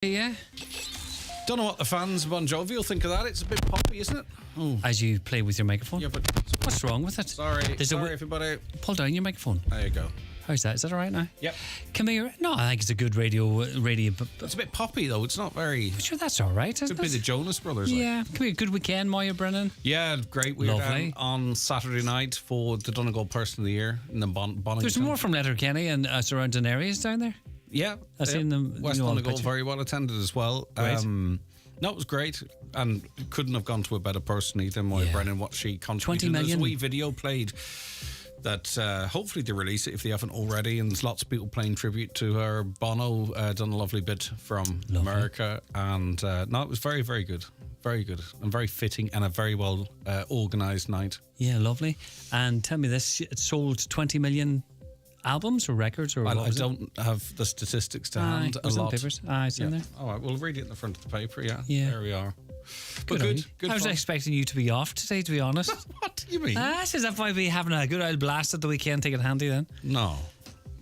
Yeah. Don't know what the fans of Bon Jovi will think of that. It's a bit poppy, isn't it? Oh. As you play with your microphone. Yeah, but What's wrong with it? sorry, everybody. Pull down your microphone. There you go. How's that? Is that all right now? Yep. Come here. No, I think it's a good radio. It's a bit poppy though. It's not very. Sure, that's all right. Could be the Jonas Brothers. Yeah. Come here. Good weekend, Moya Brennan. Yeah, great. We were Lovely. down on Saturday night for the Donegal Person of the Year in the Bonington. There's more from Letterkenny and surrounding areas down there. Yeah, I've seen them. West on the Donegal picture. very well attended as well. Right. No, it was great, and couldn't have gone to a better person either. Moya Yeah. Brennan, what she 20 contributed. There's a million. wee video played that hopefully they release it if they haven't already, and there's lots of people playing tribute to her. Bono done a lovely bit from America, and no, it was very, very good. Very good and very fitting, and a very well organised night. Yeah, lovely. And tell me this: it sold 20 million albums or records or what I was it? don't have the statistics to Aye, hand. it was a in lot. the papers. Aye, it's in there. All right, we'll read it in the front of the paper. Yeah, Yeah. There we are. Good. But on good. you. Good. I was fun. expecting you to be off today, to be honest. What do you mean? As if I'd be having a good old blast at the weekend, take it handy then. No,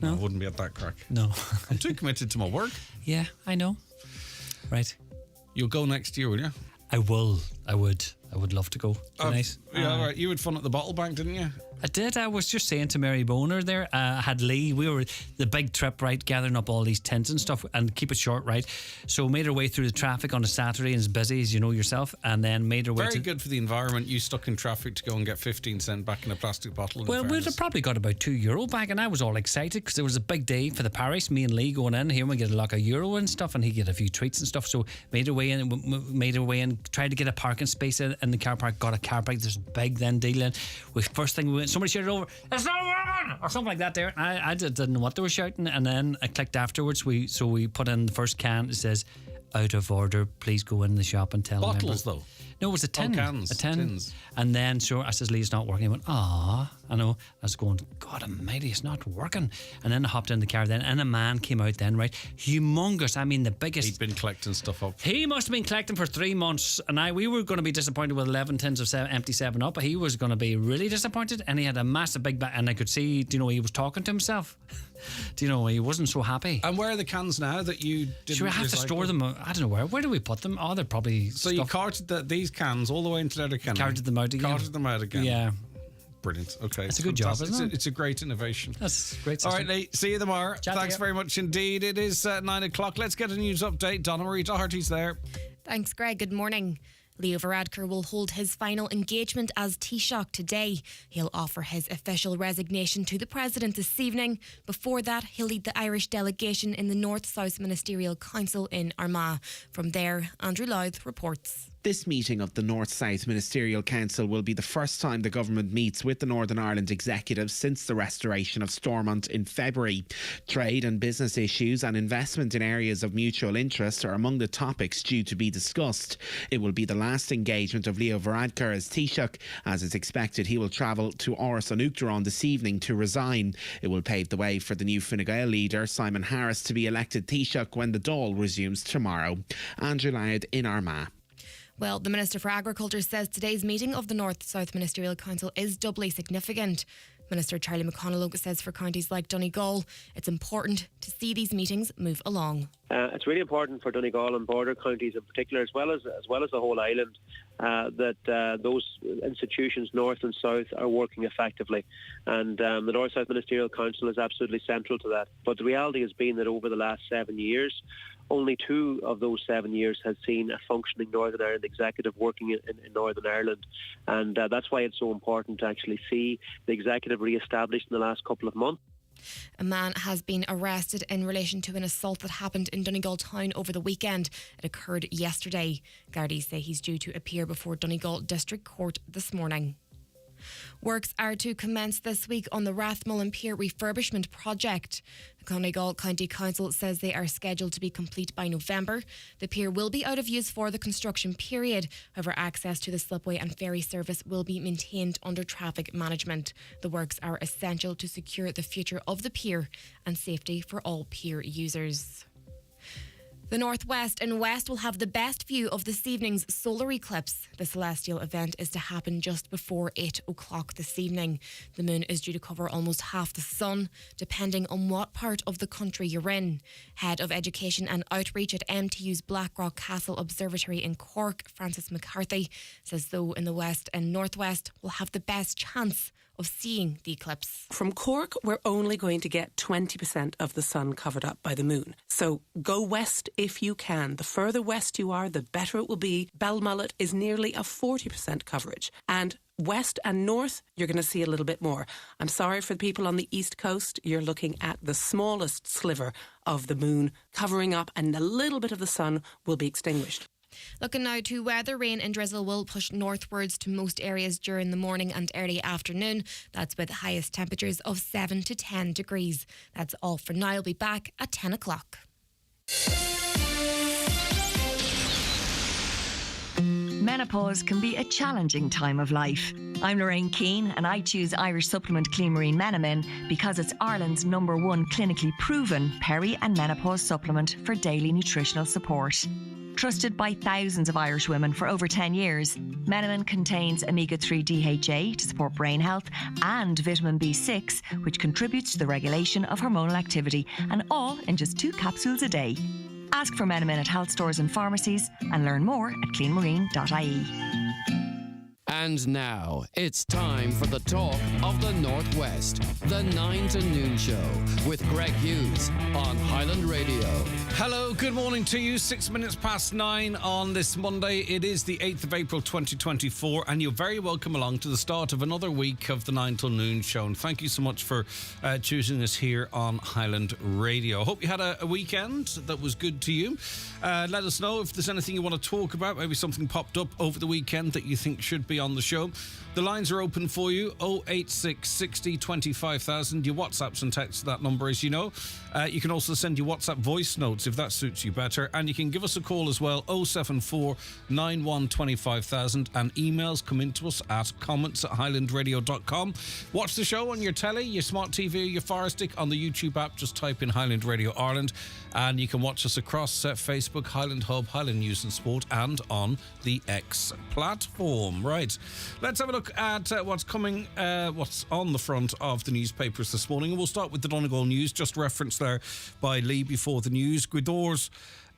I wouldn't be at that crack. No. I'm too committed to my work. Yeah, I know. Right. You'll go next year, will you? I will. I would love to go. Be nice. Yeah, all right. You had fun at the Bottle Bank, didn't you? I did. I was just saying to Mary Boner there, I had Lee. We were the big trip, right, gathering up all these tents and stuff and keep it short, right? So made our way through the traffic on a Saturday and as busy as you know yourself, and then made our way Very good for the environment. You stuck in traffic to go and get 15 cent back in a plastic bottle. Well, we'd have probably got about €2 back, and I was all excited because it was a big day for the parish. Me and Lee going in here, we get a lot of euro and stuff, and he get a few treats and stuff. So made our way in, tried to get a parking space in the car park. Got a car park. There's big then deal in. First thing we went, somebody shouted over, "It's not working!" or something like that. There, I didn't know what they were shouting, and then I clicked afterwards. We put in the first can. It says, "Out of order. Please go in the shop and tell bottles members." though. No, it was a tin. cans, A tin. tins. And then, sure, I says, "Lee, it's not working." He went, "Ah." I know. I was going, "God almighty, it's not working." And then I hopped in the car then, and a man came out then, right? Humongous. I mean, the biggest. He'd been collecting stuff up. He must have been collecting for 3 months, and we were going to be disappointed with 11 tins of empty 7-Up, but he was going to be really disappointed, and he had a massive big bag, and I could see, he was talking to himself. He wasn't so happy. And where are the cans now that you didn't Should we have to recycle? store them? I don't know where. Where do we put them? Oh, they're probably So you carted these cans all the way into Letterkenny. Carted them out again. Carted them out again. Yeah. Brilliant. Okay. It's a good job, fantastic. isn't it? It's a great innovation. That's great. All System. right, Lee. See you tomorrow. Chat to Thanks you. very much indeed. It is 9 o'clock. Let's get a news update. Donna Marie Doherty's there. Thanks, Greg. Good morning. Leo Varadkar will hold his final engagement as Taoiseach today. He'll offer his official resignation to the President this evening. Before that, he'll lead the Irish delegation in the North-South Ministerial Council in Armagh. From there, Andrew Louth reports. This meeting of the North-South Ministerial Council will be the first time the government meets with the Northern Ireland executive since the restoration of Stormont in February. Trade and business issues and investment in areas of mutual interest are among the topics due to be discussed. It will be the last engagement of Leo Varadkar as Taoiseach. As it's expected, he will travel to Áras an Uachtaráin this evening to resign. It will pave the way for the new Fine Gael leader, Simon Harris, to be elected Taoiseach when the Dáil resumes tomorrow. Andrew Louth in Armagh. Well, the Minister for Agriculture says today's meeting of the North-South Ministerial Council is doubly significant. Minister Charlie McConalogue says for counties like Donegal, it's important to see these meetings move along. It's really important for Donegal and border counties in particular, as well as the whole island, that those institutions, north and south, are working effectively. And the North-South Ministerial Council is absolutely central to that. But the reality has been that over the last 7 years, only 2 of those 7 years has seen a functioning Northern Ireland executive working in Northern Ireland. And that's why it's so important to actually see the executive re-established in the last couple of months. A man has been arrested in relation to an assault that happened in Donegal town over the weekend. It occurred yesterday. Gardaí say he's due to appear before Donegal District Court this morning. Works are to commence this week on the Rathmullen Pier refurbishment project. The Donegal County Council says they are scheduled to be complete by November. The pier will be out of use for the construction period. However, access to the slipway and ferry service will be maintained under traffic management. The works are essential to secure the future of the pier and safety for all pier users. The northwest and west will have the best view of this evening's solar eclipse. The celestial event is to happen just before 8 o'clock this evening. The moon is due to cover almost half the sun, depending on what part of the country you're in. Head of Education and Outreach at MTU's Blackrock Castle Observatory in Cork, Francis McCarthy, says those in the west and northwest will have the best chance of seeing the eclipse. From Cork, we're only going to get 20% of the sun covered up by the moon. So go west if you can. The further west you are, the better it will be. Belmullet is nearly a 40% coverage. And west and north, you're going to see a little bit more. I'm sorry for the people on the east coast. You're looking at the smallest sliver of the moon covering up, and a little bit of the sun will be extinguished. Looking now to weather, rain and drizzle will push northwards to most areas during the morning and early afternoon. That's with highest temperatures of 7 to 10 degrees. That's all for now. I'll be back at 10 o'clock. Menopause can be a challenging time of life. I'm Lorraine Keane and I choose Irish supplement Clean Marine Menamin because it's Ireland's #1 clinically proven peri and menopause supplement for daily nutritional support. Trusted by thousands of Irish women for over 10 years, Menamin contains omega-3 DHA to support brain health and vitamin B6, which contributes to the regulation of hormonal activity, and all in just 2 capsules a day. Ask for Menamin at health stores and pharmacies and learn more at cleanmarine.ie. And now, it's time for the talk of the Northwest, the 9 to noon show with Greg Hughes on Highland Radio. Hello, good morning to you. 6 minutes past 9 on this Monday. It is the 8th of April 2024, and you're very welcome along to the start of another week of the 9 till noon show. And thank you so much for choosing us here on Highland Radio. I hope you had a weekend that was good to you. Let us know if there's anything you want to talk about, maybe something popped up over the weekend that you think should be on the show. The lines are open for you, 086 60 25,000. Your WhatsApps and texts to that number, as you know. You can also send your WhatsApp voice notes if that suits you better. And you can give us a call as well, 074 91 25,000. And emails come into us at comments@highlandradio.com. Watch the show on your telly, your smart TV, your Fire Stick, on the YouTube app. Just type in Highland Radio Ireland. And you can watch us across Facebook, Highland Hub, Highland News and Sport, and on the X platform. Right, let's have a look at what's on the front of the newspapers this morning. And we'll start with the Donegal News, just referenced there by Lee before the news. Gweedor's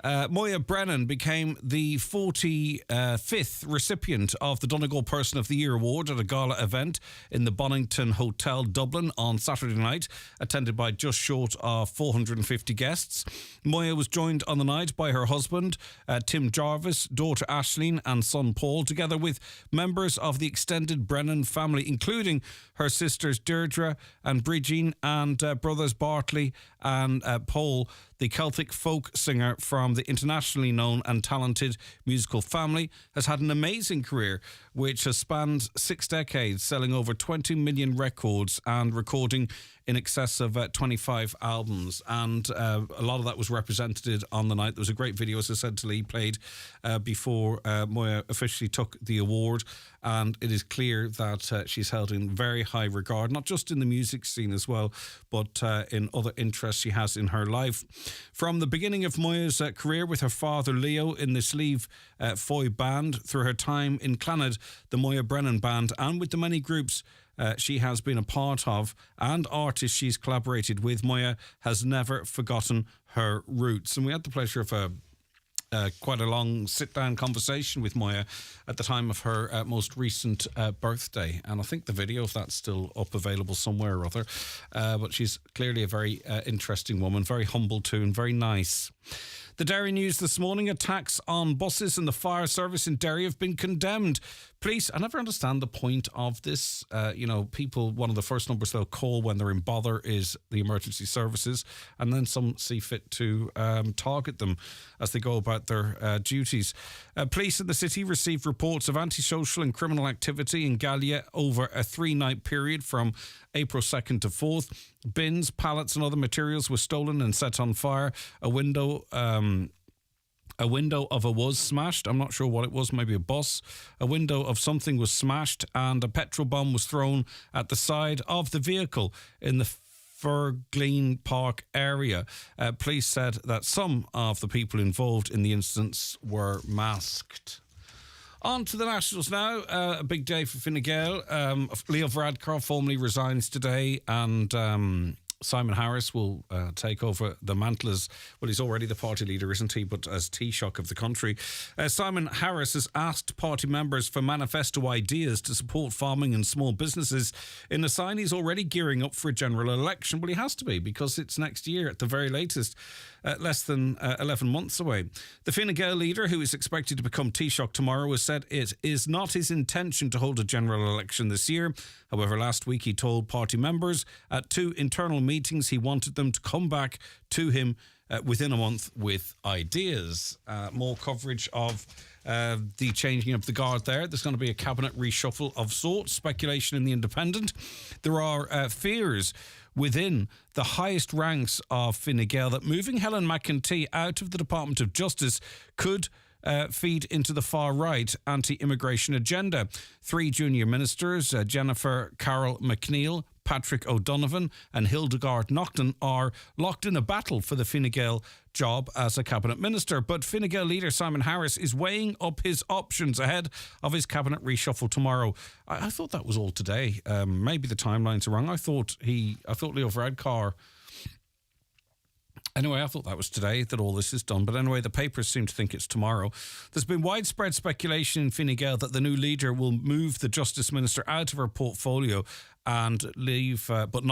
Moya Brennan became the 45th recipient of the Donegal Person of the Year award at a gala event in the Bonington Hotel, Dublin, on Saturday night, attended by just short of 450 guests. Moya was joined on the night by her husband, Tim Jarvis, daughter Aisling and son Paul, together with members of the extended Brennan family, including her sisters Deirdre and Bridgine and brothers Bartley and Paul. The Celtic folk singer from the internationally known and talented musical family has had an amazing career, which has spanned 6 decades, selling over 20 million records and recording in excess of 25 albums. And a lot of that was represented on the night. There was a great video, as I said to Lee, played before Moya officially took the award. And it is clear that she's held in very high regard, not just in the music scene as well, but in other interests she has in her life. From the beginning of Moya's career with her father Leo in the Slieve Foy band, through her time in Clannad, the Moya Brennan band, and with the many groups she has been a part of and artists she's collaborated with, Moya has never forgotten her roots. And we had the pleasure of quite a long sit-down conversation with Moya at the time of her most recent birthday. And I think the video of that's still up, available somewhere or other. But she's clearly a very interesting woman, very humble too, and very nice. The Derry News this morning: attacks on buses and the fire service in Derry have been condemned. Police, I never understand the point of this. People, one of the first numbers they'll call when they're in bother is the emergency services, and then some see fit to target them as they go about their duties. Police in the city received reports of antisocial and criminal activity in Gallia over a 3-night period from April 2nd to 4th. Bins, pallets and other materials were stolen and set on fire. A window of a was smashed. I'm not sure what it was, maybe a bus. A window of something was smashed, and a petrol bomb was thrown at the side of the vehicle in the Fergleen Park area. Police said that some of the people involved in the incidents were masked. On to the Nationals now. A big day for Fine Gael. Leo Varadkar formally resigns today, and Simon Harris will take over the mantle as, well, he's already the party leader, isn't he, but as Taoiseach of the country. Simon Harris has asked party members for manifesto ideas to support farming and small businesses in a sign he's already gearing up for a general election. Well, he has to be, because it's next year at the very latest, less than 11 months away. The Fine Gael leader, who is expected to become Taoiseach tomorrow, has said it is not his intention to hold a general election this year. However, last week he told party members at 2 internal meetings he wanted them to come back to him within a month with ideas. More coverage of the changing of the guard there. There's going to be a cabinet reshuffle of sorts. Speculation in The Independent. There are fears within the highest ranks of Fine Gael that moving Helen McEntee out of the Department of Justice could feed into the far-right anti-immigration agenda. 3 junior ministers, Jennifer Carroll McNeil, Patrick O'Donovan and Hildegard Naughton, are locked in a battle for the Fine Gael job as a cabinet minister. But Fine Gael leader Simon Harris is weighing up his options ahead of his cabinet reshuffle tomorrow. I thought that was all today. Maybe the timelines are wrong. I thought Leo Varadkar... Anyway, I thought that was today that all this is done. But anyway, the papers seem to think it's tomorrow. There's been widespread speculation in Fine Gael that the new leader will move the Justice Minister out of her portfolio and leave, but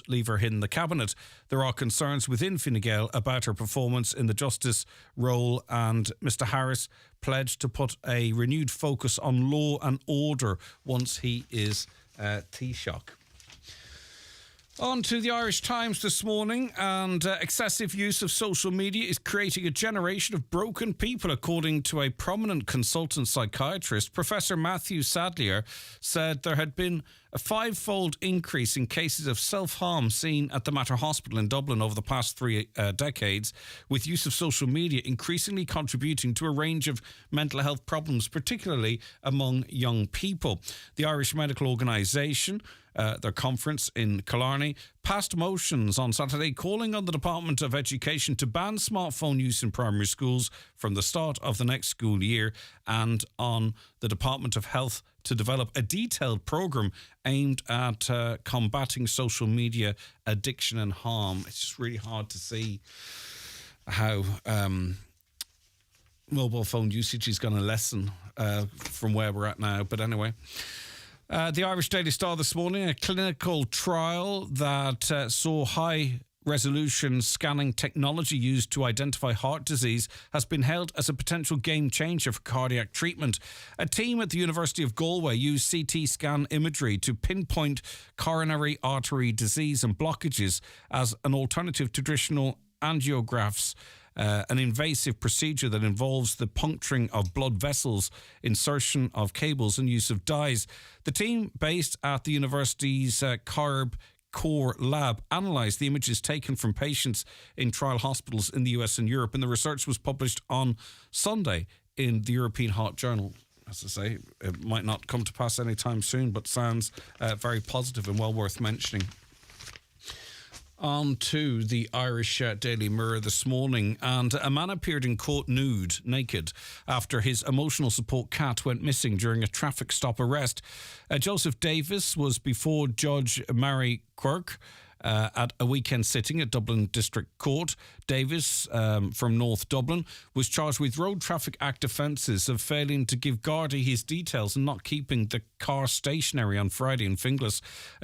leave her in the cabinet. There are concerns within Fine Gael about her performance in the justice role, and Mr. Harris pledged to put a renewed focus on law and order once he is Taoiseach. On to the Irish Times this morning, and excessive use of social media is creating a generation of broken people, according to a prominent consultant psychiatrist. Professor Matthew Sadlier said there had been a 5-fold increase in cases of self-harm seen at the Mater Hospital in Dublin over the past 3 decades, with use of social media increasingly contributing to a range of mental health problems, particularly among young people. The Irish Medical Organisation, their conference in Killarney, passed motions on Saturday calling on the Department of Education to ban smartphone use in primary schools from the start of the next school year, and on the Department of Health to develop a detailed programme aimed at combating social media addiction and harm. It's just really hard to see how mobile phone usage is going to lessen from where we're at now. But anyway... the Irish Daily Star this morning, a clinical trial that saw high-resolution scanning technology used to identify heart disease has been hailed as a potential game-changer for cardiac treatment. A team at the University of Galway used CT scan imagery to pinpoint coronary artery disease and blockages as an alternative to traditional angiographs, an invasive procedure that involves the puncturing of blood vessels, insertion of cables and use of dyes. The team, based at the university's Carb Core Lab, analysed the images taken from patients in trial hospitals in the US and Europe, and the research was published on Sunday in the European Heart Journal. As I say, it might not come to pass anytime soon, but sounds very positive and well worth mentioning. On to the Irish Daily Mirror this morning, and a man appeared in court naked, after his emotional support cat went missing during a traffic stop arrest. Joseph Davis was before Judge Mary Quirke at a weekend sitting at Dublin District Court. Davis, from North Dublin, was charged with Road Traffic Act offences of failing to give Gardaí his details and not keeping the car stationary on Friday in Finglas.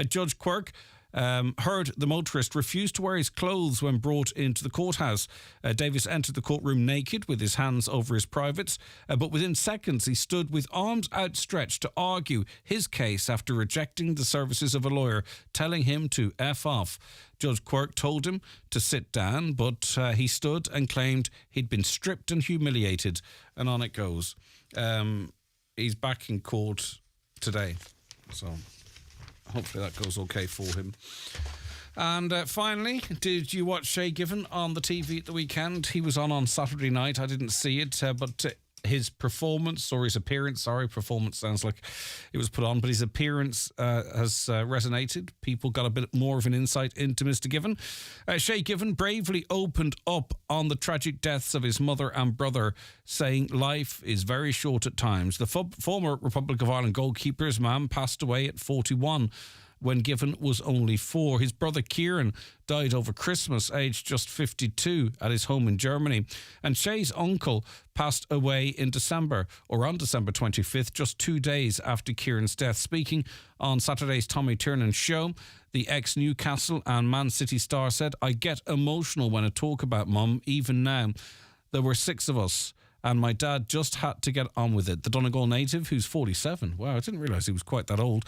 Judge Quirke heard the motorist refused to wear his clothes when brought into the courthouse. Davis entered the courtroom naked with his hands over his privates, but within seconds he stood with arms outstretched to argue his case after rejecting the services of a lawyer, telling him to F off. Judge Quirke told him to sit down, but he stood and claimed he'd been stripped and humiliated, and on it goes. He's back in court today, so... hopefully that goes okay for him. And finally, did you watch Shay Given on the TV at the weekend? He was on Saturday night. I didn't see it, but his performance, or his appearance, performance sounds like it was put on, but his appearance has resonated. People got a bit more of an insight into Mr. Given. Shay Given bravely opened up on the tragic deaths of his mother and brother, saying life is very short at times. The former Republic of Ireland goalkeeper's mum passed away at 41 when Given was only 4. His brother Kieran died over Christmas, aged just 52, at his home in Germany. And Shay's uncle passed away in December, or on December 25th, just 2 days after Kieran's death. Speaking on Saturday's Tommy Tiernan show, the ex-Newcastle and Man City star said, "I get emotional when I talk about Mum, even now. There were 6 of us, and my dad just had to get on with it." The Donegal native, who's 47, wow, I didn't realise he was quite that old,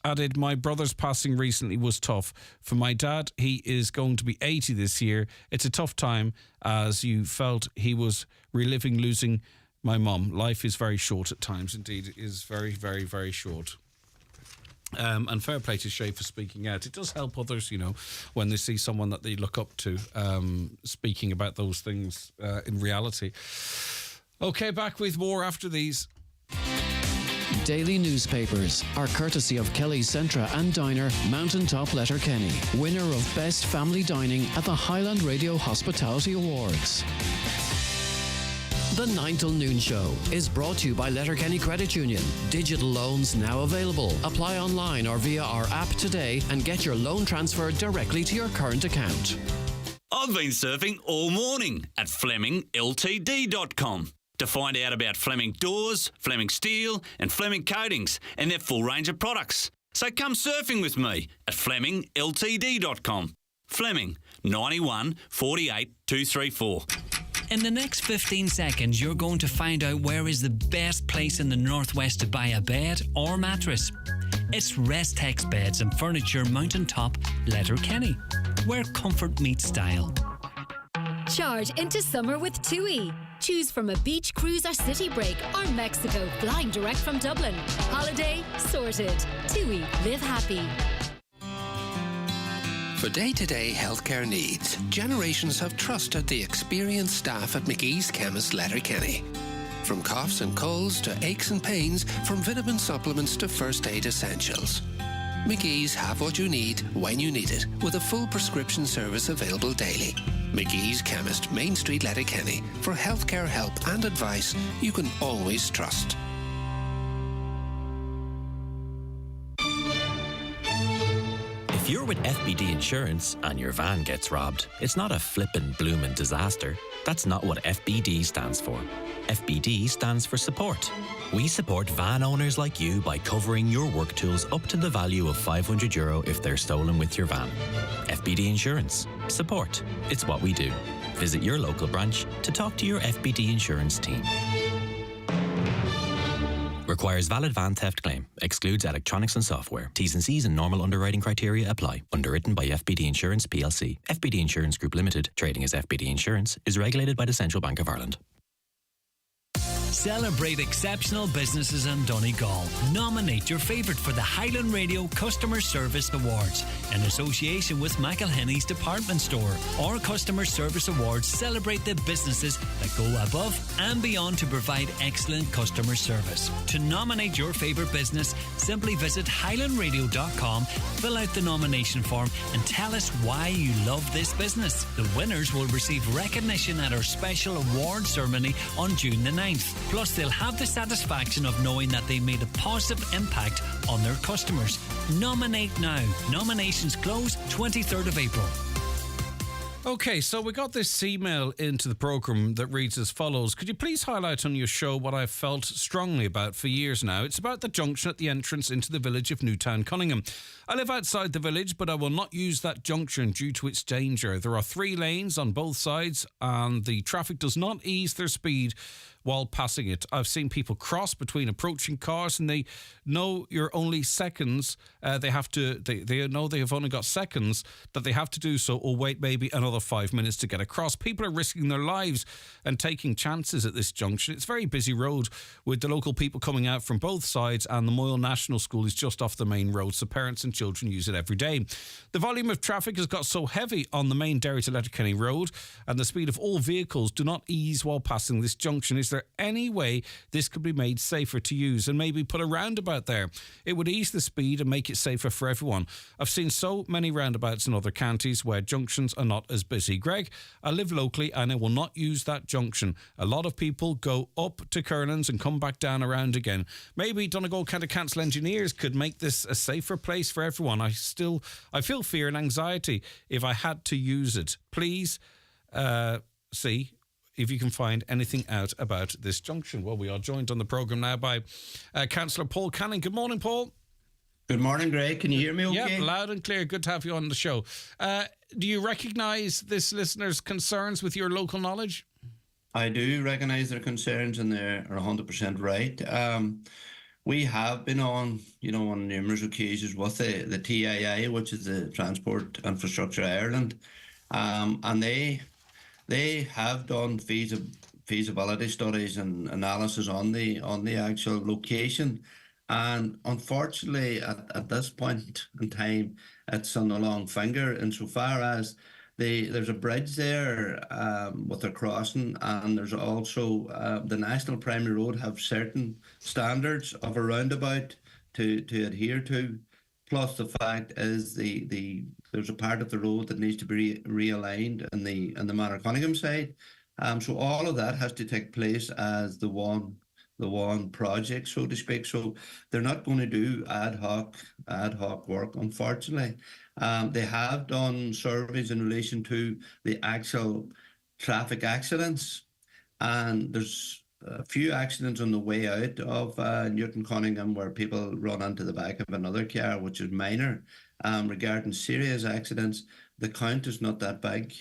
added, "My brother's passing recently was tough. For my dad, he is going to be 80 this year. It's a tough time, as you felt he was reliving losing my mum. Life is very short at times." Indeed, it is very, very, very short. And fair play to Shay for speaking out. It does help others, when they see someone that they look up to speaking about those things in reality. Okay, back with more after these. Daily newspapers are courtesy of Kelly Centra and Diner, Mountaintop Letterkenny, winner of Best Family Dining at the Highland Radio Hospitality Awards. The 9 till noon show is brought to you by Letterkenny Credit Union. Digital loans now available. Apply online or via our app today and get your loan transferred directly to your current account. I've been surfing all morning at FlemingLTD.com to find out about Fleming Doors, Fleming Steel and Fleming Coatings and their full range of products. So come surfing with me at FlemingLTD.com. Fleming, 91 48 234. In the next 15 seconds, you're going to find out where is the best place in the Northwest to buy a bed or mattress. It's Restex Beds and Furniture, Mountaintop, Letterkenny, where comfort meets style. Charge into summer with TUI. Choose from a beach cruise or city break or Mexico flying direct from Dublin. Holiday sorted. TUI, live happy. For day-to-day healthcare needs, generations have trusted the experienced staff at McGee's Chemist Letterkenny. From coughs and colds to aches and pains, from vitamin supplements to first aid essentials. McGee's have what you need when you need it, with a full prescription service available daily. McGee's Chemist, Main Street, Letterkenny. For healthcare help and advice you can always trust. If you're with FBD Insurance and your van gets robbed, it's not a flippin' bloomin' disaster. That's not what FBD stands for. FBD stands for support. We support van owners like you by covering your work tools up to the value of €500 if they're stolen with your van. FBD Insurance. Support. It's what we do. Visit your local branch to talk to your FBD Insurance team. Requires valid van theft claim. Excludes electronics and software. T's and C's and normal underwriting criteria apply. Underwritten by FBD Insurance PLC. FBD Insurance Group Limited, trading as FBD Insurance, is regulated by the Central Bank of Ireland. Celebrate exceptional businesses in Donegal. Nominate your favourite for the Highland Radio Customer Service Awards in association with McElhenney's Department Store. Our Customer Service Awards celebrate the businesses that go above and beyond to provide excellent customer service. To nominate your favourite business, simply visit highlandradio.com, fill out the nomination form and tell us why you love this business. The winners will receive recognition at our special award ceremony on June the 9th. Plus, they'll have the satisfaction of knowing that they made a positive impact on their customers. Nominate now. Nominations close 23rd of April. Okay, so we got this email into the programme that reads as follows. Could you please highlight on your show what I've felt strongly about for years now? It's about the junction at the entrance into the village of Newtown, Cunningham. I live outside the village, but I will not use that junction due to its danger. There are 3 lanes on both sides and the traffic does not ease their speed while passing it. I've seen people cross between approaching cars and they know you're only seconds. They know they have only got seconds that they have to do so or wait maybe another 5 minutes to get across. People are risking their lives and taking chances at this junction. It's a very busy road with the local people coming out from both sides and the Moyle National School is just off the main road, so parents and children use it every day. The volume of traffic has got so heavy on the main Derry to Letterkenny road and the speed of all vehicles do not ease while passing this junction. Is Is there any way this could be made safer to use and maybe put a roundabout there? It would ease the speed and make it safer for everyone. I've seen so many roundabouts in other counties where junctions are not as busy. Greg, I live locally and I will not use that junction. A lot of people go up to Curlin's and come back down around again. Maybe Donegal County Council engineers could make this a safer place for everyone. I feel fear and anxiety if I had to use it. Please see if you can find anything out about this junction. Well, we are joined on the programme now by Councillor Paul Canning. Good morning, Paul. Good morning, Greg. Can you hear me okay? Yeah, loud and clear. Good to have you on the show. Do you recognise this listener's concerns with your local knowledge? I do recognise their concerns, and they're 100% right. We have been on numerous occasions with the TII, which is the Transport Infrastructure Ireland, and they have done feasibility studies and analysis on the actual location. And unfortunately, at this point in time, it's on the long finger insofar as there's a bridge there with a crossing, and there's also the National Primary Road have certain standards of a roundabout to adhere to. Plus, the fact is there's a part of the road that needs to be realigned in the Manor Cunningham side. So all of that has to take place as the one project, so to speak. So they're not going to do ad hoc work, unfortunately. They have done surveys in relation to the actual traffic accidents, and there's a few accidents on the way out of Newton Cunningham where people run into the back of another car, which is minor. Regarding serious accidents, the count is not that big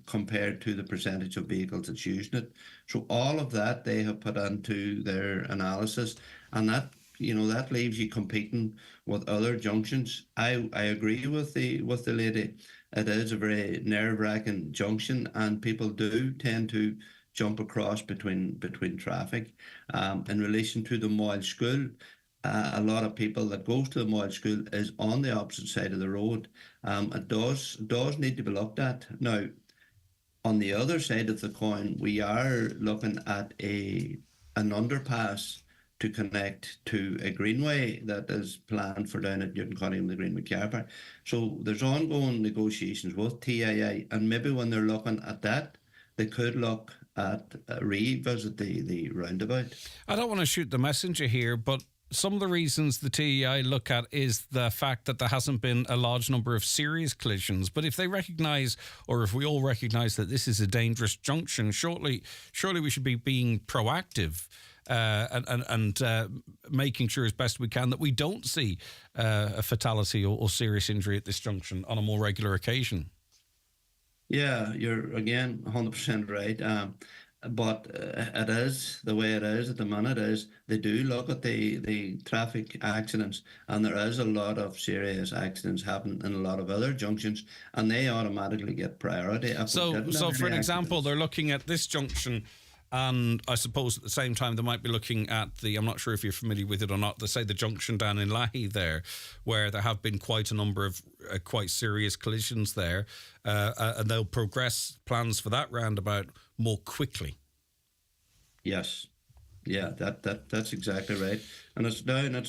compared to the percentage of vehicles that's using it. So all of that they have put into their analysis, and that leaves you competing with other junctions. I agree with the lady. It is a very nerve-wracking junction, and people do tend to jump across between traffic. In relation to the Moyle School, a lot of people that goes to the Moyle School is on the opposite side of the road. It does need to be looked at. Now, on the other side of the coin, we are looking at an underpass to connect to a greenway that is planned for down at Newton Cunningham, the Greenwood Car Park. So there's ongoing negotiations with TII, and maybe when they're looking at that, they could look at revisit the roundabout. I don't want to shoot the messenger here, but some of the reasons the TEI look at is the fact that there hasn't been a large number of serious collisions. But if they recognise, or if we all recognise that this is a dangerous junction, surely we should be being proactive and making sure as best we can that we don't see a fatality or serious injury at this junction on a more regular occasion. Yeah, you're again 100% right. But it is the way it is at the minute. Is they do look at the traffic accidents, and there is a lot of serious accidents happening in a lot of other junctions, and they automatically get priority. So for an example, they're looking at this junction, and I suppose at the same time they might be looking at I'm not sure if you're familiar with it or not, the junction down in Lahey there, where there have been quite a number of quite serious collisions there, and they'll progress plans for that roundabout more quickly. Yes. Yeah, that's exactly right. And it's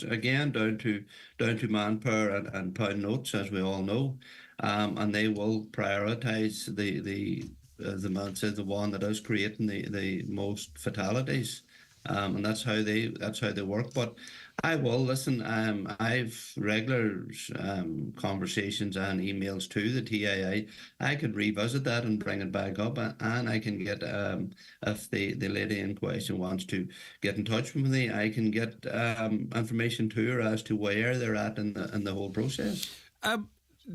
again down to manpower and pound notes, as we all know. And they will prioritise the man said, the one that is creating the most fatalities. And that's how they work. But I will listen. I've regular conversations and emails to the TII. I could revisit that and bring it back up, and I can get if the lady in question wants to get in touch with me, I can get information to her as to where they're at in the whole process.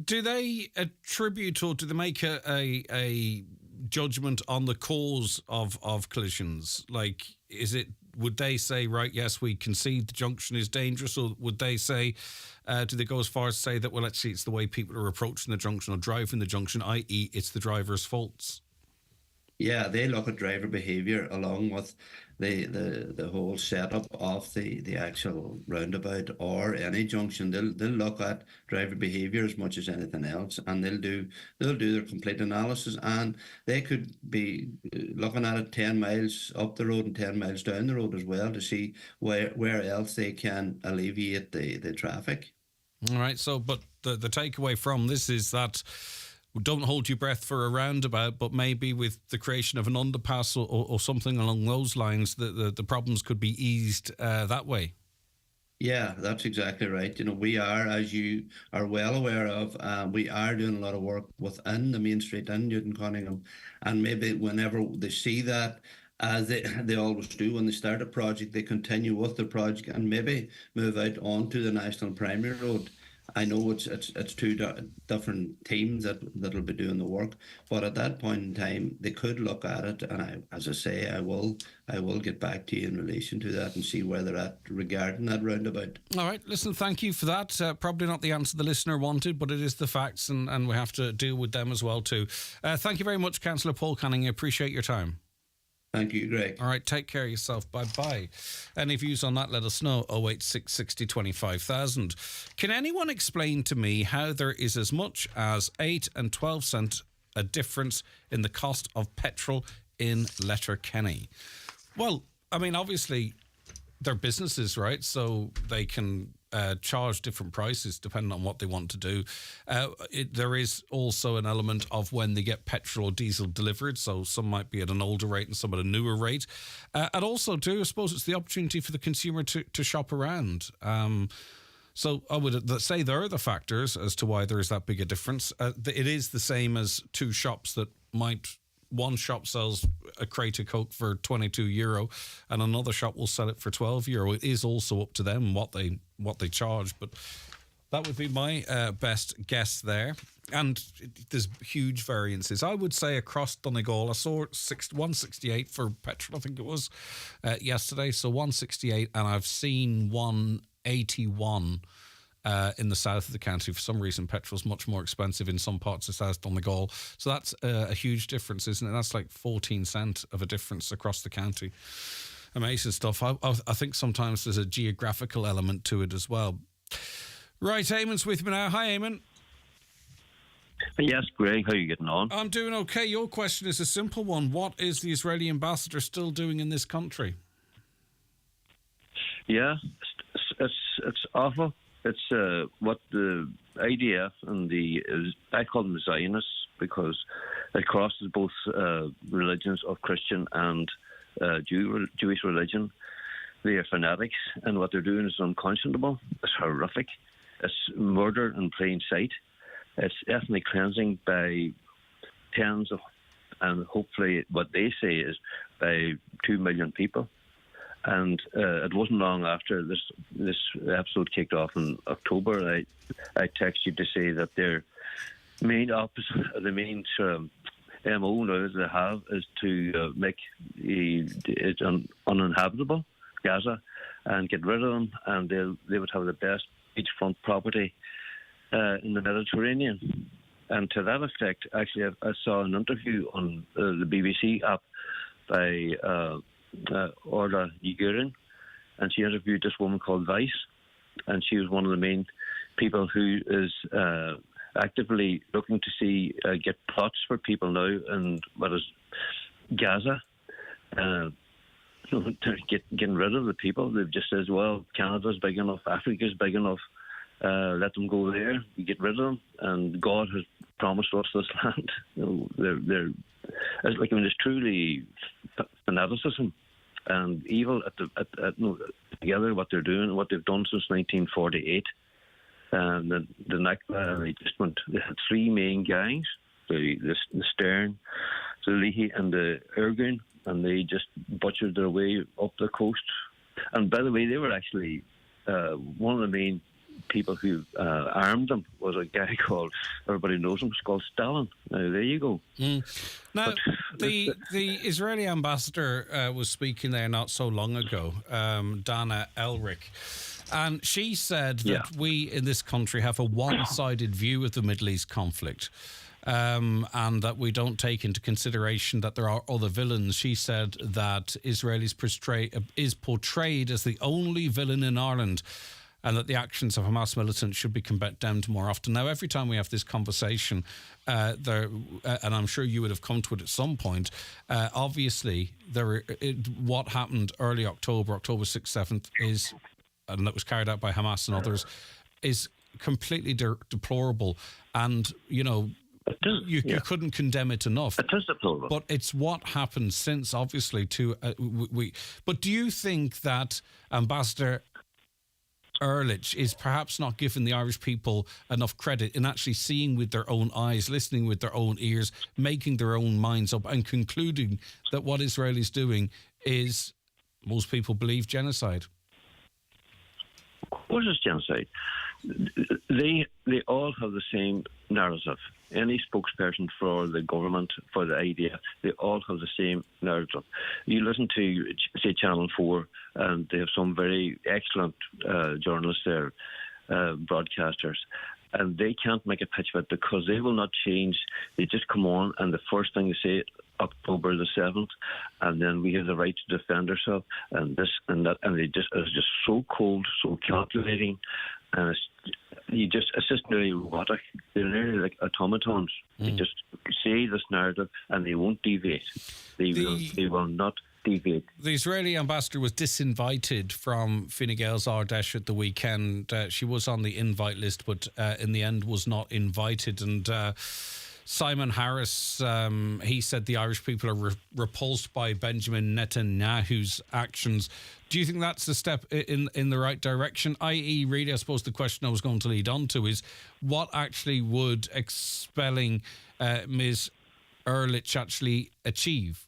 Do they attribute, or do they make a judgment on the cause of collisions? Like, would they say, right, yes, we concede the junction is dangerous, or would they say, do they go as far as to say that, well, actually it's the way people are approaching the junction or driving the junction, i.e. it's the driver's faults? Yeah, they look at driver behaviour along with the whole setup of the actual roundabout or any junction. They'll look at driver behaviour as much as anything else, and they'll do their complete analysis, and they could be looking at it 10 miles up the road and 10 miles down the road as well to see where else they can alleviate the traffic. All right. So, but the takeaway from this is that don't hold your breath for a roundabout, but maybe with the creation of an underpass or something along those lines, the problems could be eased that way. Yeah, that's exactly right. You know, we are, as you are well aware of, we are doing a lot of work within the main street in Newton Cunningham, and maybe whenever they see that, as they always do when they start a project, they continue with the project and maybe move out onto the National Primary Road. I know it's two different teams that'll be doing the work, but at that point in time, they could look at it, and as I say, I will get back to you in relation to that and see where they're at regarding that roundabout. All right, listen, thank you for that. Probably not the answer the listener wanted, but it is the facts, and we have to deal with them as well too. Thank you very much, Councillor Paul Canning. I appreciate your time. Thank you, Greg. All right, take care of yourself. Bye-bye. Any views on that, let us know. 086 60 25,000. Can anyone explain to me how there is as much as 8 and 12 cent a difference in the cost of petrol in Letterkenny? Well, I mean, obviously, they're businesses, right? So they can charge different prices depending on what they want to do. There is also an element of when they get petrol or diesel delivered. So some might be at an older rate and some at a newer rate. And also, too, I suppose it's the opportunity for the consumer to shop around. So I would say there are the factors as to why there is that big a difference. It is the same as two shops that might... One shop sells a crate of Coke for €22 and another shop will sell it for €12. It is also up to them what they charge, but that would be my best guess there. And there's huge variances. I would say across Donegal, I saw 168 for petrol, I think it was, yesterday. So 168, and I've seen 181 in the south of the county. For some reason, petrol's much more expensive in some parts of South Donegal. So that's a huge difference, isn't it? That's like 14 cent of a difference across the county. Amazing stuff. I think sometimes there's a geographical element to it as well. Right, Eamon's with me now. Hi, Eamon. Yes, Greg, how are you getting on? I'm doing okay. Your question is a simple one. What is the Israeli ambassador still doing in this country? Yeah, it's awful. It's what the IDF and I call them Zionists because it crosses both religions of Christian and Jewish religion. They are fanatics, and what they're doing is unconscionable. It's horrific. It's murder in plain sight. It's ethnic cleansing by tens of, and hopefully what they say is by 2 million people. And it wasn't long after this episode kicked off in October, I texted you to say that their main MO now they have is to make it uninhabitable, Gaza, and get rid of them, and they would have the best beachfront property in the Mediterranean. And to that effect, actually, I saw an interview on the BBC app by Orla Ugurin, and she interviewed this woman called Vice, and she was one of the main people who is actively looking to see get plots for people now in what is Gaza, getting rid of the people. They've just said, well, Canada's big enough, Africa's big enough, let them go there, we get rid of them, and God has promised us this land. There's truly fanaticism and evil together. What they're doing, what they've done since 1948, and the Nakba. They had three main gangs: the Stern, the Leahy, and the Irgun, and they just butchered their way up the coast. And by the way, they were actually one of the main people who armed them was a guy called, everybody knows him, it's called Stalin. Now, there you go. Now, the Israeli ambassador was speaking there not so long ago, Dana Elric, and she said that we in this country have a one-sided view of the Middle East conflict. and that we don't take into consideration that there are other villains. She said that Israel is portrayed as the only villain in Ireland, and that the actions of Hamas militants should be condemned more often. Now, every time we have this conversation, and I'm sure you would have come to it at some point, obviously, what happened early October 6th, 7th, and that was carried out by Hamas and others, is completely deplorable. And, you know, you couldn't condemn it enough. It is deplorable. But it's what happened since, obviously, But do you think that Ambassador Ehrlich is perhaps not giving the Irish people enough credit in actually seeing with their own eyes, listening with their own ears, making their own minds up, and concluding that what Israel is doing is, most people believe, genocide? What is genocide? They all have the same narrative. Any spokesperson for the government, for the IDF, they all have the same narrative. You listen to, say, Channel 4, and they have some very excellent journalists there, broadcasters, and they can't make a pitch of it because they will not change. They just come on, and the first thing they say, October the 7th, and then we have the right to defend ourselves, and this and that, and it's just so cold, so calculating, and it's just nearly robotic. They're nearly like automatons. They just say this narrative, and they won't deviate. They will not deviate. The Israeli ambassador was disinvited from Fine Gael's Ardèche at the weekend. She was on the invite list, but in the end was not invited. And Simon Harris, he said the Irish people are repulsed by Benjamin Netanyahu's actions. Do you think that's the step in the right direction? I.e., really, I suppose the question I was going to lead on to is, what actually would expelling Ms. Ehrlich actually achieve?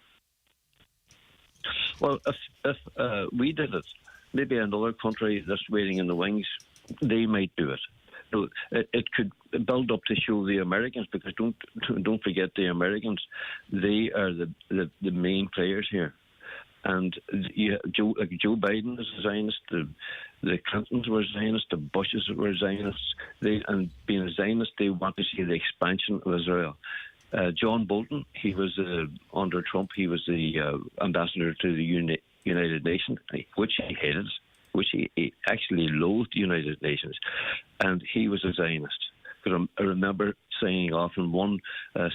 Well, if we did it, maybe another country that's waiting in the wings, they might do it. So it could build up to show the Americans, because don't forget the Americans, they are the main players here. And Joe Biden is a Zionist, the Clintons were Zionists, the Bushes were Zionists. And being a Zionist, they want to see the expansion of Israel. John Bolton, he was under Trump, he was the ambassador to the United Nations, which he hated, which he actually loathed the United Nations, and he was a Zionist. Because I remember saying off in one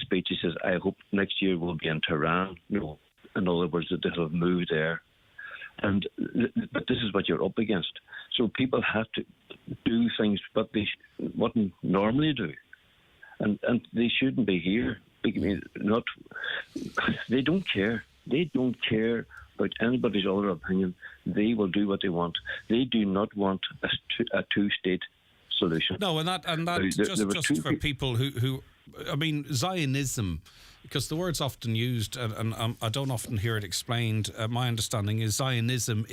speech, he says, "I hope next year we'll be in Tehran." No, in other words, that they'll have moved there. And but this is what you're up against. So people have to do things what they wouldn't normally do, and they shouldn't be here. They don't care. They don't care about anybody's other opinion. They will do what they want. They do not want a two-state solution. No, and that just for people who I mean, Zionism, because the word's often used, and I don't often hear it explained. My understanding is Zionism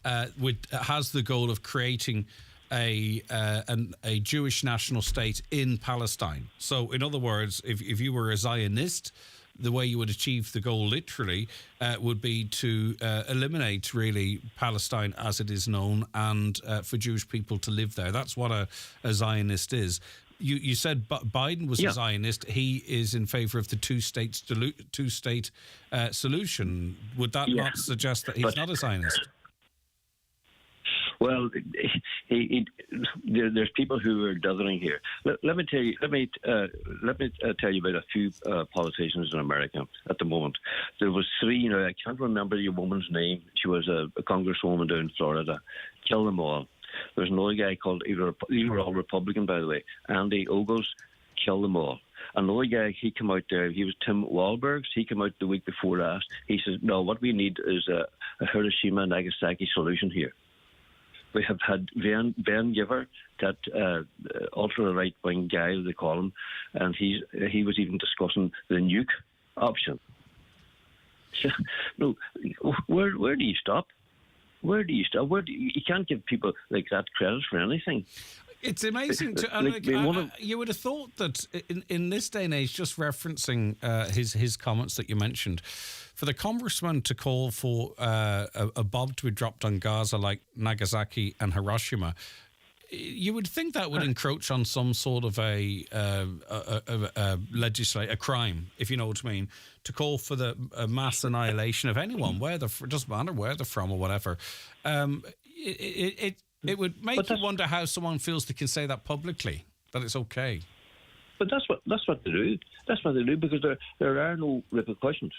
has the goal of creating a Jewish national state in Palestine. So, in other words, if you were a Zionist, the way you would achieve the goal literally would be to eliminate really Palestine as it is known, and for Jewish people to live there. That's what a Zionist is. You said Biden was a Zionist. He is in favour of the two-state solution. Would that not suggest that he's not a Zionist? Well, there's people who are gathering here. Let me tell you. Let me tell you about a few politicians in America at the moment. There was three. I can't remember the woman's name. She was a congresswoman down in Florida. Kill them all. There's another guy called. These were all Republican, by the way. Andy Ogles. Kill them all. Another guy, he came out there. He was Tim Wahlberg. He came out the week before last. He says, "No, what we need is a Hiroshima Nagasaki solution here." We have had Ben Giver, that ultra right wing guy they call him, and he was even discussing the nuke option. No, where do you stop? Where do you stop? You can't give people like that credit for anything. It's amazing. You would have thought that in this day and age, just referencing his comments that you mentioned, for the congressman to call for a bomb to be dropped on Gaza like Nagasaki and Hiroshima, you would think that would encroach on some sort of a crime, if you know what I mean, to call for the mass annihilation of anyone, it doesn't matter where they're from or whatever. It would make you wonder how someone feels they can say that publicly, that it's okay. But that's what they do. That's what they do, because there are no repercussions.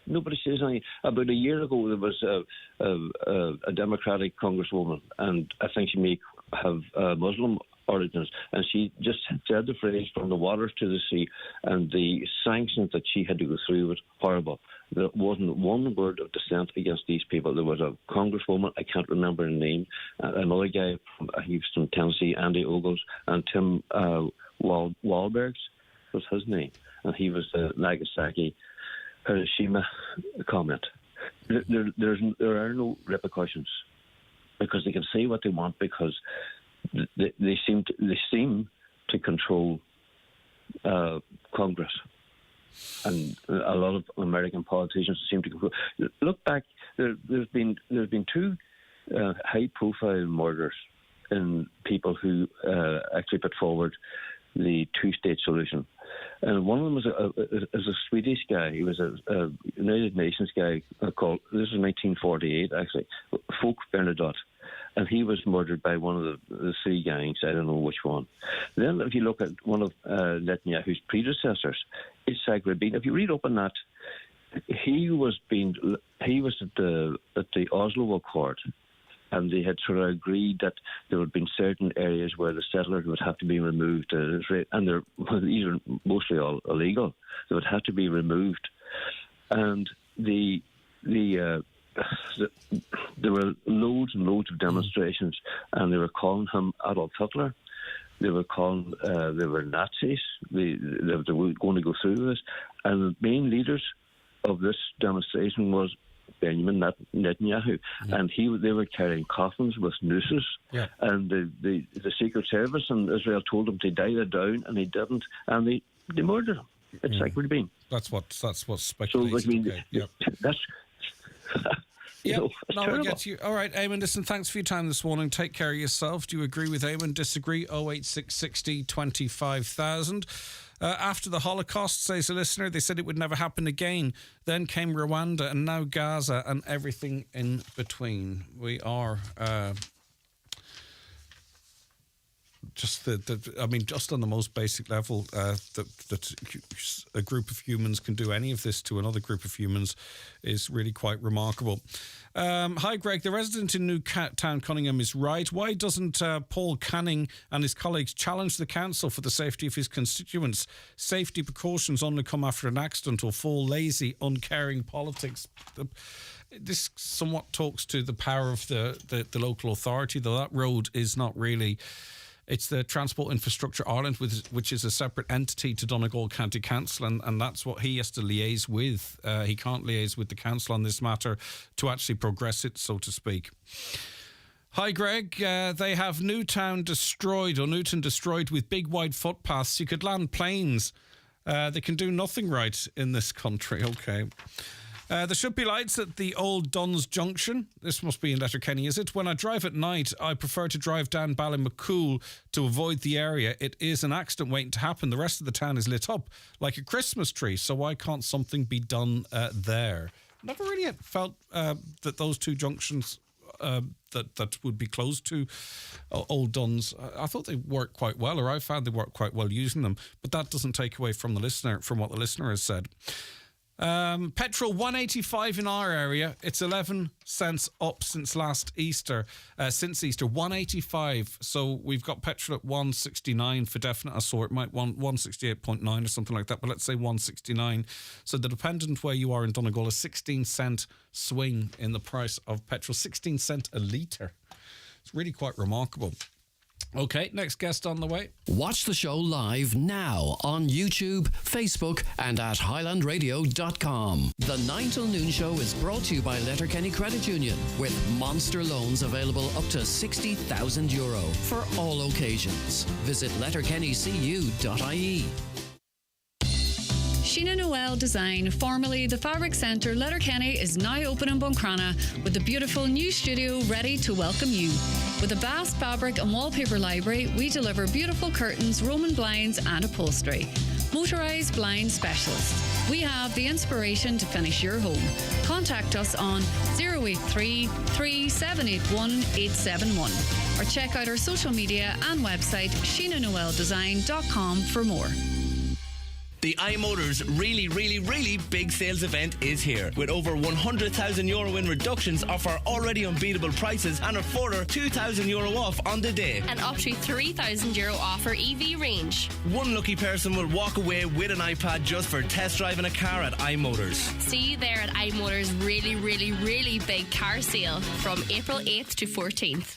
Nobody says anything. About a year ago, there was a Democratic congresswoman, and I think she may have Muslim origins, and she just said the phrase "from the waters to the sea," and the sanctions that she had to go through was horrible. There wasn't one word of dissent against these people. There was a congresswoman, I can't remember her name, another guy he was from Tennessee, Andy Ogles, and Tim Wahlbergs was his name, and he was the Nagasaki Hiroshima comment. There are no repercussions, because they can say what they want, because they seem to control Congress, and a lot of American politicians seem to control. Look back, there's been two high-profile murders in people who actually put forward the two-state solution. And one of them was a Swedish guy. He was a United Nations guy called, this was 1948 actually, Folk Bernadotte. And he was murdered by one of the three gangs, I don't know which one. Then if you look at one of Netanyahu's predecessors, Yitzhak Rabin, if you read up on that, he was at the Oslo Accord, and they had sort of agreed that there would be certain areas where the settlers would have to be removed, and these are mostly all illegal. They would have to be removed, and there were loads and loads of demonstrations, and they were calling him Adolf Hitler. They were calling they were Nazis. They were going to go through this, and the main leaders of this demonstration was Benjamin Netanyahu, and they were carrying coffins with nooses, and the Secret Service and Israel told him to die down, and he didn't, and they murdered him. It's like we've been. That's what's speculated. So I mean, that's. Yeah, no, we get you. All right, Eamon, listen, thanks for your time this morning. Take care of yourself. Do you agree with Eamon? Disagree? 08660 25,000. After the Holocaust, says a listener, they said it would never happen again. Then came Rwanda, and now Gaza, and everything in between. We are just just on the most basic level, that a group of humans can do any of this to another group of humans is really quite remarkable. Hi, Greg. The resident in Newtown, Cunningham, is right. Why doesn't Paul Canning and his colleagues challenge the council for the safety of his constituents? Safety precautions only come after an accident or fall lazy, uncaring politics. This somewhat talks to the power of the local authority, though that road is not really... It's the Transport Infrastructure Ireland, which is a separate entity to Donegal County Council, and that's what he has to liaise with. He can't liaise with the council on this matter to actually progress it, so to speak. Hi, Greg. They have Newton destroyed with big wide footpaths. You could land planes. They can do nothing right in this country. Okay. There should be lights at the Old Duns Junction. This must be in Letterkenny, is it? When I drive at night, I prefer to drive down Ballymacool to avoid the area. It is an accident waiting to happen. The rest of the town is lit up like a Christmas tree, so why can't something be done there? Never really felt that those two junctions that would be close to Old Duns, I thought they worked quite well, or I found they worked quite well using them, but that doesn't take away from what the listener has said. Petrol 185 in our area. It's 11 cents up since Easter. 185. So we've got petrol at 169 for definite. I saw it might want 168.9 or something like that, but let's say 169. So the dependent where you are in Donegal, a 16 cent swing in the price of petrol. 16 cent a litre. It's really quite remarkable. Okay, next guest on the way. Watch the show live now on YouTube, Facebook and at highlandradio.com. The 9 till noon show is brought to you by Letterkenny Credit Union, with monster loans available up to €60,000 for all occasions. Visit letterkennycu.ie. Sheena Noel Design, formerly the Fabric Centre, Letterkenny, is now open in Buncrana with a beautiful new studio ready to welcome you. With a vast fabric and wallpaper library, we deliver beautiful curtains, Roman blinds and upholstery. Motorised blind specialists. We have the inspiration to finish your home. Contact us on 083 3781 871 or check out our social media and website sheenanoeldesign.com for more. The iMotors really, really, really big sales event is here. With over €100,000 in reductions off our already unbeatable prices and a further €2,000 off on the day. And up to €3,000 off our EV range. One lucky person will walk away with an iPad just for test driving a car at iMotors. See you there at iMotors' really, really, really big car sale from April 8th to 14th.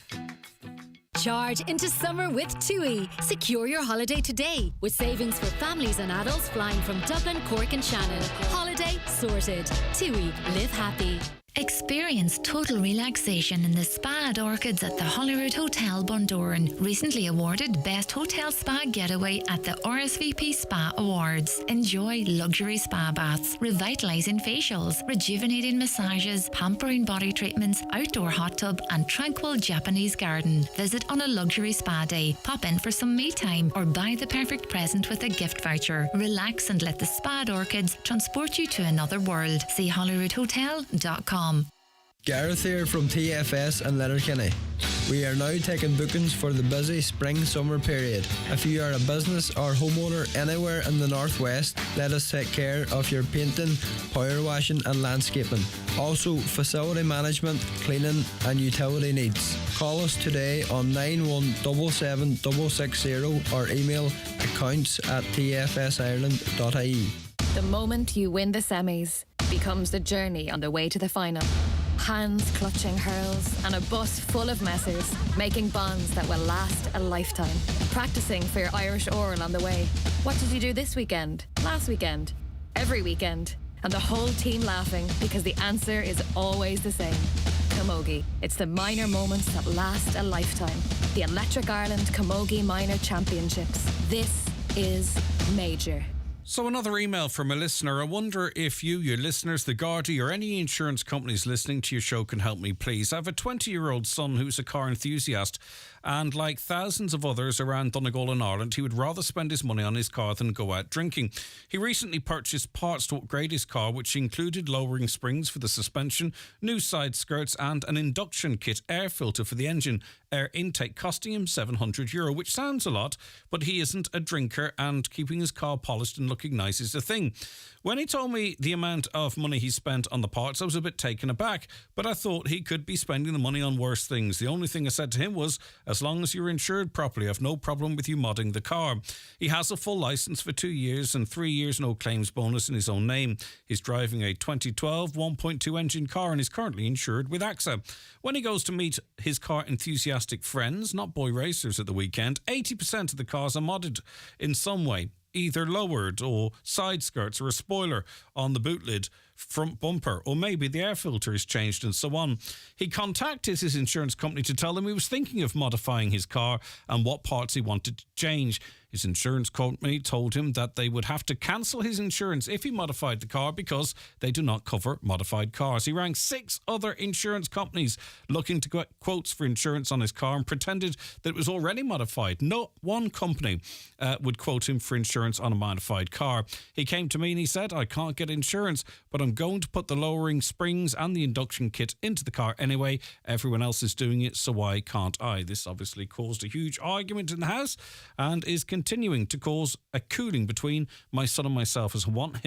Charge into summer with TUI. Secure your holiday today with savings for families and adults flying from Dublin, Cork and Shannon. Holiday sorted. TUI. Live happy. Experience total relaxation in the Spa at Orchids at the Holyrood Hotel, Bundoran. Recently awarded Best Hotel Spa Getaway at the RSVP Spa Awards. Enjoy luxury spa baths, revitalising facials, rejuvenating massages, pampering body treatments, outdoor hot tub and tranquil Japanese garden. Visit on a luxury spa day, pop in for some me time or buy the perfect present with a gift voucher. Relax and let the Spa at Orchids transport you to another world. See holyroodhotel.com. Gareth here from TFS and Letterkenny. We are now taking bookings for the busy spring-summer period. If you are a business or homeowner anywhere in the northwest, let us take care of your painting, power washing and landscaping. Also, facility management, cleaning and utility needs. Call us today on 9177 660 or email accounts@tfsireland.ie. The moment you win the semis becomes the journey on the way to the final. Hands clutching hurls and a bus full of messers, making bonds that will last a lifetime. Practicing for your Irish oral on the way. What did you do this weekend? Last weekend? Every weekend? And the whole team laughing because the answer is always the same. Camogie. It's the minor moments that last a lifetime. The Electric Ireland Camogie Minor Championships. This is major. So another email from a listener. I wonder if you, your listeners, the Gardaí or any insurance companies listening to your show can help me, please. I have a 20-year-old son who's a car enthusiast, and like thousands of others around Donegal in Ireland, he would rather spend his money on his car than go out drinking. He recently purchased parts to upgrade his car, which included lowering springs for the suspension, new side skirts and an induction kit air filter for the engine, air intake, costing him €700, which sounds a lot, but he isn't a drinker and keeping his car polished and looking nice is a thing. When he told me the amount of money he spent on the parts, I was a bit taken aback, but I thought he could be spending the money on worse things. The only thing I said to him was, as long as you're insured properly, I have no problem with you modding the car. He has a full licence for 2 years and 3 years no claims bonus in his own name. He's driving a 2012 1.2 engine car and is currently insured with AXA. When he goes to meet his car enthusiastic friends, not boy racers at the weekend, 80% of the cars are modded in some way. Either lowered or side skirts or a spoiler on the boot lid, front bumper, or maybe the air filter is changed and so on. He contacted his insurance company to tell them he was thinking of modifying his car and what parts he wanted to change. His insurance company told him that they would have to cancel his insurance if he modified the car because they do not cover modified cars. He rang 6 other insurance companies looking to get quotes for insurance on his car and pretended that it was already modified. Not one company would quote him for insurance on a modified car. He came to me and he said, I can't get insurance, but I'm going to put the lowering springs and the induction kit into the car anyway. Everyone else is doing it, so why can't I? This obviously caused a huge argument in the house and is continuing to cause a cooling between my son and myself, as I won't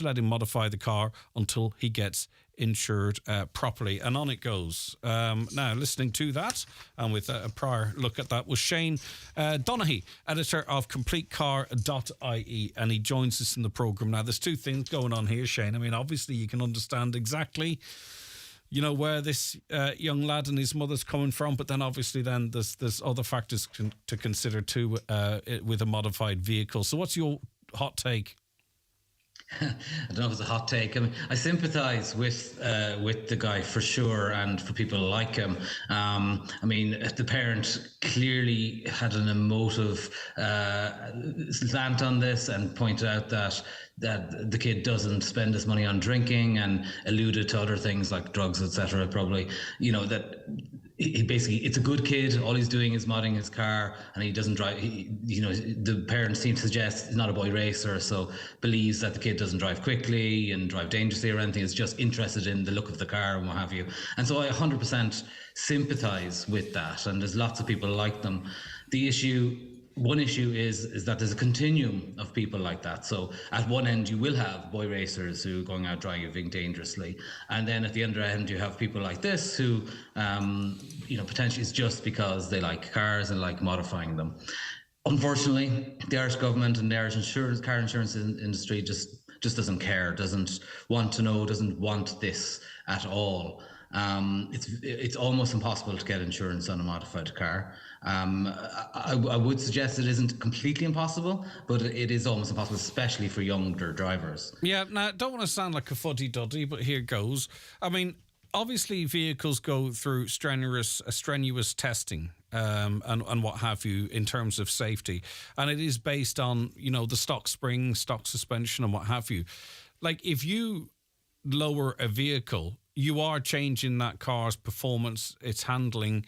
let him modify the car until he gets insured properly. And on it goes. Now, listening to that, and with a prior look at that, was Shane Donaghy, editor of CompleteCar.ie, and he joins us in the programme. Now, there's 2 things going on here, Shane. I mean, obviously, you can understand exactly where this young lad and his mother's coming from, but then obviously then there's other factors to consider too with a modified vehicle. So what's your hot take? I don't know if it's a hot take. I mean, I sympathise with the guy for sure, and for people like him. I mean, the parent clearly had an emotive slant on this and pointed out that the kid doesn't spend his money on drinking, and alluded to other things like drugs, etc. Probably, that. He basically, it's a good kid. All he's doing is modding his car, and he doesn't drive. The parents seem to suggest he's not a boy racer, so believes that the kid doesn't drive quickly and drive dangerously or anything. Is just interested in the look of the car and what have you. And so I 100% sympathise with that. And there's lots of people like them. One issue is that there's a continuum of people like that. So at one end, you will have boy racers who are going out driving dangerously. And then at the other end, you have people like this who, potentially it's just because they like cars and like modifying them. Unfortunately, the Irish government and the Irish car insurance industry just doesn't care, doesn't want to know, doesn't want this at all. It's almost impossible to get insurance on a modified car. I would suggest it isn't completely impossible, but it is almost impossible, especially for younger drivers. Yeah, now, I don't want to sound like a fuddy-duddy, but here goes. I mean, obviously vehicles go through strenuous testing and what have you in terms of safety. And it is based on, the stock spring, stock suspension and what have you. Like, if you lower a vehicle, you are changing that car's performance, its handling,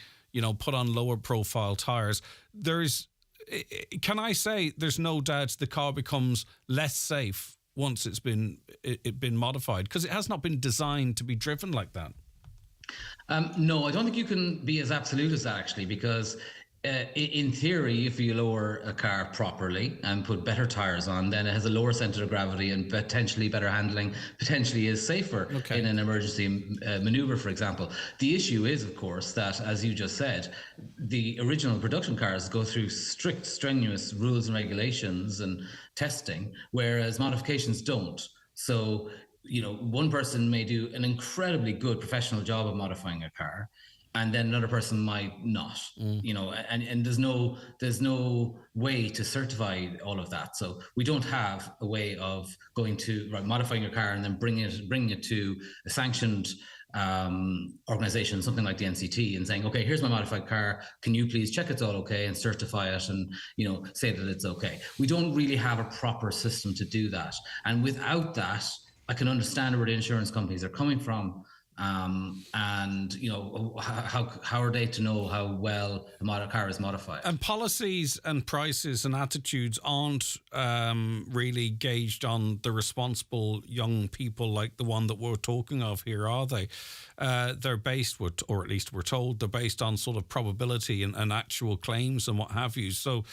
put on lower profile tyres. Can I say there's no doubt the car becomes less safe once it's been modified, because it has not been designed to be driven like that? No, I don't think you can be as absolute as that, actually, because in theory, if you lower a car properly and put better tyres on, then it has a lower centre of gravity and potentially better handling, potentially is safer in an emergency manoeuvre, for example. The issue is, of course, that, as you just said, the original production cars go through strict, strenuous rules and regulations and testing, whereas modifications don't. So, one person may do an incredibly good professional job of modifying a car, and then another person might not, and there's no way to certify all of that. So we don't have a way of modifying your car and then bringing it to a sanctioned organization, something like the NCT, and saying, okay, here's my modified car. Can you please check it's all okay and certify it and, say that it's okay. We don't really have a proper system to do that. And without that, I can understand where the insurance companies are coming from. And how are they to know how well a car is modified? And policies and prices and attitudes aren't really gauged on the responsible young people like the one that we're talking of here, are they? They're based, or at least we're told, they're based on sort of probability and actual claims and what have you. So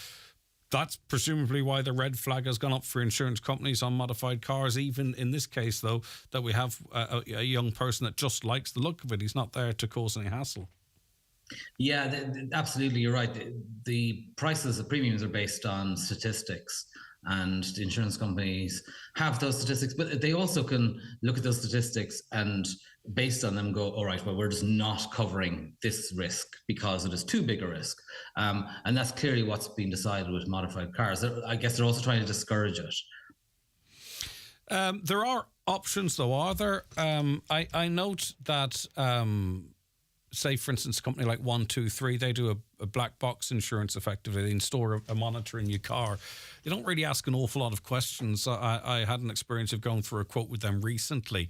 that's presumably why the red flag has gone up for insurance companies on modified cars. Even in this case, though, that we have a young person that just likes the look of it. He's not there to cause any hassle. Yeah, absolutely. You're right. The prices of premiums are based on statistics, and the insurance companies have those statistics, but they also can look at those statistics and based on them go, all right, well, we're just not covering this risk because it is too big a risk. And that's clearly what's been decided with modified cars. I guess they're also trying to discourage it. There are options, though, are there? I note that, say, for instance, a company like 123, they do a black box insurance effectively. They install a monitor in your car. They don't really ask an awful lot of questions. I had an experience of going through a quote with them recently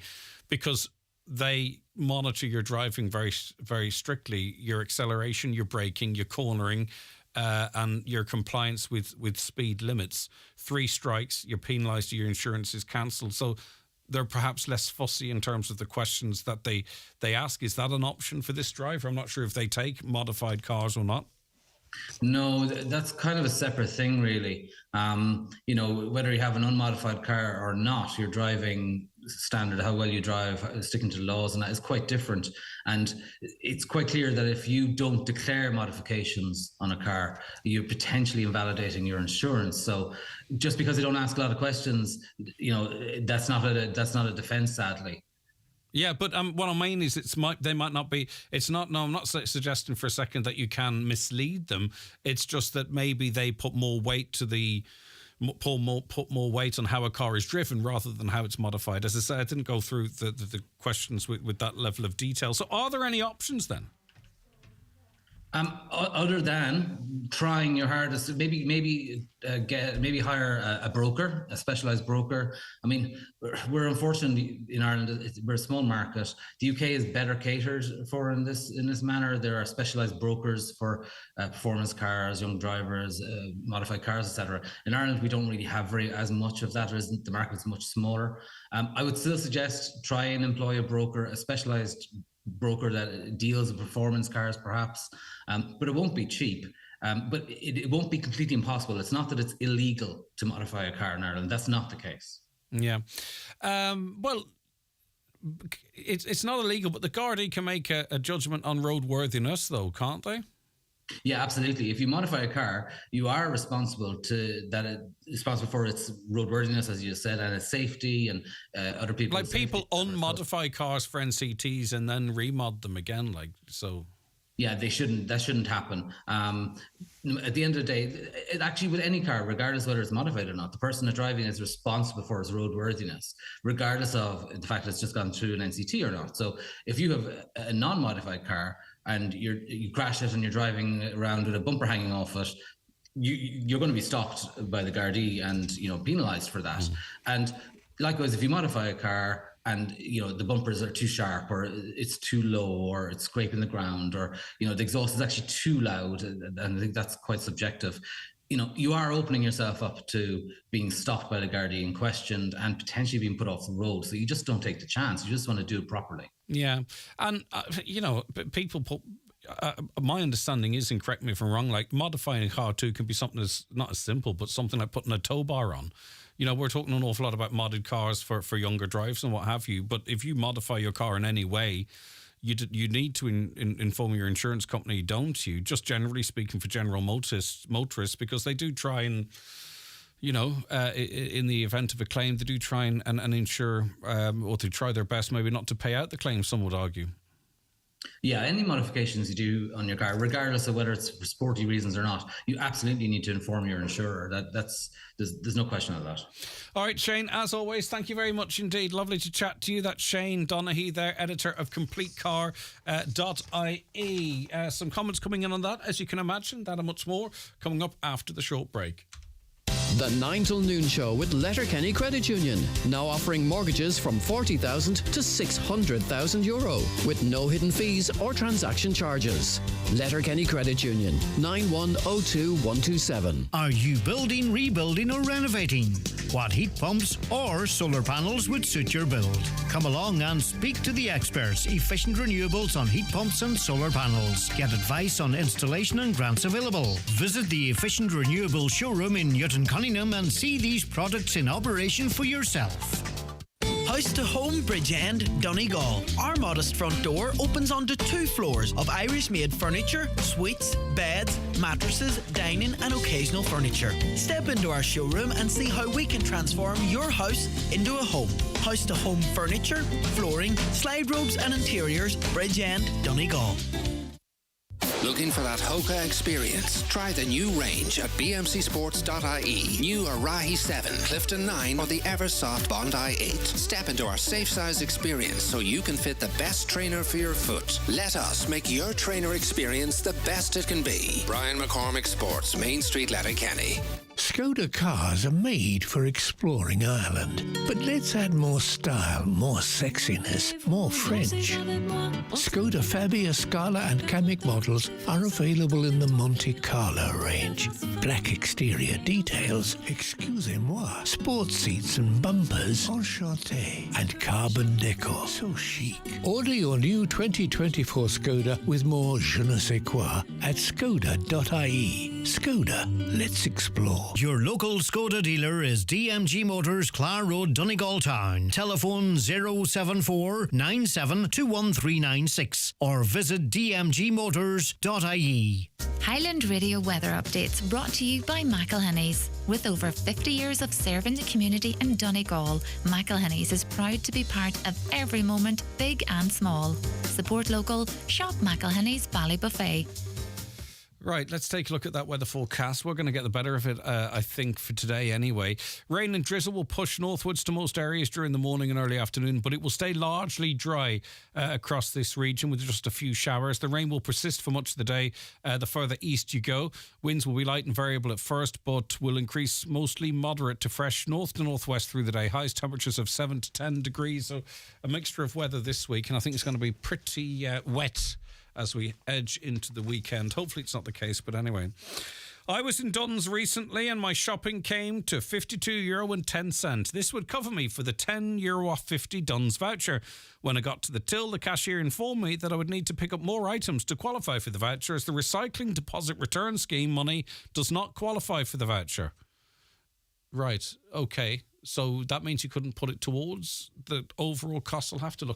because they monitor your driving very, very strictly, your acceleration, your braking, your cornering, and your compliance with speed limits. 3 strikes, you're penalised, your insurance is cancelled. So they're perhaps less fussy in terms of the questions that they ask. Is that an option for this driver? I'm not sure if they take modified cars or not. No, that's kind of a separate thing, really. Whether you have an unmodified car or not, your driving standard, how well you drive, sticking to laws, and that is quite different. And it's quite clear that if you don't declare modifications on a car, you're potentially invalidating your insurance. So just because they don't ask a lot of questions, that's not a defense, sadly. Yeah, but what I mean is they might not be. It's not. No, I'm not suggesting for a second that you can mislead them. It's just that maybe they put more weight to the put more weight on how a car is driven rather than how it's modified. As I say, I didn't go through the questions with that level of detail. So are there any options then? Other than trying your hardest, maybe hire a broker, a specialised broker. I mean, we're unfortunately in Ireland. We're a small market. The UK is better catered for in this manner. There are specialised brokers for performance cars, young drivers, modified cars, etc. In Ireland, we don't really have as much of that. The market's much smaller. I would still suggest try and employ a broker, a specialised broker that deals with performance cars perhaps, but it won't be cheap. But it won't be completely impossible. It's not that it's illegal to modify a car in Ireland. That's not the case. Yeah. Well, it's not illegal, but the Gardaí can make a judgment on roadworthiness though, can't they? Yeah, absolutely. If you modify a car, you are responsible for its roadworthiness, as you said, and its safety and other people. Like people unmodify cars for NCTs and then remod them again, like so. Yeah, they shouldn't. That shouldn't happen. At the end of the day, actually, with any car, regardless whether it's modified or not, the person that's driving is responsible for its roadworthiness, regardless of the fact that it's just gone through an NCT or not. So, if you have a non-modified car and you crash it and you're driving around with a bumper hanging off it, you're going to be stopped by the Gardaí and penalised for that. And likewise, if you modify a car and the bumpers are too sharp or it's too low or it's scraping the ground or the exhaust is actually too loud, and I think that's quite subjective, you are opening yourself up to being stopped by the Gardaí and questioned and potentially being put off the road. So you just don't take the chance. You just want to do it properly. Yeah. And people put my understanding is, and correct me if I'm wrong, like modifying a car too can be something that's not as simple, but something like putting a tow bar on. We're talking an awful lot about modded cars for younger drives and what have you. But if you modify your car in any way, you need to inform your insurance company, don't you? Just generally speaking, for general motorists, because they do try and, in the event of a claim, they do try and insure, or they try their best maybe not to pay out the claim, some would argue. Yeah, any modifications you do on your car, regardless of whether it's for sporty reasons or not, you absolutely need to inform your insurer. There's no question of that. All right, Shane, as always, thank you very much indeed. Lovely to chat to you. That's Shane Donaghy there, editor of CompleteCar.ie. Some comments coming in on that, as you can imagine, that and much more coming up after the short break. The 9 till noon show with Letterkenny Credit Union, now offering mortgages from 40,000 to 600,000 euro with no hidden fees or transaction charges. Letterkenny Credit Union, 9102127. Are you building, rebuilding or renovating? What heat pumps or solar panels would suit your build? Come along and speak to the experts, Efficient Renewables on heat pumps and solar panels. Get advice on installation and grants available. Visit the Efficient Renewables showroom in Newton Cunningham and see these products in operation for yourself. House to Home Bridgend, Donegal. Our modest front door opens onto 2 floors of Irish-made furniture, suites, beds, mattresses, dining and occasional furniture. Step into our showroom and see how we can transform your house into a home. House to Home furniture, flooring, slide robes and interiors, Bridgend, Donegal. Looking for that Hoka experience? Try the new range at bmcsports.ie. New Arahi 7, Clifton 9 or the Eversoft Bondi 8. Step into our safe size experience so you can fit the best trainer for your foot. Let us make your trainer experience the best it can be. Brian McCormick Sports, Main Street, Letterkenny. Skoda cars are made for exploring Ireland. But let's add more style, more sexiness, more French. Skoda Fabia, Scala and Kamiq models are available in the Monte Carlo range. Black exterior details, excusez-moi, sports seats and bumpers, enchanté, and carbon decor, so chic. Order your new 2024 Skoda with more je ne sais quoi at skoda.ie. Skoda, let's explore. Your local Skoda dealer is DMG Motors, Clare Road, Donegal Town. Telephone 074 97 21396 or visit dmgmotors.ie. Highland Radio weather updates brought to you by McElhinney's. With over 50 years of serving the community in Donegal, McElhinney's is proud to be part of every moment, big and small. Support local, shop McElhinney's Bally Buffet. Right, let's take a look at that weather forecast. We're going to get the better of it, I think, for today anyway. Rain and drizzle will push northwards to most areas during the morning and early afternoon, but it will stay largely dry across this region with just a few showers. The rain will persist for much of the day. The further east you go, winds will be light and variable at first, but will increase mostly moderate to fresh north to northwest through the day. Highest temperatures of 7 to 10 degrees, so a mixture of weather this week, and I think it's going to be pretty wet as we edge into the weekend. Hopefully it's not the case, but anyway. I was in Dunn's recently and my shopping came to €52.10. This would cover me for the €10 off 50 Dunn's voucher. When I got to the till, the cashier informed me that I would need to pick up more items to qualify for the voucher, as the recycling deposit return scheme money does not qualify for the voucher. Right, okay. So that means you couldn't put it towards the overall cost. I'll have to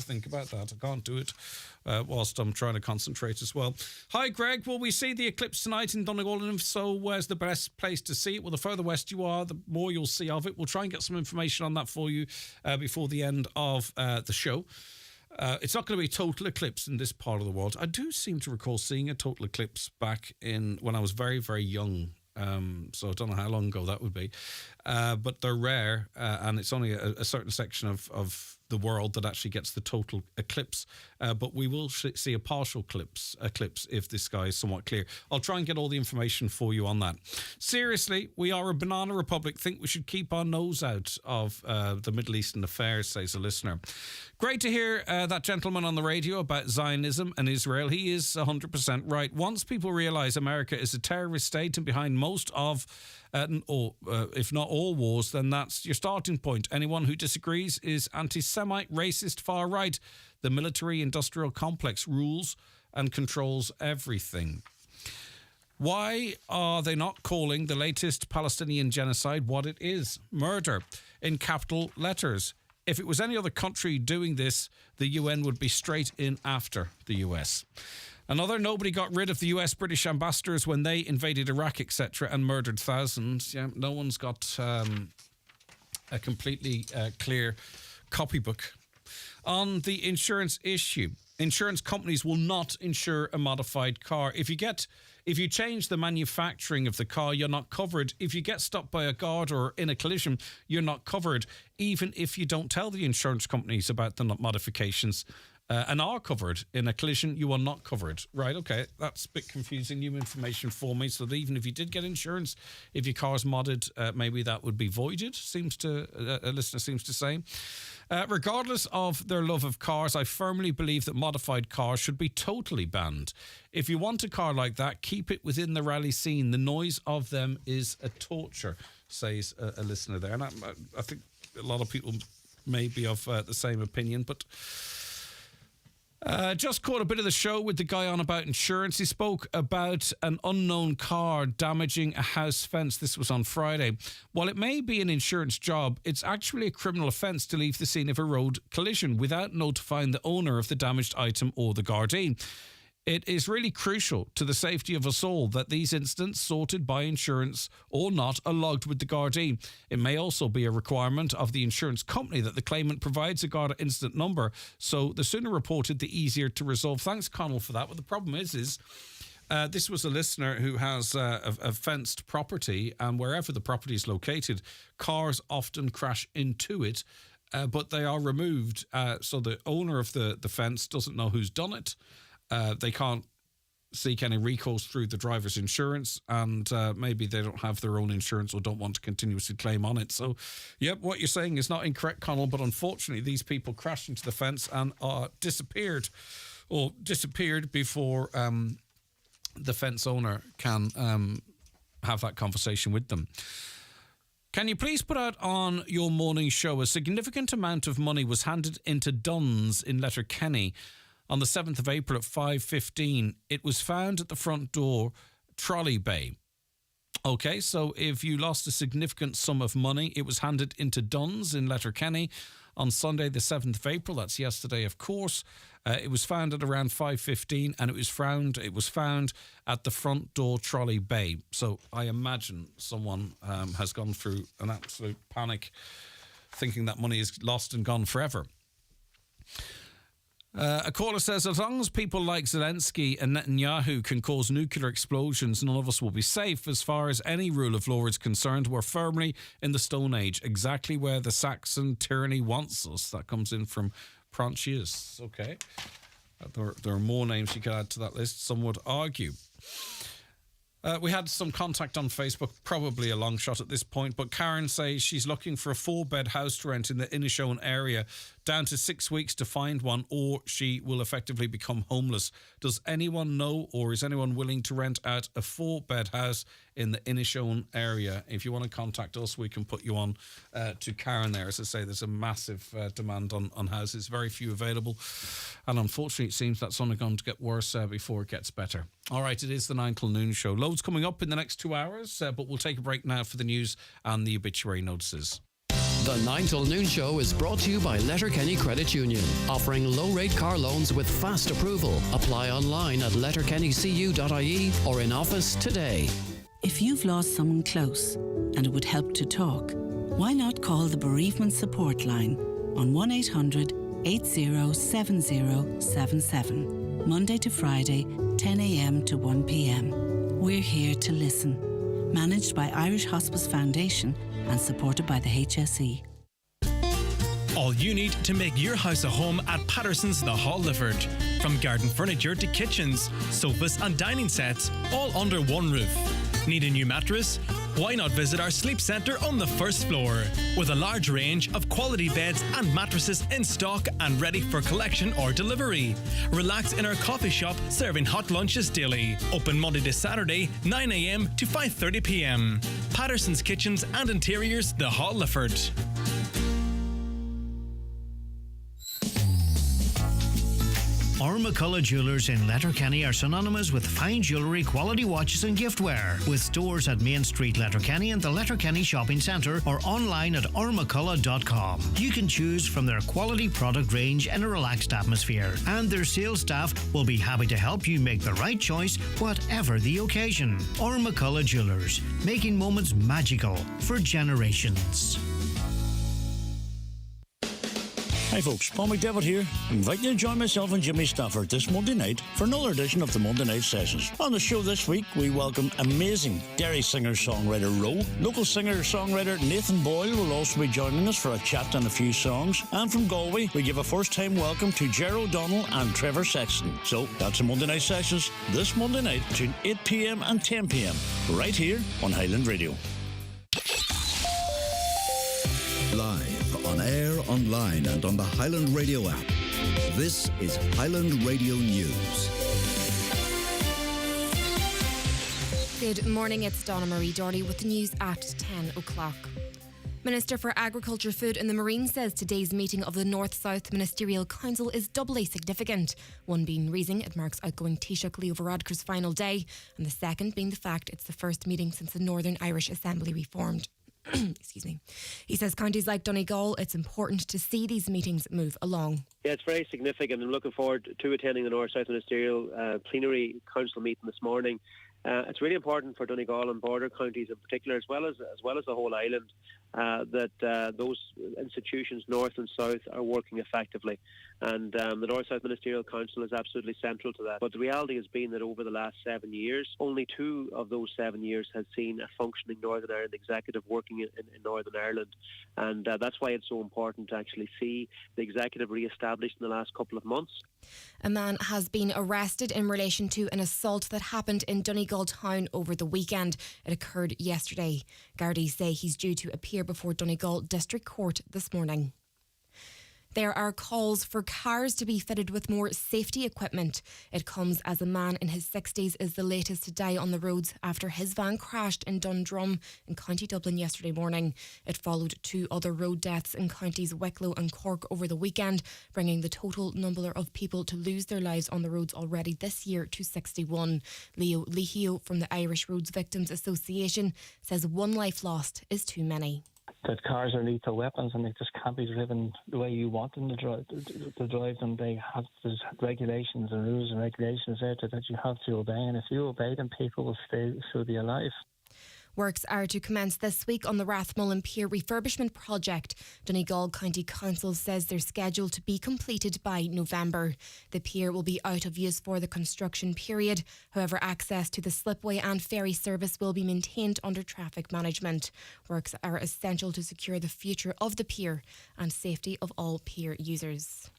think about that. I can't do it whilst I'm trying to concentrate as well. Hi, Greg. Will we see the eclipse tonight in Donegal? And if so, where's the best place to see it? Well, the further west you are, the more you'll see of it. We'll try and get some information on that for you before the end of the show. It's not going to be a total eclipse in this part of the world. I do seem to recall seeing a total eclipse back when I was very, very young. So I don't know how long ago that would be. But they're rare, and it's only a certain section of the world that actually gets the total eclipse. But we will see a partial eclipse if the sky is somewhat clear. I'll try and get all the information for you on that. Seriously, we are a banana republic. Think we should keep our nose out of the Middle Eastern affairs, says a listener. Great to hear that gentleman on the radio about Zionism and Israel. He is 100% right. Once people realise America is a terrorist state and behind most of, if not all wars, then that's your starting point. Anyone who disagrees is anti-Semite, racist, far right. The military-industrial complex rules and controls everything. Why are they not calling the latest Palestinian genocide what it is? Murder, in capital letters. If it was any other country doing this, the UN would be straight in after the US. Another, nobody got rid of the US British ambassadors when they invaded Iraq, etc., and murdered thousands. Yeah, no one's got a completely clear copybook. On the insurance issue, insurance companies will not insure a modified car. If you change the manufacturing of the car, you're not covered. If you get stopped by a guard or in a collision, you're not covered, even if you don't tell the insurance companies about the modifications. And are covered in a collision, you are not covered. Right, okay, that's a bit confusing, new information for me. So that even if you did get insurance, if your car's modded, maybe that would be voided, a listener seems to say. Regardless of their love of cars, I firmly believe that modified cars should be totally banned. If you want a car like that, keep it within the rally scene. The noise of them is a torture, says a listener there. And I think a lot of people may be of the same opinion, but... just caught a bit of the show with the guy on about insurance. He spoke about an unknown car damaging a house fence. This was on Friday. While it may be an insurance job, it's actually a criminal offence to leave the scene of a road collision without notifying the owner of the damaged item or the Gardaí. It is really crucial to the safety of us all that these incidents, sorted by insurance or not, are logged with the Gardaí. It may also be a requirement of the insurance company that the claimant provides a Garda incident number, so the sooner reported, the easier to resolve. Thanks, Connell, for that. But the problem is this was a listener who has a fenced property, and wherever the property is located, cars often crash into it, but they are removed. So the owner of the fence doesn't know who's done it. They can't seek any recourse through the driver's insurance, and maybe they don't have their own insurance or don't want to continuously claim on it. So, yep, what you're saying is not incorrect, Connell, but unfortunately these people crashed into the fence and disappeared before the fence owner can have that conversation with them. Can you please put out on your morning show, a significant amount of money was handed into Dunn's in Letterkenny on the 7th of April at 5:15. It was found at the front door, trolley bay. Okay, so if you lost a significant sum of money, it was handed into Dunn's in Letterkenny on Sunday the 7th of April. That's yesterday, of course. It was found at around 5:15, and it was found at the front door, trolley bay. So I imagine someone has gone through an absolute panic, thinking that money is lost and gone forever. A caller says, as long as people like Zelensky and Netanyahu can cause nuclear explosions, none of us will be safe. As far as any rule of law is concerned, we're firmly in the Stone Age, exactly where the Saxon tyranny wants us. That comes in from Proncius. Okay. There are more names you could add to that list, some would argue. We had some contact on Facebook, probably a long shot at this point, but Karen says she's looking for a 4-bed house to rent in the Inishowen area, down to 6 weeks to find one, or she will effectively become homeless. Does anyone know, or is anyone willing to rent out a 4-bed house in the Inishowen area? If you want to contact us, we can put you on to Karen there. As I say, there's a massive demand on houses, very few available, and unfortunately it seems that's only going to get worse before it gets better. All right, it is the 9 till noon show. Loads coming up in the next 2 hours, but we'll take a break now for the news and the obituary notices. The 9 till noon show is brought to you by Letterkenny Credit Union, offering low-rate car loans with fast approval. Apply online at letterkennycu.ie or in office today. If you've lost someone close and it would help to talk, why not call the Bereavement Support Line on 1-800-807077, Monday to Friday, 10 a.m. to 1 p.m. We're here to listen. Managed by Irish Hospice Foundation and supported by the HSE. All you need to make your house a home at Patterson's The Hall Lifford. From garden furniture to kitchens, sofas and dining sets, all under one roof. Need a new mattress? Why not visit our sleep centre on the first floor, with a large range of quality beds and mattresses in stock and ready for collection or delivery. Relax in our coffee shop, serving hot lunches daily. Open Monday to Saturday, 9 a.m. to 5:30 p.m. Patterson's Kitchens and Interiors, The Hall Lifford. McCullough Jewellers in Letterkenny are synonymous with fine jewellery, quality watches and giftware. With stores at Main Street, Letterkenny and the Letterkenny Shopping Centre, or online at ormccullough.com. You can choose from their quality product range in a relaxed atmosphere, and their sales staff will be happy to help you make the right choice, whatever the occasion. McCullough Jewellers, making moments magical for generations. Hi folks, Paul McDevitt here, inviting you to join myself and Jimmy Stafford this Monday night for another edition of the Monday Night Sessions. On the show this week, we welcome amazing Derry singer-songwriter Roe. Local singer-songwriter Nathan Boyle will also be joining us for a chat and a few songs. And from Galway, we give a first-time welcome to Ger O'Donnell and Trevor Sexton. So, that's the Monday Night Sessions this Monday night between 8 p.m. and 10 p.m. right here on Highland Radio. Live, on air, online and on the Highland Radio app. This is Highland Radio News. Good morning, it's Donna Marie Doherty with the news at 10 o'clock. Minister for Agriculture, Food and the Marine says today's meeting of the North-South Ministerial Council is doubly significant. One being reason it marks outgoing Taoiseach Leo Varadkar's final day, and the second being the fact it's the first meeting since the Northern Irish Assembly reformed. Excuse me. He says counties like Donegal, it's important to see these meetings move along. Yeah, it's very significant. I'm looking forward to attending the North-South Ministerial Plenary Council meeting this morning. It's really important for Donegal and border counties in particular, as well as the whole island, that those institutions, north and south, are working effectively. And the North-South Ministerial Council is absolutely central to that. But the reality has been that over the last 7 years, only 2 of those 7 years has seen a functioning Northern Ireland executive working in Northern Ireland. And that's why it's so important to actually see the executive re-established in the last couple of months. A man has been arrested in relation to an assault that happened in Donegal town over the weekend. It occurred yesterday. Gardaí say he's due to appear before Donegal District Court this morning. There are calls for cars to be fitted with more safety equipment. It comes as a man in his 60s is the latest to die on the roads after his van crashed in Dundrum in County Dublin yesterday morning. It followed 2 other road deaths in counties Wicklow and Cork over the weekend, bringing the total number of people to lose their lives on the roads already this year to 61. Leo Lihio from the Irish Roads Victims Association says one life lost is too many. That cars are lethal weapons and they just can't be driven the way you want them to drive them. There's regulations and rules and regulations there that you have to obey, and if you obey them, people will still be alive. Works are to commence this week on the Rathmullen Pier refurbishment project. Donegal County Council says they're scheduled to be completed by November. The pier will be out of use for the construction period. However, access to the slipway and ferry service will be maintained under traffic management. Works are essential to secure the future of the pier and safety of all pier users.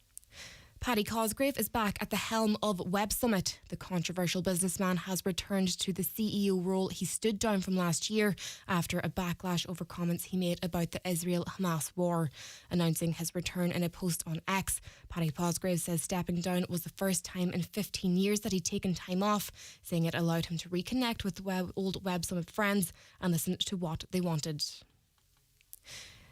Paddy Cosgrave is back at the helm of Web Summit. The controversial businessman has returned to the CEO role he stood down from last year after a backlash over comments he made about the Israel-Hamas war. Announcing his return in a post on X, Paddy Cosgrave says stepping down was the first time in 15 years that he'd taken time off, saying it allowed him to reconnect with old Web Summit friends and listen to what they wanted.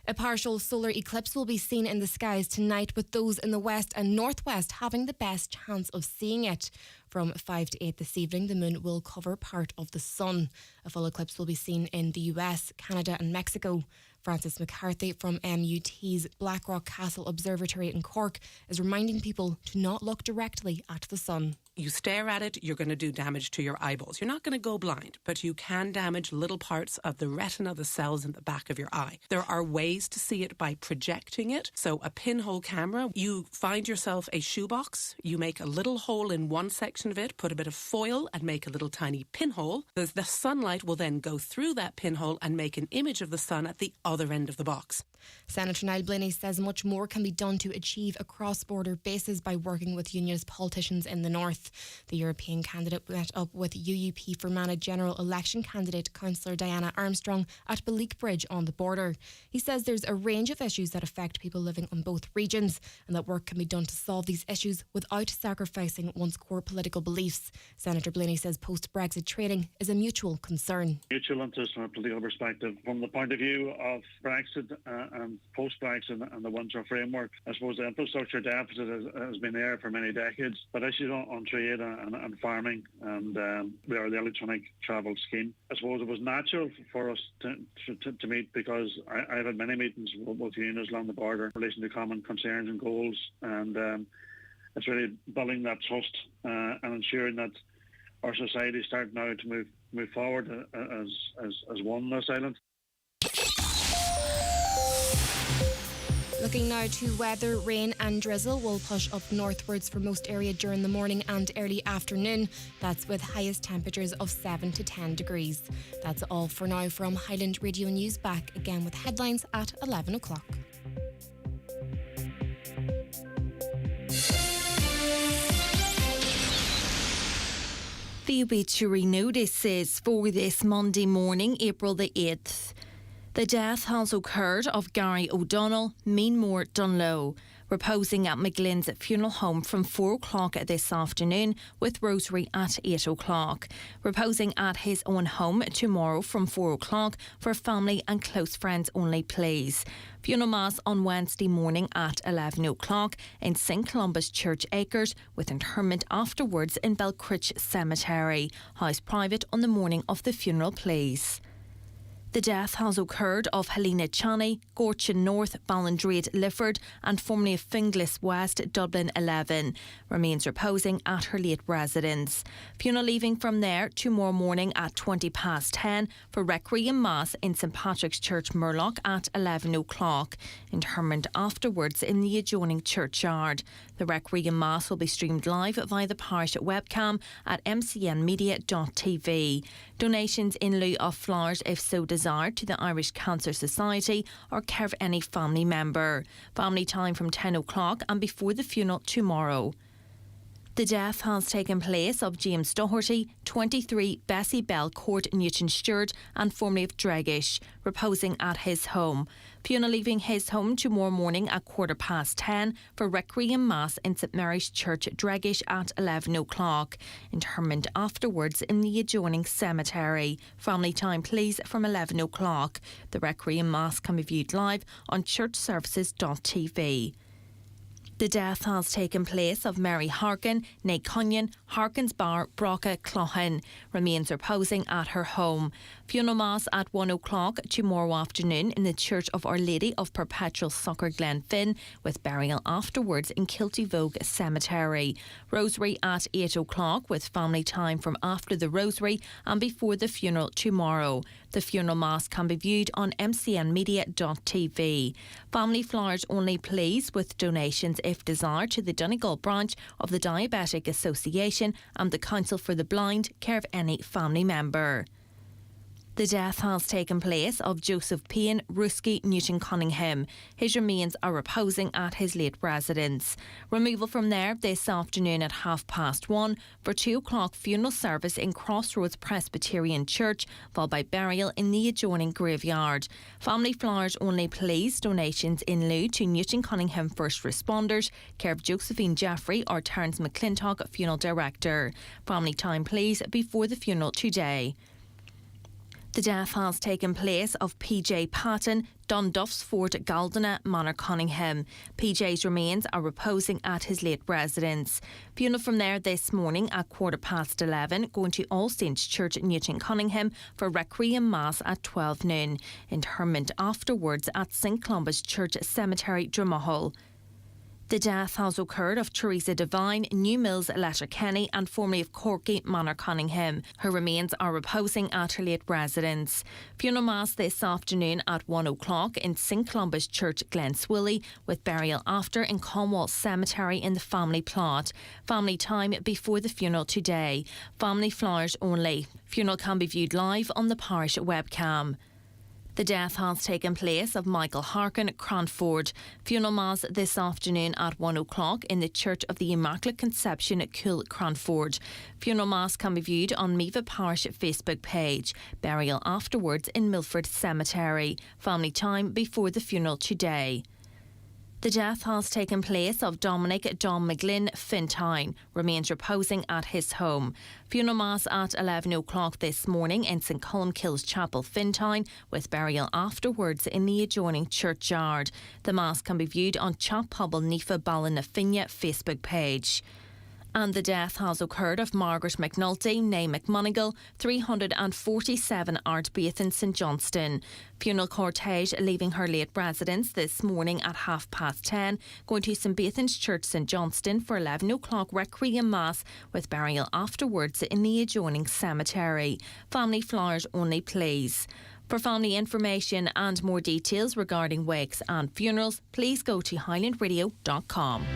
A partial solar eclipse will be seen in the skies tonight, with those in the west and northwest having the best chance of seeing it. From 5 to 8 this evening, the moon will cover part of the sun. A full eclipse will be seen in the US, Canada and Mexico. Francis McCarthy from MUT's Blackrock Castle Observatory in Cork is reminding people to not look directly at the sun. You stare at it, you're going to do damage to your eyeballs. You're not going to go blind, but you can damage little parts of the retina, the cells in the back of your eye. There are ways to see it by projecting it. So a pinhole camera, you find yourself a shoebox, you make a little hole in one section of it, put a bit of foil and make a little tiny pinhole. The sunlight will then go through that pinhole and make an image of the sun at the other end of the box. Senator Niall Blaney says much more can be done to achieve a cross-border basis by working with unionist politicians in the north. The European candidate met up with UUP Fermanagh general election candidate Councillor Diana Armstrong at Balik Bridge on the border. He says there's a range of issues that affect people living on both regions and that work can be done to solve these issues without sacrificing one's core political beliefs. Senator Blaney says post-Brexit trading is a mutual concern. Mutual interest from a political perspective. From the point of view of Brexit and post-Brexit and the Windsor framework, I suppose the infrastructure deficit has been there for many decades, but issues on trade and farming and the electronic travel scheme. I suppose it was natural for us to meet because I've had many meetings with unions along the border in relation to common concerns and goals, and it's really building that trust and ensuring that our society starts now to move forward as one on this island. Looking now to weather, rain and drizzle will push up northwards for most area during the morning and early afternoon. That's with highest temperatures of 7 to 10 degrees. That's all for now from Highland Radio News. Back again with headlines at 11 o'clock. The obituary notice is for this Monday morning, April the 8th. The death has occurred of Gary O'Donnell, Meanmore Dunlow, reposing at McGlynn's funeral home from 4 o'clock this afternoon, with rosary at 8 o'clock. Reposing at his own home tomorrow from 4 o'clock for family and close friends only, please. Funeral Mass on Wednesday morning at 11 o'clock in St Columba's Church Acres, with interment afterwards in Belcritch Cemetery. House private on the morning of the funeral, please. The death has occurred of Helena Chaney, Gorchin North, Ballindrade, Lifford and formerly of Finglas West, Dublin 11. Remains reposing at her late residence. Funeral leaving from there tomorrow morning at 10:20 for Requiem Mass in St Patrick's Church, Murlock at 11 o'clock. Interment afterwards in the adjoining churchyard. The Requiem Mass will be streamed live via the parish webcam at mcnmedia.tv. Donations in lieu of flowers, if so desired, to the Irish Cancer Society or care of any family member. Family time from 10 o'clock and before the funeral tomorrow. The death has taken place of James Doherty, 23, Bessie Bell Court, Newton Stewart, and formerly of Dregish, reposing at his home. Funeral leaving his home tomorrow morning at 10:15 for Requiem Mass in St Mary's Church, Dregish at 11 o'clock. Interment afterwards in the adjoining cemetery. Family time, please, from 11 o'clock. The Requiem Mass can be viewed live on churchservices.tv. The death has taken place of Mary Harkin, née Cunyon, Harkins Bar, Broca, Cloughan. Remains reposing at her home. Funeral Mass at 1 o'clock tomorrow afternoon in the Church of Our Lady of Perpetual Succour, Glenfin, with burial afterwards in Kiltyvogue Cemetery. Rosary at 8 o'clock with family time from after the rosary and before the funeral tomorrow. The funeral mass can be viewed on mcnmedia.tv. Family flowers only, please, with donations if desired to the Donegal branch of the Diabetic Association and the Council for the Blind, care of any family member. The death has taken place of Joseph Payne Ruski Newton Cunningham. His remains are reposing at his late residence. Removal from there this afternoon at 1:30 for 2 o'clock funeral service in Crossroads Presbyterian Church, followed by burial in the adjoining graveyard. Family flowers only, please. Donations in lieu to Newton Cunningham first responders, care of Josephine Jeffrey or Terence McClintock, funeral director. Family time, please, before the funeral today. The death has taken place of PJ Patton, Dunduff's Fort Galdana, Manor Cunningham. PJ's remains are reposing at his late residence. Funeral from there this morning at 11:15, going to All Saints Church, Newton Cunningham, for Requiem Mass at 12 noon. Interment afterwards at St Columba's Church Cemetery, Dromahol. The death has occurred of Teresa Devine, New Mills, Letterkenny, and formerly of Corky, Manor Cunningham. Her remains are reposing at her late residence. Funeral mass this afternoon at 1 o'clock in St Columba's Church, Glenswilly, with burial after in Cornwall Cemetery in the family plot. Family time before the funeral today. Family flowers only. Funeral can be viewed live on the parish webcam. The death has taken place of Michael Harkin, Cranford. Funeral mass this afternoon at 1 o'clock in the Church of the Immaculate Conception at Cool, Cranford. Funeral mass can be viewed on Meva Parish Facebook page. Burial afterwards in Milford Cemetery. Family time before the funeral today. The death has taken place of Dominic Dom McGlynn Fintine, remains reposing at his home. Funeral mass at 11 o'clock this morning in St Columkille's Chapel, Fintine, with burial afterwards in the adjoining churchyard. The mass can be viewed on Chap Pobble Nifa Ballinafinia Facebook page. And the death has occurred of Margaret McNulty, née McMonigal, 347 Ardbeathan, St Johnston. Funeral cortege leaving her late residence this morning at 10:30, going to St Beathan's Church, St Johnston, for 11 o'clock Requiem Mass, with burial afterwards in the adjoining cemetery. Family flowers only, please. For family information and more details regarding wakes and funerals, please go to highlandradio.com.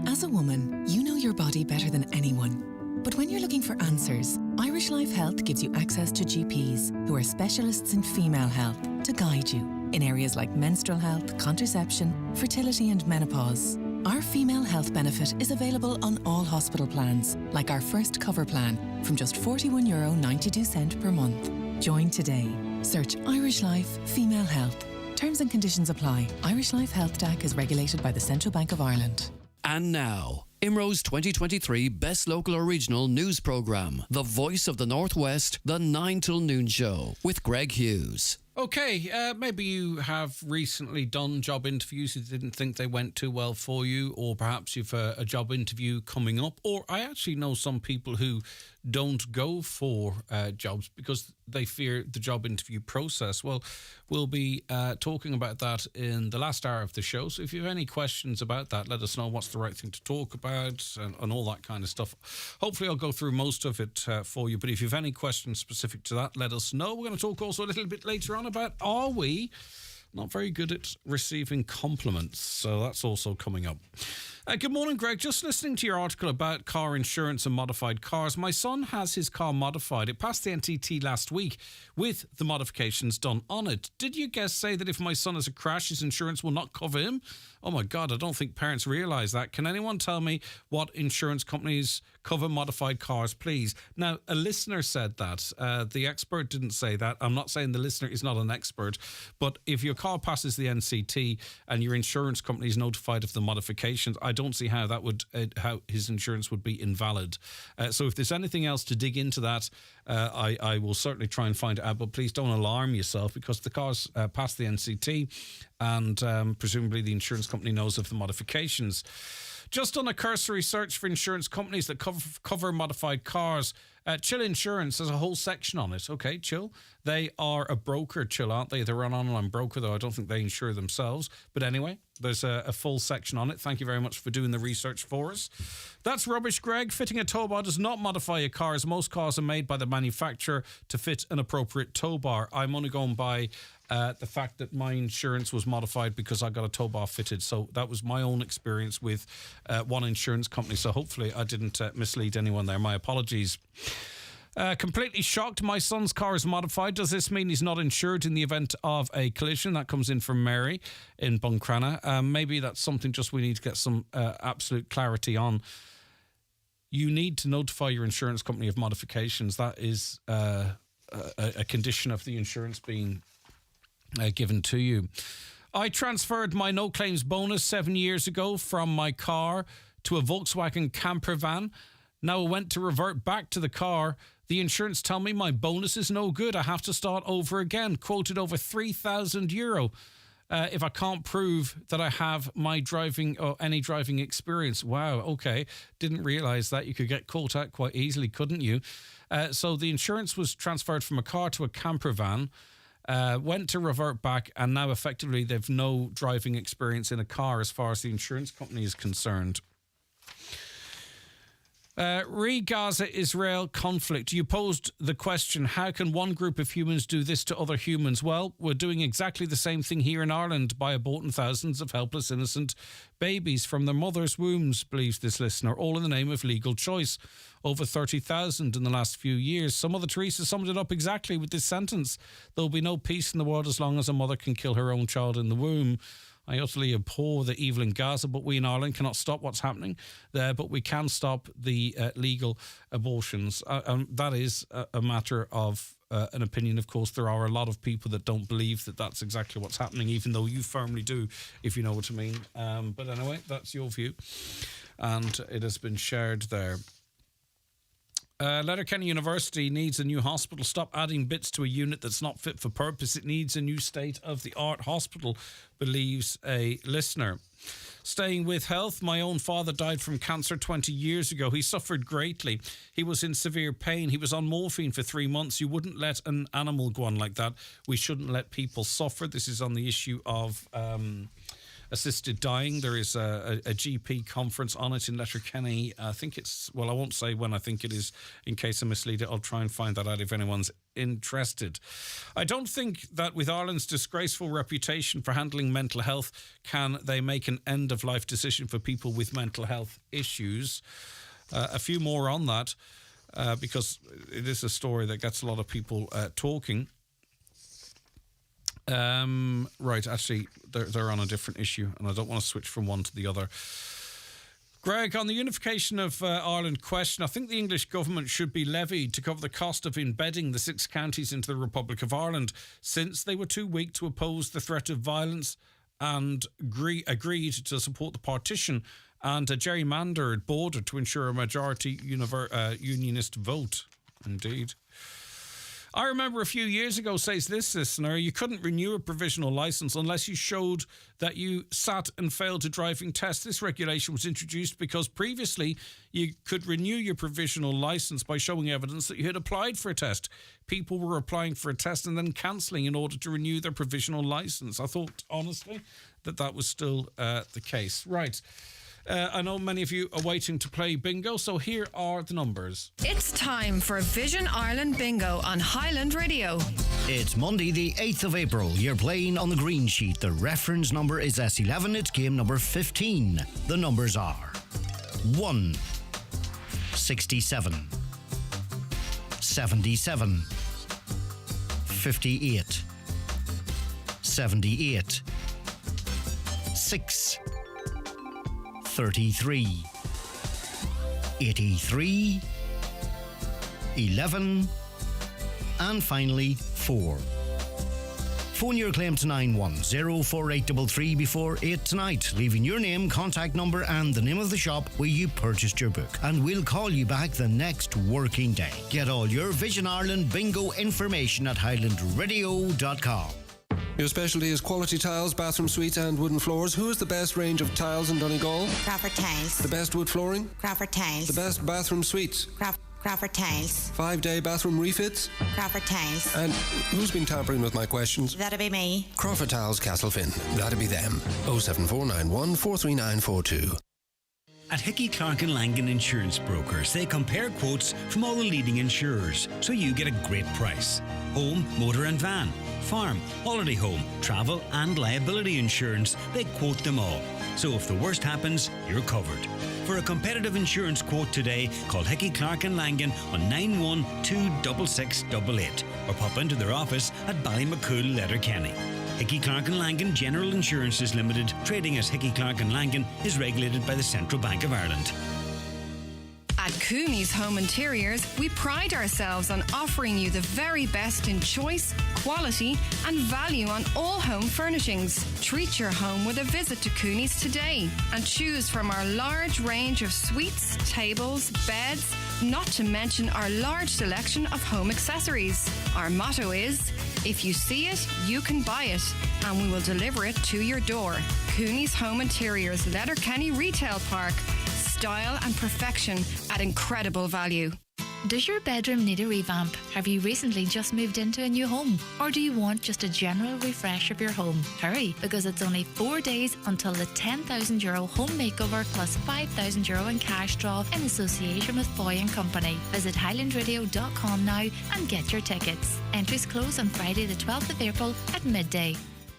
As a woman, you know your body better than anyone. But when you're looking for answers, Irish Life Health gives you access to GPs who are specialists in female health to guide you in areas like menstrual health, contraception, fertility and menopause. Our female health benefit is available on all hospital plans, like our first cover plan, from just €41.92 per month. Join today. Search Irish Life Female Health. Terms and conditions apply. Irish Life Health DAC is regulated by the Central Bank of Ireland. And now, IMRO's 2023 Best Local or Regional News Programme, The Voice of the Northwest, the 9 till noon show, with Greg Hughes. Okay, maybe you have recently done job interviews you didn't think they went too well for you, or perhaps you've a job interview coming up, or I actually know some people who don't go for jobs because they fear the job interview process. Well, we'll be talking about that in the last hour of the show. So if you have any questions about that, let us know what's the right thing to talk about and all that kind of stuff. Hopefully I'll go through most of it for you. But if you have any questions specific to that, let us know. We're going to talk also a little bit later on about, are we not very good at receiving compliments? So that's also coming up. Good morning, Greg. Just listening to your article about car insurance and modified cars. My son has his car modified. It passed the NTT last week with the modifications done on it. Did you guys say that if my son has a crash, his insurance will not cover him? Oh my God, I don't think parents realise that. Can anyone tell me what insurance companies cover modified cars, please? Now, a listener said that. The expert didn't say that. I'm not saying the listener is not an expert, but if your car passes the NCT and your insurance company is notified of the modifications, I don't see how that would how his insurance would be invalid. So if there's anything else to dig into that, I will certainly try and find out, but please don't alarm yourself because the car's passed the NCT and presumably the insurance company knows of the modifications. Just on a cursory search for insurance companies that cover modified cars, Chill Insurance has a whole section on it. Okay, Chill. They are a broker, Chill, aren't they? They're an online broker, though I don't think they insure themselves. But anyway, there's a full section on it. Thank you very much for doing the research for us. That's rubbish, Greg. Fitting a tow bar does not modify a car, as most cars are made by the manufacturer to fit an appropriate tow bar. I'm only going by the fact that my insurance was modified because I got a tow bar fitted. So that was my own experience with one insurance company. So hopefully I didn't mislead anyone there. My apologies. Completely shocked. My son's car is modified. Does this mean he's not insured in the event of a collision? That comes in from Mary in Buncrana. Maybe that's something just we need to get some absolute clarity on. You need to notify your insurance company of modifications. That is a condition of the insurance being given to you. I transferred my no claims bonus 7 years ago from my car to a Volkswagen camper van. Now I went to revert back to the car. The insurance tell me my bonus is no good. I have to start over again. Quoted over €3,000 if I can't prove that I have my driving or any driving experience. Wow, okay. Didn't realise that. You could get caught out quite easily, couldn't you? So the insurance was transferred from a car to a camper van. Went to revert back, and now effectively they've no driving experience in a car as far as the insurance company is concerned. Re-Gaza-Israel conflict. You posed the question, how can one group of humans do this to other humans? Well, we're doing exactly the same thing here in Ireland by aborting thousands of helpless, innocent babies from their mothers' wombs, believes this listener, all in the name of legal choice. Over 30,000 in the last few years. Some Mother Teresa summed it up exactly with this sentence. There'll be no peace in the world as long as a mother can kill her own child in the womb. I utterly abhor the evil in Gaza, but we in Ireland cannot stop what's happening there, but we can stop the legal abortions. That is a matter of an opinion, of course. There are a lot of people that don't believe that that's exactly what's happening, even though you firmly do, if you know what I mean. But anyway, that's your view, and it has been shared there. Letterkenny University needs a new hospital. Stop adding bits to a unit that's not fit for purpose. It needs a new state-of-the-art hospital, believes a listener. Staying with health, my own father died from cancer 20 years ago. He suffered greatly. He was in severe pain. He was on morphine for 3 months. You wouldn't let an animal go on like that. We shouldn't let people suffer. This is on the issue of assisted dying. There is a GP conference on it in Letterkenny. I think it's, well, I won't say when I think it is in case I mislead it. I'll try and find that out if anyone's interested. I don't think that with Ireland's disgraceful reputation for handling mental health, can they make an end-of-life decision for people with mental health issues. A few more on that, because it is a story that gets a lot of people talking. Right, actually, they're on a different issue, and I don't want to switch from one to the other. Greg, on the unification of Ireland question, I think the English government should be levied to cover the cost of embedding the 6 counties into the Republic of Ireland, since they were too weak to oppose the threat of violence and agreed to support the partition and a gerrymandered border to ensure a majority unionist vote. Indeed. I remember a few years ago, says this listener, you couldn't renew a provisional licence unless you showed that you sat and failed a driving test. This regulation was introduced because previously you could renew your provisional licence by showing evidence that you had applied for a test. People were applying for a test and then cancelling in order to renew their provisional licence. I thought, honestly, that was still the case. Right. I know many of you are waiting to play bingo, so here are the numbers. It's time for Vision Ireland Bingo on Highland Radio. It's Monday the 8th of April. You're playing on the green sheet. The reference number is S11. It's game number 15. The numbers are 1, 67, 77, 58, 78, 6, 33, 83, 11, and finally 4. Phone your claim to 9104833 before 8 tonight, leaving your name, contact number and the name of the shop where you purchased your book, and we'll call you back the next working day. Get all your Vision Ireland bingo information at highlandradio.com. Your specialty is quality tiles, bathroom suites and wooden floors. Who is the best range of tiles in Donegal? Crawford Tiles. The best wood flooring? Crawford Tiles. The best bathroom suites? Crawford Tiles. 5-day bathroom refits? Crawford Tiles. And who's been tampering with my questions? That'll be me. Crawford Tiles, Castlefin. That'll be them. 07491 43942. At Hickey Clark and Langan Insurance Brokers, they compare quotes from all the leading insurers, so you get a great price. Home, motor and van, farm, holiday home, travel and liability insurance, they quote them all. So if the worst happens, you're covered. For a competitive insurance quote today, call Hickey Clark and Langan on 9126688 or pop into their office at Ballymacool, Letterkenny. Hickey Clark and Langan General Insurances Limited, trading as Hickey Clark and Langan, is regulated by the Central Bank of Ireland. At Cooney's Home Interiors, we pride ourselves on offering you the very best in choice, quality and value on all home furnishings. Treat your home with a visit to Cooney's today and choose from our large range of suites, tables, beds, not to mention our large selection of home accessories. Our motto is, if you see it, you can buy it, and we will deliver it to your door. Cooney's Home Interiors, Letterkenny Retail Park. Style and perfection at incredible value. Does your bedroom need a revamp? Have you recently just moved into a new home? Or do you want just a general refresh of your home? Hurry, because it's only 4 days until the €10,000 home makeover plus €5,000 in cash draw in association with Foy & Company. Visit highlandradio.com now and get your tickets. Entries close on Friday the 12th of April at midday.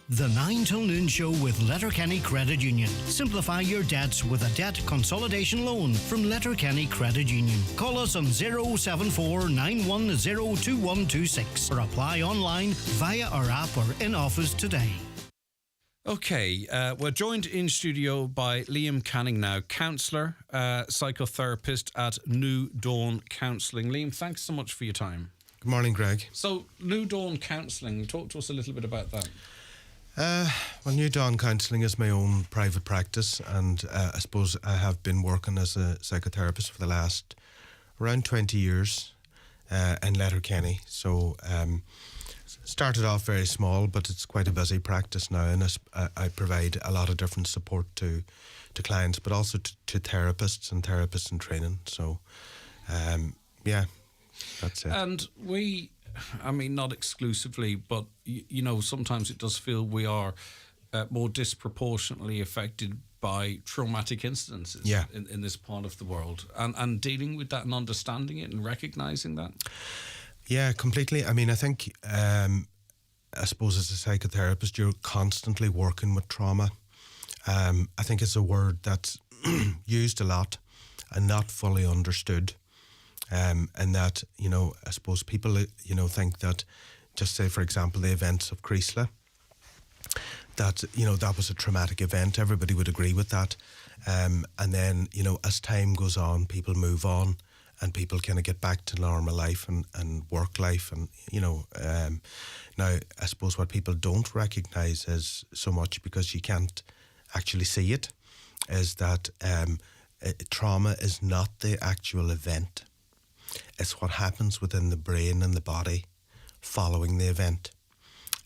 The 9 till noon show with Letterkenny Credit Union. Simplify your debts with a debt consolidation loan from Letterkenny Credit Union. Call us on 074 910 2126 or apply online via our app or in office today. Okay, we're joined in studio by Liam Canning now, counsellor, psychotherapist at New Dawn Counselling. Liam, thanks so much for your time. Good morning, Greg. So, New Dawn Counselling, talk to us a little bit about that. Well, New Dawn Counselling is my own private practice, and I suppose I have been working as a psychotherapist for the last around 20 years in Letterkenny. So started off very small, but it's quite a busy practice now, and I provide a lot of different support to clients, but also to therapists and therapists in training. So, yeah, that's it. And I mean, not exclusively, but, you know, sometimes it does feel we are more disproportionately affected by traumatic incidences in this part of the world. And dealing with that and understanding it and recognising that. Yeah, completely. I mean, I think, I suppose as a psychotherapist, you're constantly working with trauma. I think it's a word that's used a lot and not fully understood. And that, you know, I suppose people, you know, think that, just say, for example, the events of Creasla, that, you know, that was a traumatic event. Everybody would agree with that. And then, you know, as time goes on, people move on and people kind of get back to normal life and work life. And, you know, now, I suppose what people don't recognise is so much, because you can't actually see it, is that trauma is not the actual event. It's what happens within the brain and the body following the event,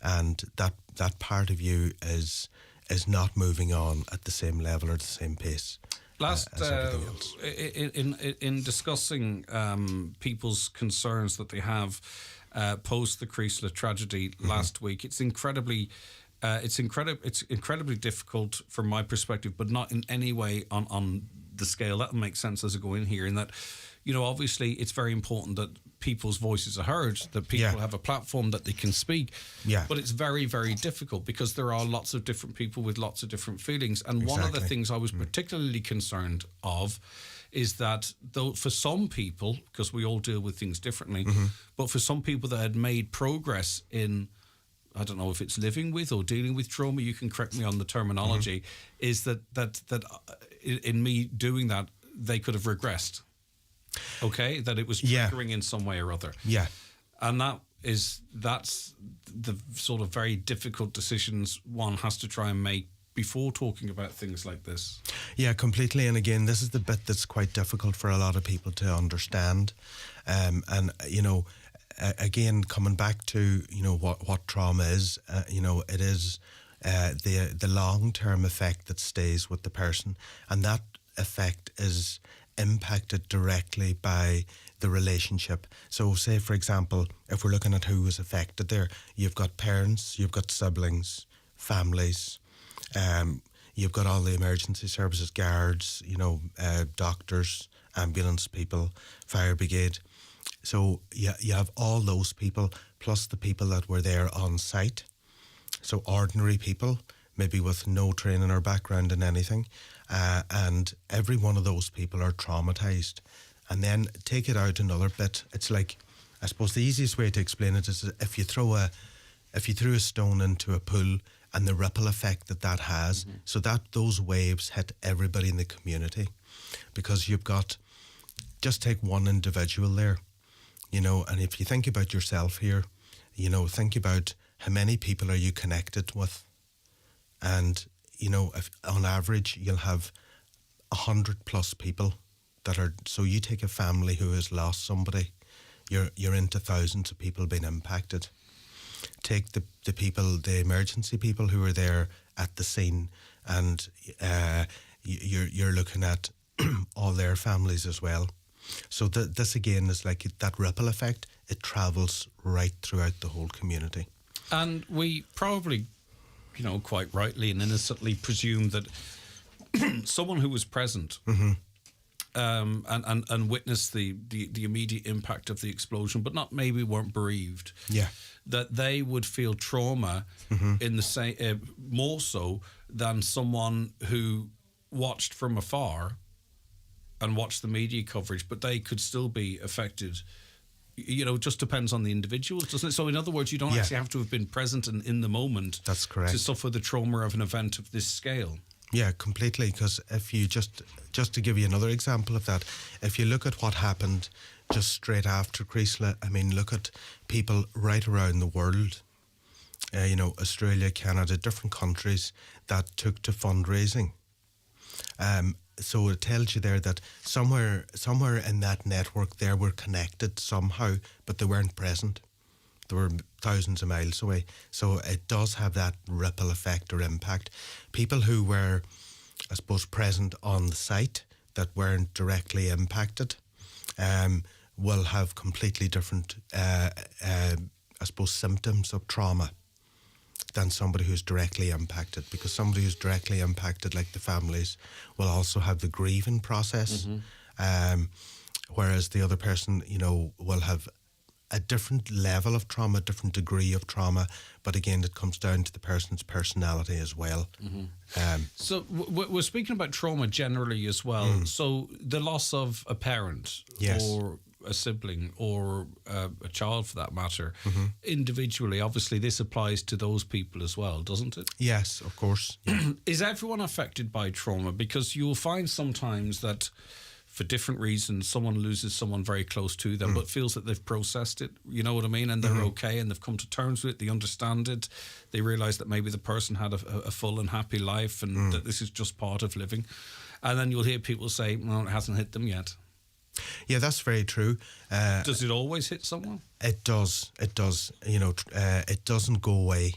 and that part of you is not moving on at the same level or the same pace. As everything else. In discussing people's concerns that they have post the Creasla tragedy last week, it's incredibly difficult from my perspective, but not in any way on the scale. That makes sense as I go in here, in that, you know, obviously it's very important that people's voices are heard, that people have a platform that they can speak. Yeah. But it's very, very difficult because there are lots of different people with lots of different feelings. And one of the things I was particularly concerned of is that, though for some people, because we all deal with things differently, but for some people that had made progress in, I don't know if it's living with or dealing with trauma, you can correct me on the terminology, is that in me doing that, they could have regressed. Okay, that it was triggering in some way or other. Yeah. And that's the sort of very difficult decisions one has to try and make before talking about things like this. Yeah, completely. And again, this is the bit that's quite difficult for a lot of people to understand. And, you know, again, coming back to, you know, what trauma is, you know, it is the long-term effect that stays with the person. And that effect is impacted directly by the relationship. So say, for example, if we're looking at who was affected there, you've got parents, you've got siblings, families, you've got all the emergency services, guards, doctors, ambulance people, fire brigade. So you have all those people, plus the people that were there on site. So ordinary people, maybe with no training or background in anything. And every one of those people are traumatised. And then take it out another bit. It's like, I suppose the easiest way to explain it is if you threw a stone into a pool and the ripple effect that has, so that those waves hit everybody in the community. Because you've got, just take one individual there, and if you think about yourself here, think about how many people are you connected with. And, if on average you'll have 100+ people that are, so you take a family who has lost somebody, you're into thousands of people being impacted. Take the people, the emergency people who are there at the scene, and you're looking at all their families as well. So this again is like that ripple effect. It travels right throughout the whole community. And we probably, quite rightly and innocently presume that someone who was present and witnessed the immediate impact of the explosion, but maybe weren't bereaved. Yeah. That they would feel trauma in the same more so than someone who watched from afar and watched the media coverage, but they could still be affected. It just depends on the individuals, doesn't it? So in other words, you don't actually have to have been present and in the moment. That's correct. To suffer the trauma of an event of this scale. Yeah, completely. Because if you just to give you another example of that, if you look at what happened just straight after Creasla, look at people right around the world, Australia, Canada, different countries that took to fundraising. So it tells you there that somewhere in that network there were connected somehow, but they weren't present. They were thousands of miles away. So it does have that ripple effect or impact. People who were, I suppose, present on the site that weren't directly impacted will have completely different, I suppose, symptoms of trauma than somebody who's directly impacted, because somebody who's directly impacted, like the families, will also have the grieving process, whereas the other person, will have a different level of trauma, different degree of trauma, but again, it comes down to the person's personality as well. So we're speaking about trauma generally as well. So the loss of a parent or a sibling or a child for that matter, individually, obviously this applies to those people as well, doesn't it? Yes, of course. Yeah. Is everyone affected by trauma? Because you'll find sometimes that for different reasons someone loses someone very close to them but feels that they've processed it, you know what I mean, and they're okay and they've come to terms with it, they understand it, they realise that maybe the person had a full and happy life and that this is just part of living. And then you'll hear people say, well, it hasn't hit them yet. Yeah, that's very true. Does it always hit someone? It does. It does. It doesn't go away.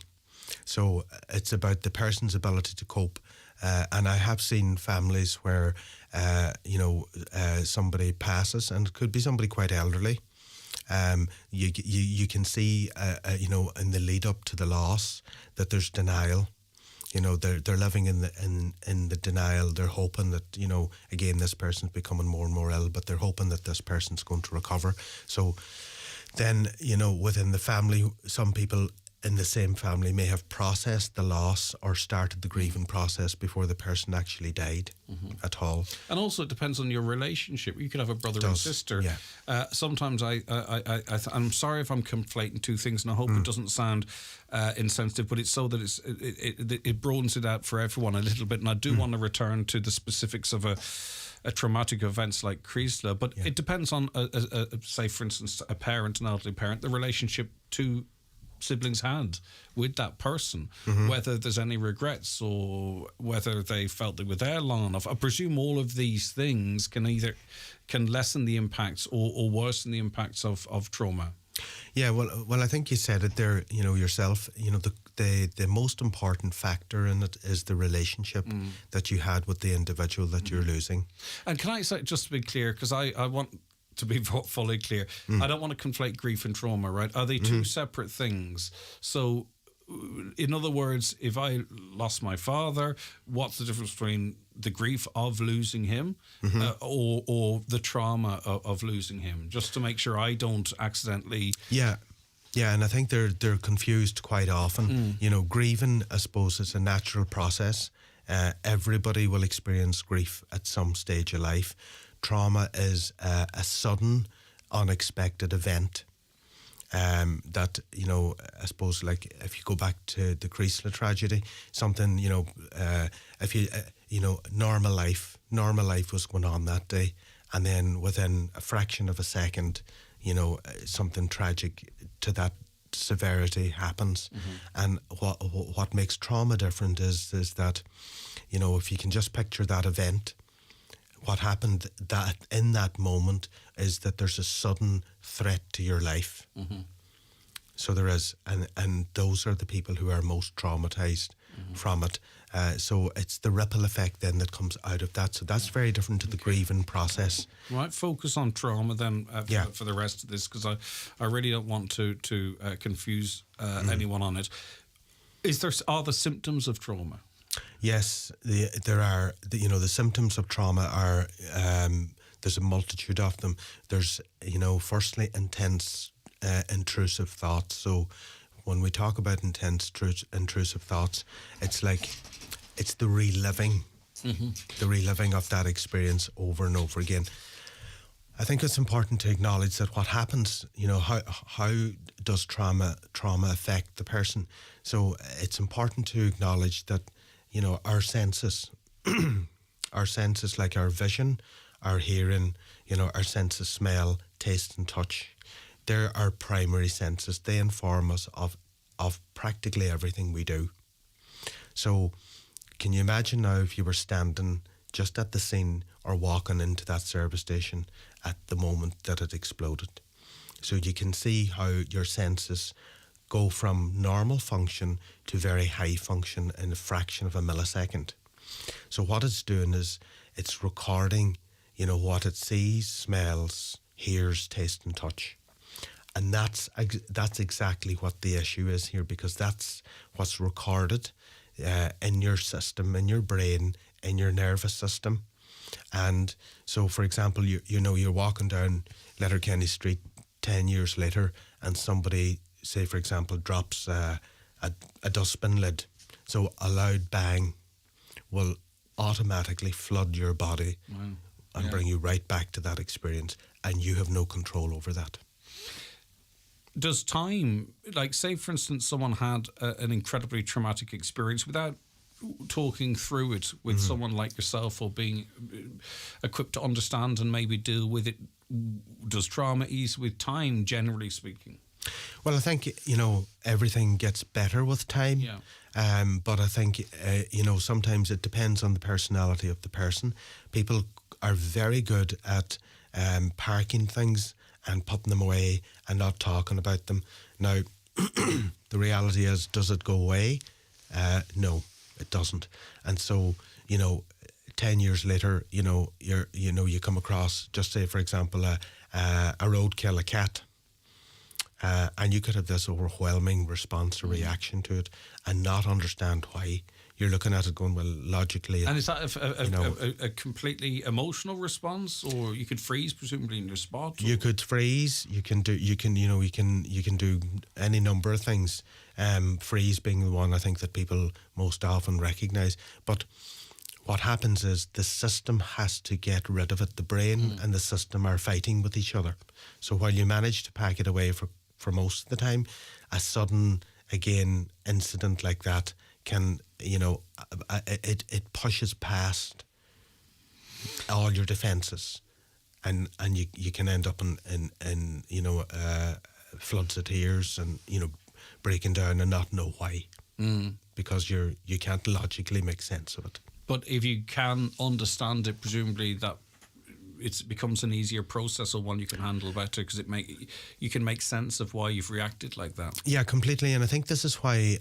So it's about the person's ability to cope. And I have seen families where, somebody passes, and it could be somebody quite elderly. You can see, in the lead up to the loss, that there's denial. They're living in the denial. They're hoping that, again, this person's becoming more and more ill, but they're hoping that this person's going to recover. So then, within the family, some people in the same family may have processed the loss or started the grieving process before the person actually died at all. And also it depends on your relationship. You could have a brother and sister. Yeah. Sometimes I'm sorry if I'm conflating two things, and I hope it doesn't sound insensitive, but it's so that it broadens it out for everyone a little bit. And I do want to return to the specifics of a traumatic events like Creasla, but it depends on, say, for instance, a parent, an elderly parent, the relationship to siblings had with that person, whether there's any regrets or whether they felt they were there long enough. I presume all of these things can lessen the impacts or worsen the impacts of trauma. Yeah, well, I think you said it there, yourself. The most important factor in it is the relationship that you had with the individual that you're losing. And can I say, just to be clear, because I want to be fully clear, I don't want to conflate grief and trauma, right? Are they two separate things? So, in other words, if I lost my father, what's the difference between the grief of losing him or the trauma of losing him? Just to make sure I don't accidentally... Yeah, and I think they're confused quite often. You know, grieving, I suppose, is a natural process. Everybody will experience grief at some stage of life. Trauma is a sudden, unexpected event. That, you know, I suppose, like, if you go back to the Chrysler tragedy, something, you know, if you, you know, normal life was going on that day, and then within a fraction of a second, you know, something tragic to that severity happens. And what makes trauma different is that, you know, if you can just picture that event, what happened that in that moment is that there's a sudden threat to your life. So there is, and those are the people who are most traumatized from it. So it's the ripple effect then that comes out of that. So that's very different to the grieving process. Right, focus on trauma then for the rest of this, because I really don't want to confuse anyone on it. Are the symptoms of trauma? Yes, there are. You know, the symptoms of trauma are. There's a multitude of them. There's, you know, firstly, intense, intrusive thoughts. So, when we talk about intense, intrusive thoughts, it's like it's the reliving of that experience over and over again. I think it's important to acknowledge that what happens, you know, how does trauma affect the person? So it's important to acknowledge that, you know, our senses like our vision, our hearing, you know, our sense of smell, taste and touch, they're our primary senses. They inform us of practically everything we do. So can you imagine now if you were standing just at the scene or walking into that service station at the moment that it exploded? So you can see how your senses go from normal function to very high function in a fraction of a millisecond. So what it's doing is it's recording, you know, what it sees, smells, hears, tastes and touch. And that's exactly what the issue is here, because that's what's recorded in your system, in your brain, in your nervous system. And so, for example, you know, you're walking down Letterkenny Street 10 years later and somebody, say, for example, drops a dustbin lid. So a loud bang will automatically flood your body and bring you right back to that experience, and you have no control over that. Does time, like, say, for instance, someone had an incredibly traumatic experience without talking through it with someone like yourself or being equipped to understand and maybe deal with it, does trauma ease with time, generally speaking? Well, I think, you know, everything gets better with time. But I think, you know, sometimes it depends on the personality of the person. People are very good at parking things and putting them away and not talking about them. Now, the reality is, does it go away? No, it doesn't. And so, you know, 10 years later, you know, you come across, just say, for example, a roadkill, a cat. And you could have this overwhelming response or reaction to it and not understand why. You're looking at it going, well, logically. And is that a completely emotional response, or you could freeze presumably in your spot? You could freeze. You can do any number of things. Freeze being the one I think that people most often recognise. But what happens is the system has to get rid of it. The brain and the system are fighting with each other. So while you manage to pack it away for most of the time, a sudden, again, incident like that can, you know, it pushes past all your defences, and you can end up in you know, floods of tears and, you know, breaking down and not know why, because you can't logically make sense of it. But if you can understand it, presumably that it becomes an easier process, or one you can handle better, because you can make sense of why you've reacted like that. Yeah, completely. And I think this is why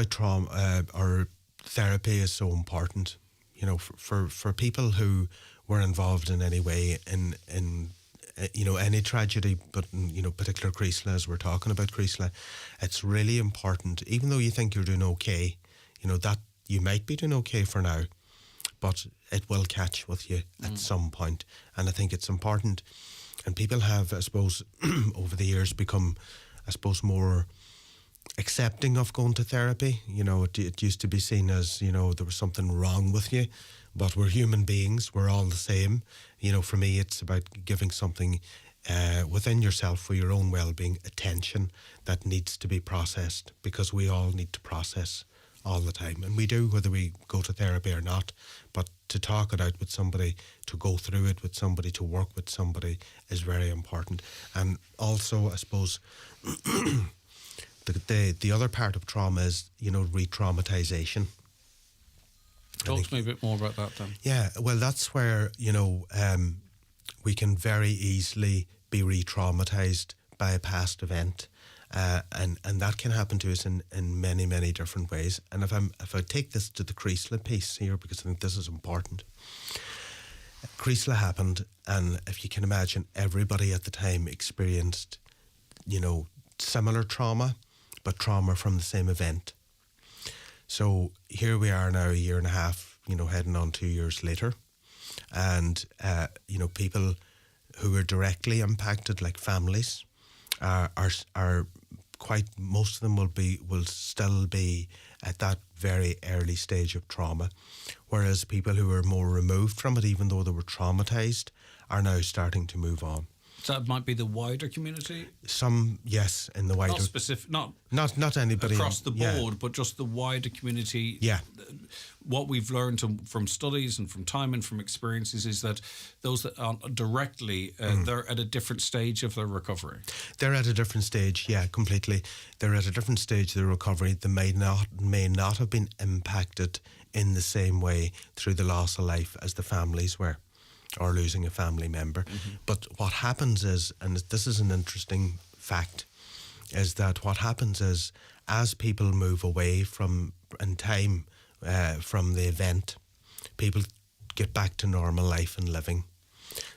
trauma or therapy is so important. You know, for people who were involved in any way in any tragedy, but particular Creasla, as we're talking about Creasla, it's really important, even though you think you're doing okay, that you might be doing okay for now, but it will catch with you at some point. And I think it's important. And people have, I suppose, over the years become, I suppose, more accepting of going to therapy. It used to be seen as, there was something wrong with you, but we're human beings. We're all the same. For me, it's about giving something within yourself for your own well-being, attention that needs to be processed, because we all need to process all the time. And we do, whether we go to therapy or not. But to talk it out with somebody, to go through it with somebody, to work with somebody is very important. And also, I suppose, the other part of trauma is, re-traumatization. Talk to me a bit more about that then. Yeah, well, that's where, we can very easily be re-traumatized by a past event. And that can happen to us in many, many different ways. And if I take this to the Creasla piece here, because I think this is important. Creasla happened, and if you can imagine, everybody at the time experienced, similar trauma, but trauma from the same event. So here we are now, a year and a half, heading on 2 years later. And, people who were directly impacted, like families, are quite, most of them will still be at that very early stage of trauma, whereas people who are more removed from it, even though they were traumatized, are now starting to move on. So that might be the wider community? Some, yes, in the wider... Not specific, not anybody... across the board, but just the wider community. Yeah. What we've learned from studies and from time and from experiences is that those that aren't directly, they're at a different stage of their recovery. They're at a different stage, yeah, completely. They're at a different stage of their recovery. They may not have been impacted in the same way through the loss of life as the families were, or losing a family member. Mm-hmm. But what happens is, and this is an interesting fact, is that what happens is, as people move away from in time from the event, people get back to normal life and living.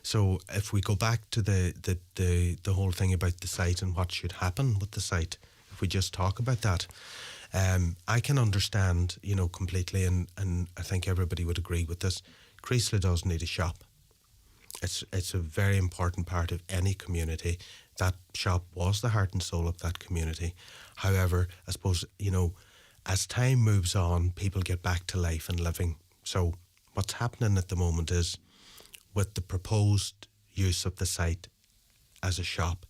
So if we go back to the whole thing about the site and what should happen with the site, if we just talk about that, I can understand, completely, and I think everybody would agree with this. Creasla does need a shop. It's a very important part of any community. That shop was the heart and soul of that community. However, I suppose, as time moves on, people get back to life and living. So what's happening at the moment is, with the proposed use of the site as a shop,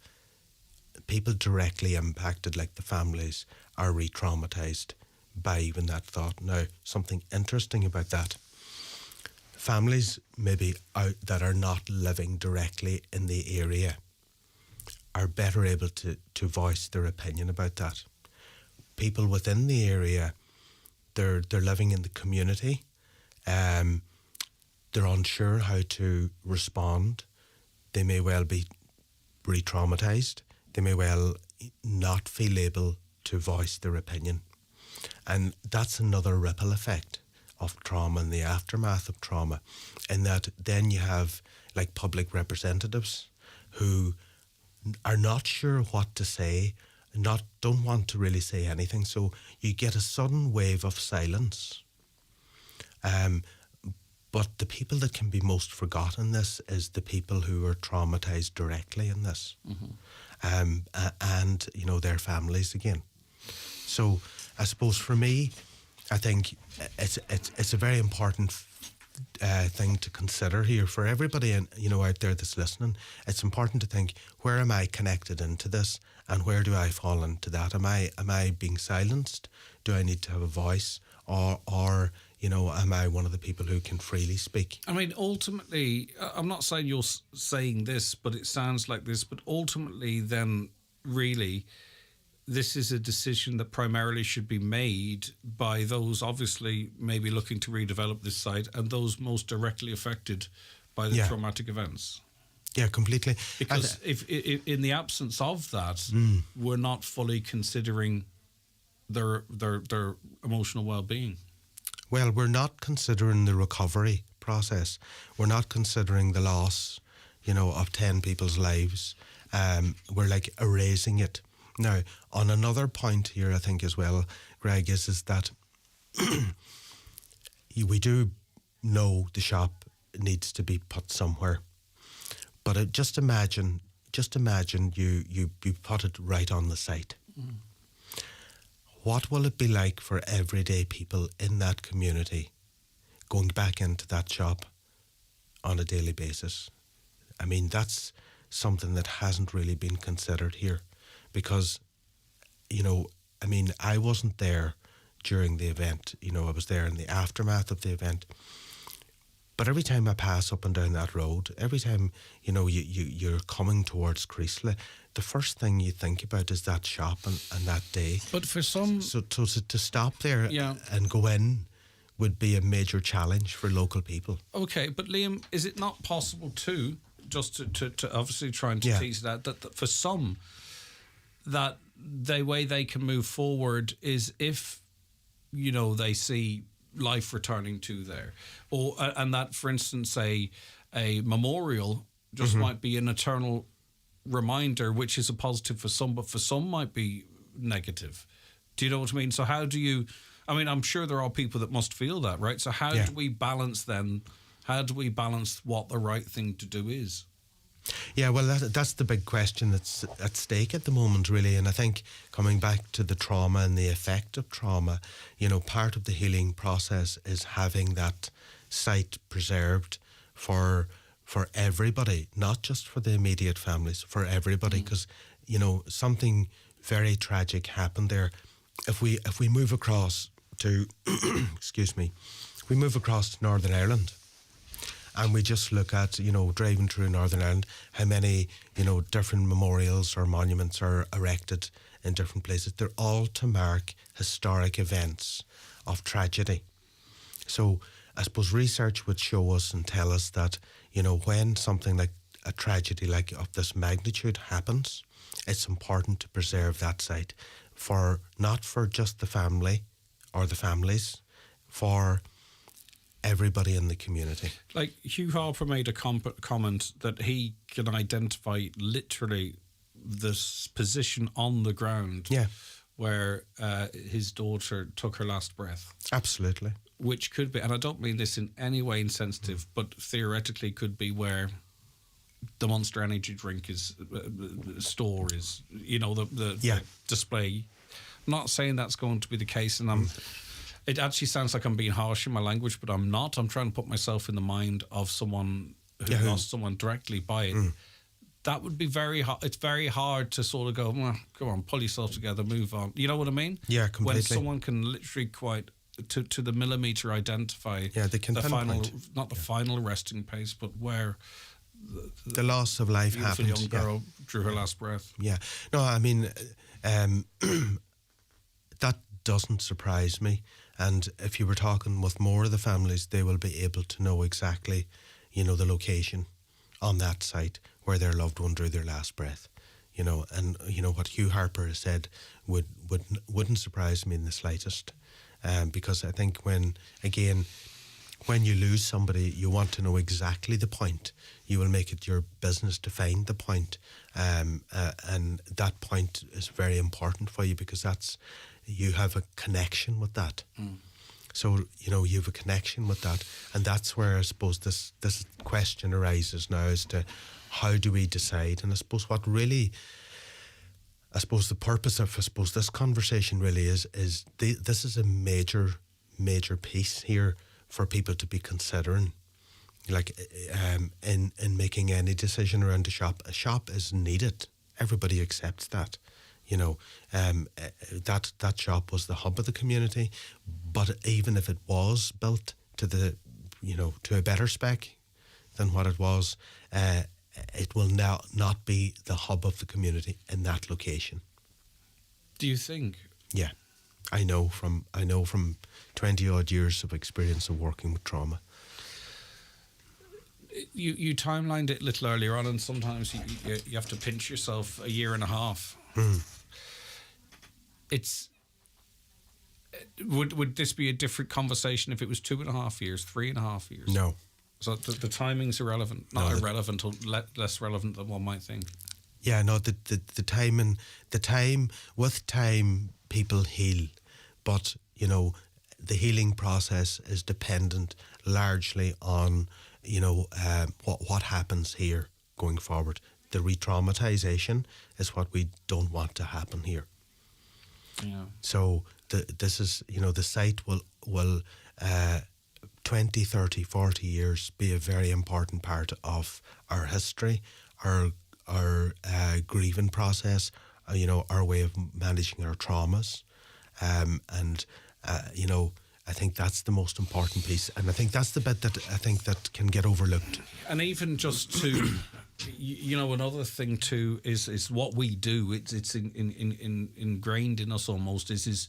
people directly impacted, like the families, are re-traumatised by even that thought. Now, something interesting about that, families maybe out that are not living directly in the area are better able to voice their opinion about that. People within the area, they're living in the community, they're unsure how to respond. They may well be re-traumatised. They may well not feel able to voice their opinion. And that's another ripple effect of trauma and the aftermath of trauma, in that then you have like public representatives who are not sure what to say, don't want to really say anything. So you get a sudden wave of silence. But the people that can be most forgotten in this is the people who are traumatised directly in this, and their families again. So I suppose for me, I think it's a very important thing to consider here for everybody, and out there that's listening. It's important to think, where am I connected into this, and where do I fall into that? Am I being silenced? Do I need to have a voice, or am I one of the people who can freely speak? I mean, ultimately, I'm not saying you're saying this, but it sounds like this. But ultimately, then, really, this is a decision that primarily should be made by those obviously maybe looking to redevelop this site and those most directly affected by the traumatic events. Yeah, completely. Because if in the absence of that, we're not fully considering their emotional well-being. Well, we're not considering the recovery process. We're not considering the loss, of 10 people's lives. We're like erasing it. Now, on another point here, I think as well, Greg, is that we do know the shop needs to be put somewhere. But just imagine you put it right on the site. Mm. What will it be like for everyday people in that community going back into that shop on a daily basis? I mean, that's something that hasn't really been considered here because, I wasn't there during the event. I was there in the aftermath of the event. But every time I pass up and down that road, every time, you're coming towards Creasla, the first thing you think about is that shop and that day. But for some... So to stop there and go in would be a major challenge for local people. Okay, but Liam, is it not possible too, just to obviously trying to tease that for some, that the way they can move forward is if, they see life returning to there, or and that, for instance, a memorial just might be an eternal reminder, which is a positive for some, but for some might be negative. Do you know what I mean? So how do you? I mean, I'm sure there are people that must feel that, right? So how do we balance then? How do we balance what the right thing to do is? Yeah, well, that's the big question that's at stake at the moment, really. And I think coming back to the trauma and the effect of trauma, part of the healing process is having that site preserved for everybody, not just for the immediate families, for everybody, because, something very tragic happened there. If we move across to, excuse me, if we move across to Northern Ireland, and we just look at, driving through Northern Ireland, how many, different memorials or monuments are erected in different places. They're all to mark historic events of tragedy. So I suppose research would show us and tell us that, when something like a tragedy like of this magnitude happens, it's important to preserve that site not for just the family or the families, for everybody in the community. Like Hugh Harper made a comment that he can identify literally this position on the ground where his daughter took her last breath. Absolutely. Which could be, and I don't mean this in any way insensitive, but theoretically could be where the Monster Energy drink store is, the display. I'm not saying that's going to be the case, and it actually sounds like I'm being harsh in my language, but I'm not. I'm trying to put myself in the mind of someone who lost someone directly by it. That would be very hard. It's very hard to sort of go, well, come on, pull yourself together, move on. You know what I mean? Yeah, completely. When someone can literally quite, to the millimetre, identify they can the final, pinpoint. not the final resting place, but where the loss of life happened. The young girl drew her last breath. Yeah. No, I mean, that doesn't surprise me. And if you were talking with more of the families, they will be able to know exactly, the location on that site where their loved one drew their last breath. And what Hugh Harper has said wouldn't surprise me in the slightest. Because I think when you lose somebody, you want to know exactly the point. You will make it your business to find the point. And that point is very important for you because you have a connection with that. So, you have a connection with that. And that's where I suppose this question arises now as to how do we decide? And I suppose the purpose of, this conversation really is this is a major piece here for people to be considering. Like, in making any decision around a shop is needed. Everybody accepts that. That shop was the hub of the community, but even if it was built to to a better spec than what it was, it will now not be the hub of the community in that location. Do you think? Yeah, I know from 20 odd years of experience of working with trauma. You timelined it a little earlier on, and sometimes you have to pinch yourself a year and a half. Would this be a different conversation if it was 2.5 years, 3.5 years? No. So the timing's irrelevant, not irrelevant, or less relevant than one might think. Yeah, no, the time with time people heal, but you know the healing process is dependent largely on what happens here going forward. The re-traumatization is what we don't want to happen here. Yeah. So this is, the site will 20, 30, 40 years be a very important part of our history, our grieving process, our way of managing our traumas. I think that's the most important piece. And I think that's the bit that I think that can get overlooked. And even just to, another thing too is what we do. It's ingrained in us almost is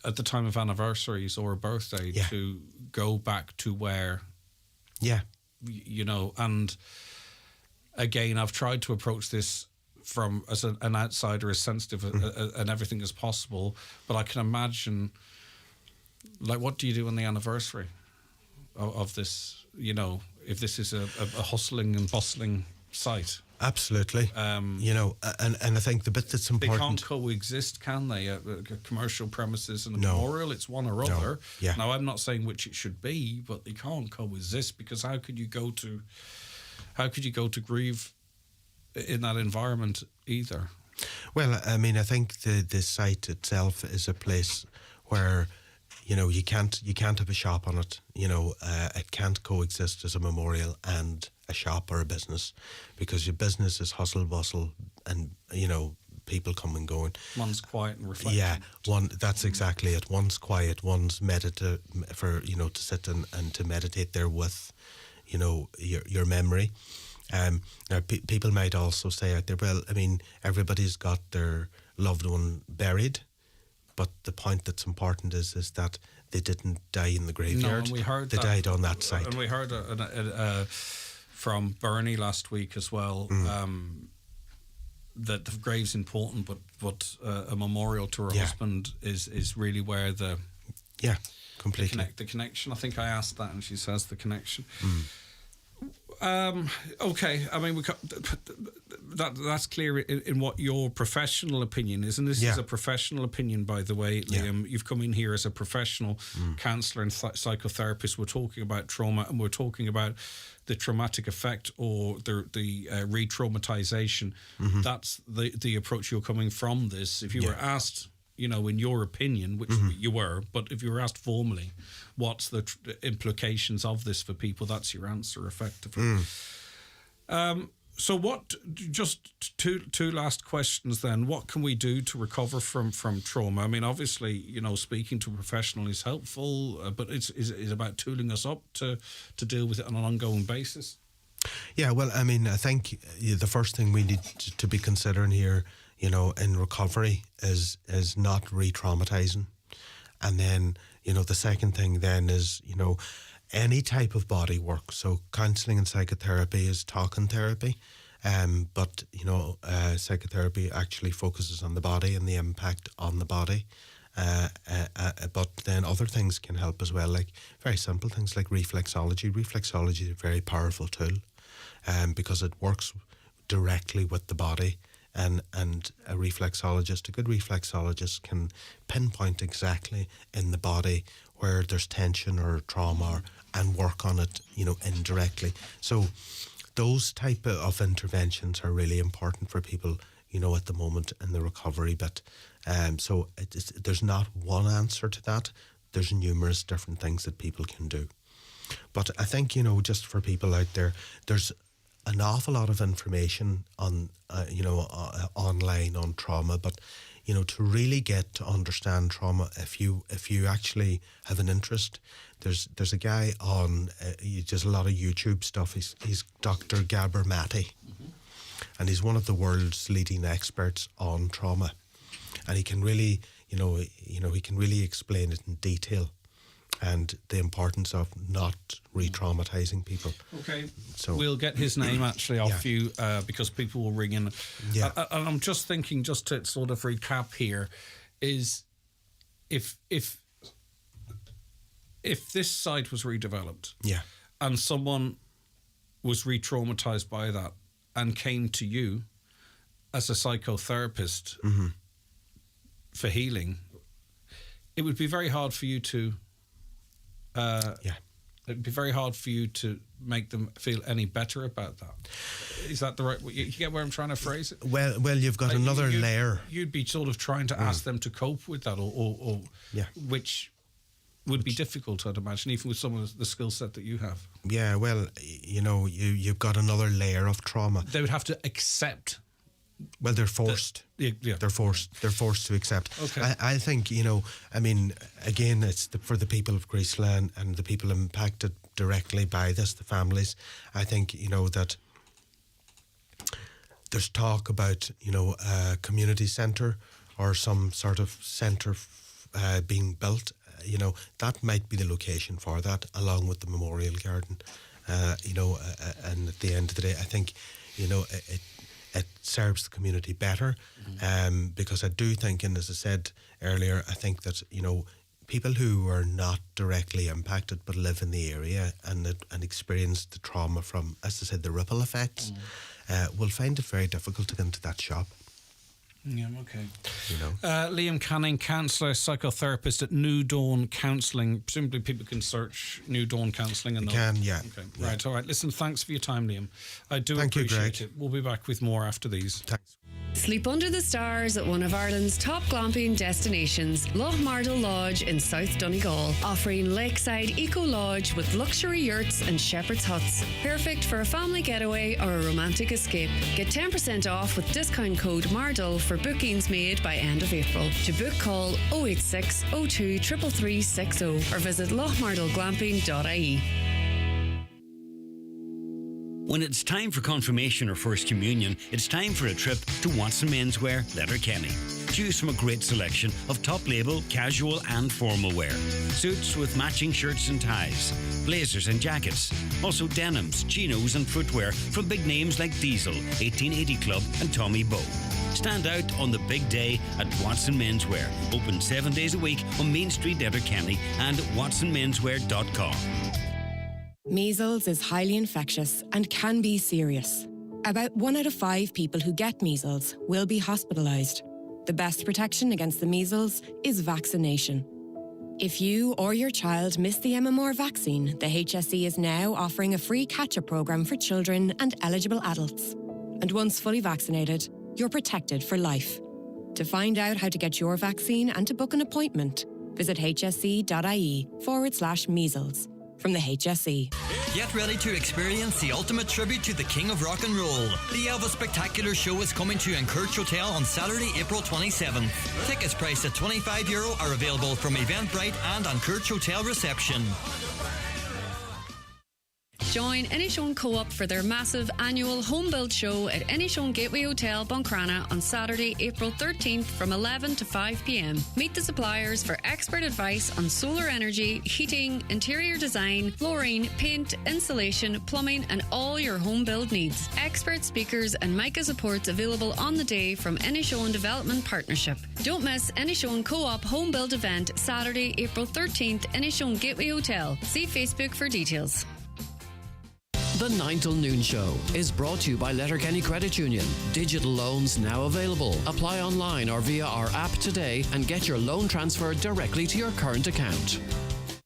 at the time of anniversaries or a birthday to go back to where, and again, I've tried to approach this from as an outsider, as sensitive and everything as possible, but I can imagine, like, what do you do on the anniversary of this, if this is a hustling and bustling site? Absolutely. And I think the bit that's important... They can't coexist, can they? A commercial premises and a memorial, it's one or other. Yeah. Now, I'm not saying which it should be, but they can't coexist, because how could you go to grieve in that environment either? Well, I mean, I think the site itself is a place where, you can't have a shop on it. It can't coexist as a memorial and a shop or a business, because your business is hustle bustle and people come and going. One's quiet and reflective. Yeah, that's exactly it. One's quiet, one's meditative for to sit and to meditate there with your memory. Now people might also say out there, well, I mean, everybody's got their loved one buried, but the point that's important is that they didn't die in the graveyard. No, and we heard they died on that site. And we heard from Bernie last week as well, that the grave's important, but a memorial to her husband is really where the completely the connection. I think I asked that, and she says the connection. Okay, I mean, that's clear in what your professional opinion is, and this is a professional opinion, by the way, Liam. You've come in here as a professional counsellor and psychotherapist. We're talking about trauma, and we're talking about the traumatic effect or the re-traumatization. That's the approach you're coming from this. If you were asked, in your opinion, which you were, but if you were asked formally, what's the implications of this for people, that's your answer, effectively. So what, just two last questions then. What can we do to recover from trauma? I mean, obviously, speaking to a professional is helpful, but it's about tooling us up to deal with it on an ongoing basis. Yeah, well, I mean, I think the first thing we need to be considering here, in recovery is not re-traumatizing. And then, the second thing then is, any type of body work. So counselling and psychotherapy is talking therapy, but, psychotherapy actually focuses on the body and the impact on the body. But then other things can help as well, like very simple things like reflexology. Reflexology is a very powerful tool because it works directly with the body. And a good reflexologist can pinpoint exactly in the body where there's tension or trauma and work on it, indirectly. So those type of interventions are really important for people, at the moment in the recovery bit. So there's not one answer to that. There's numerous different things that people can do. But I think, just for people out there, there's an awful lot of information on, online on trauma, but, to really get to understand trauma, if you actually have an interest, there's a guy on, he does a lot of YouTube stuff. He's Dr. Gabor Mate, and he's one of the world's leading experts on trauma, and he can really, he can really explain it in detail. And the importance of not re-traumatizing people. Okay, so we'll get his name actually off you because people will ring in. Yeah. And I'm just thinking, just to sort of recap here, is if this site was redeveloped, and someone was re-traumatized by that and came to you as a psychotherapist for healing, it would be very hard for you to it'd be very hard for you to make them feel any better about that. Is that the right? You get where I'm trying to phrase it? Well, you've got another layer. You'd be sort of trying to ask them to cope with that, or which would be difficult, I'd imagine, even with some of the skill set that you have. Yeah, well, you've got another layer of trauma. They would have to accept. Well, they're forced. They're forced. They're forced to accept. Okay. I think, again, it's for the people of Graceland and the people impacted directly by this, the families. I think, that there's talk about, a community centre or some sort of centre being built. That might be the location for that, along with the memorial garden. And at the end of the day, I think, it serves the community better, because I do think, and as I said earlier, I think that, people who are not directly impacted but live in the area and experience the trauma from, as I said, the ripple effects, will find it very difficult to get into that shop. Yeah, okay. Liam Canning, counsellor, psychotherapist at New Dawn Counselling. Presumably people can search New Dawn Counselling. They can, yeah. Okay, yeah. Right, all right. Listen, thanks for your time, Liam. I do Thank appreciate you, it. We'll be back with more after these. Thanks. Sleep under the stars at one of Ireland's top glamping destinations, Lochmardle Lodge in South Donegal, offering lakeside eco lodge with luxury yurts and shepherd's huts. Perfect for a family getaway or a romantic escape. Get 10% off with discount code MARDLE for bookings made by end of April. To book, call 086 02 33360 or visit lochmardleglamping.ie. When it's time for confirmation or first communion, it's time for a trip to Watson Menswear, Letterkenny. Choose from a great selection of top label, casual and formal wear. Suits with matching shirts and ties, blazers and jackets. Also denims, chinos and footwear from big names like Diesel, 1880 Club and Tommy Bow. Stand out on the big day at Watson Menswear. Open 7 days a week on Main Street, Letterkenny and watsonmenswear.com. Measles is highly infectious and can be serious. About 1 out of 5 people who get measles will be hospitalised. The best protection against the measles is vaccination. If you or your child missed the MMR vaccine, the HSE is now offering a free catch-up programme for children and eligible adults. And once fully vaccinated, you're protected for life. To find out how to get your vaccine and to book an appointment, visit hse.ie/measles. From the HSE. Get ready to experience the ultimate tribute to the King of Rock and Roll. The Elvis Spectacular Show is coming to Encourage Hotel on Saturday, April 27th. Tickets priced at €25 are available from Eventbrite and Encourage Hotel reception. Join Inishowen Co-op for their massive annual home build show at Inishowen Gateway Hotel, Buncrana on Saturday, April 13th from 11 to 5 p.m. Meet the suppliers for expert advice on solar energy, heating, interior design, flooring, paint, insulation, plumbing and all your home build needs. Expert speakers and Micah supports available on the day from Inishowen Development Partnership. Don't miss Inishowen Co-op home build event Saturday, April 13th, Inishowen Gateway Hotel. See Facebook for details. The 9 till Noon Show is brought to you by Letterkenny Credit Union. Digital loans now available. Apply online or via our app today and get your loan transferred directly to your current account.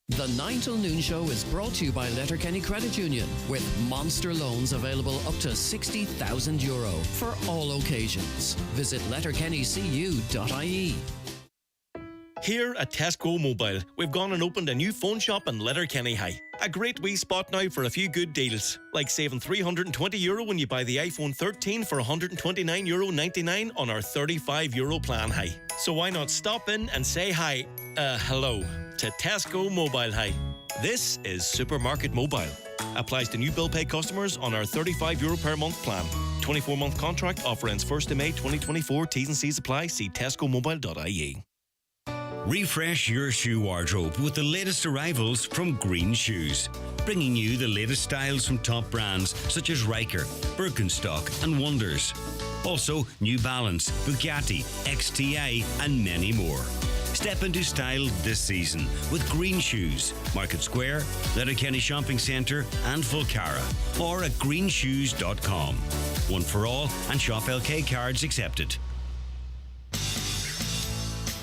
The 9 till Noon Show is brought to you by Letterkenny Credit Union with monster loans available up to €60,000 for all occasions. Visit letterkennycu.ie. Here at Tesco Mobile, we've gone and opened a new phone shop in Letterkenny High. A great wee spot now for a few good deals, like saving €320 when you buy the iPhone 13 for €129.99 on our €35 plan high. So why not stop in and say hello to Tesco Mobile High. This is Supermarket Mobile. Applies to new bill pay customers on our €35 per month plan. 24-month contract offer ends 1st of May 2024. T's and C's apply. See tescomobile.ie. Refresh your shoe wardrobe with the latest arrivals from Green Shoes, bringing you the latest styles from top brands such as Riker, Birkenstock and Wonders. Also New Balance, Bugatti, XTI and many more. Step into style this season with Green Shoes, Market Square, Letterkenny Shopping Centre and Fulcara, or at greenshoes.com. One for all and Shop LK cards accepted.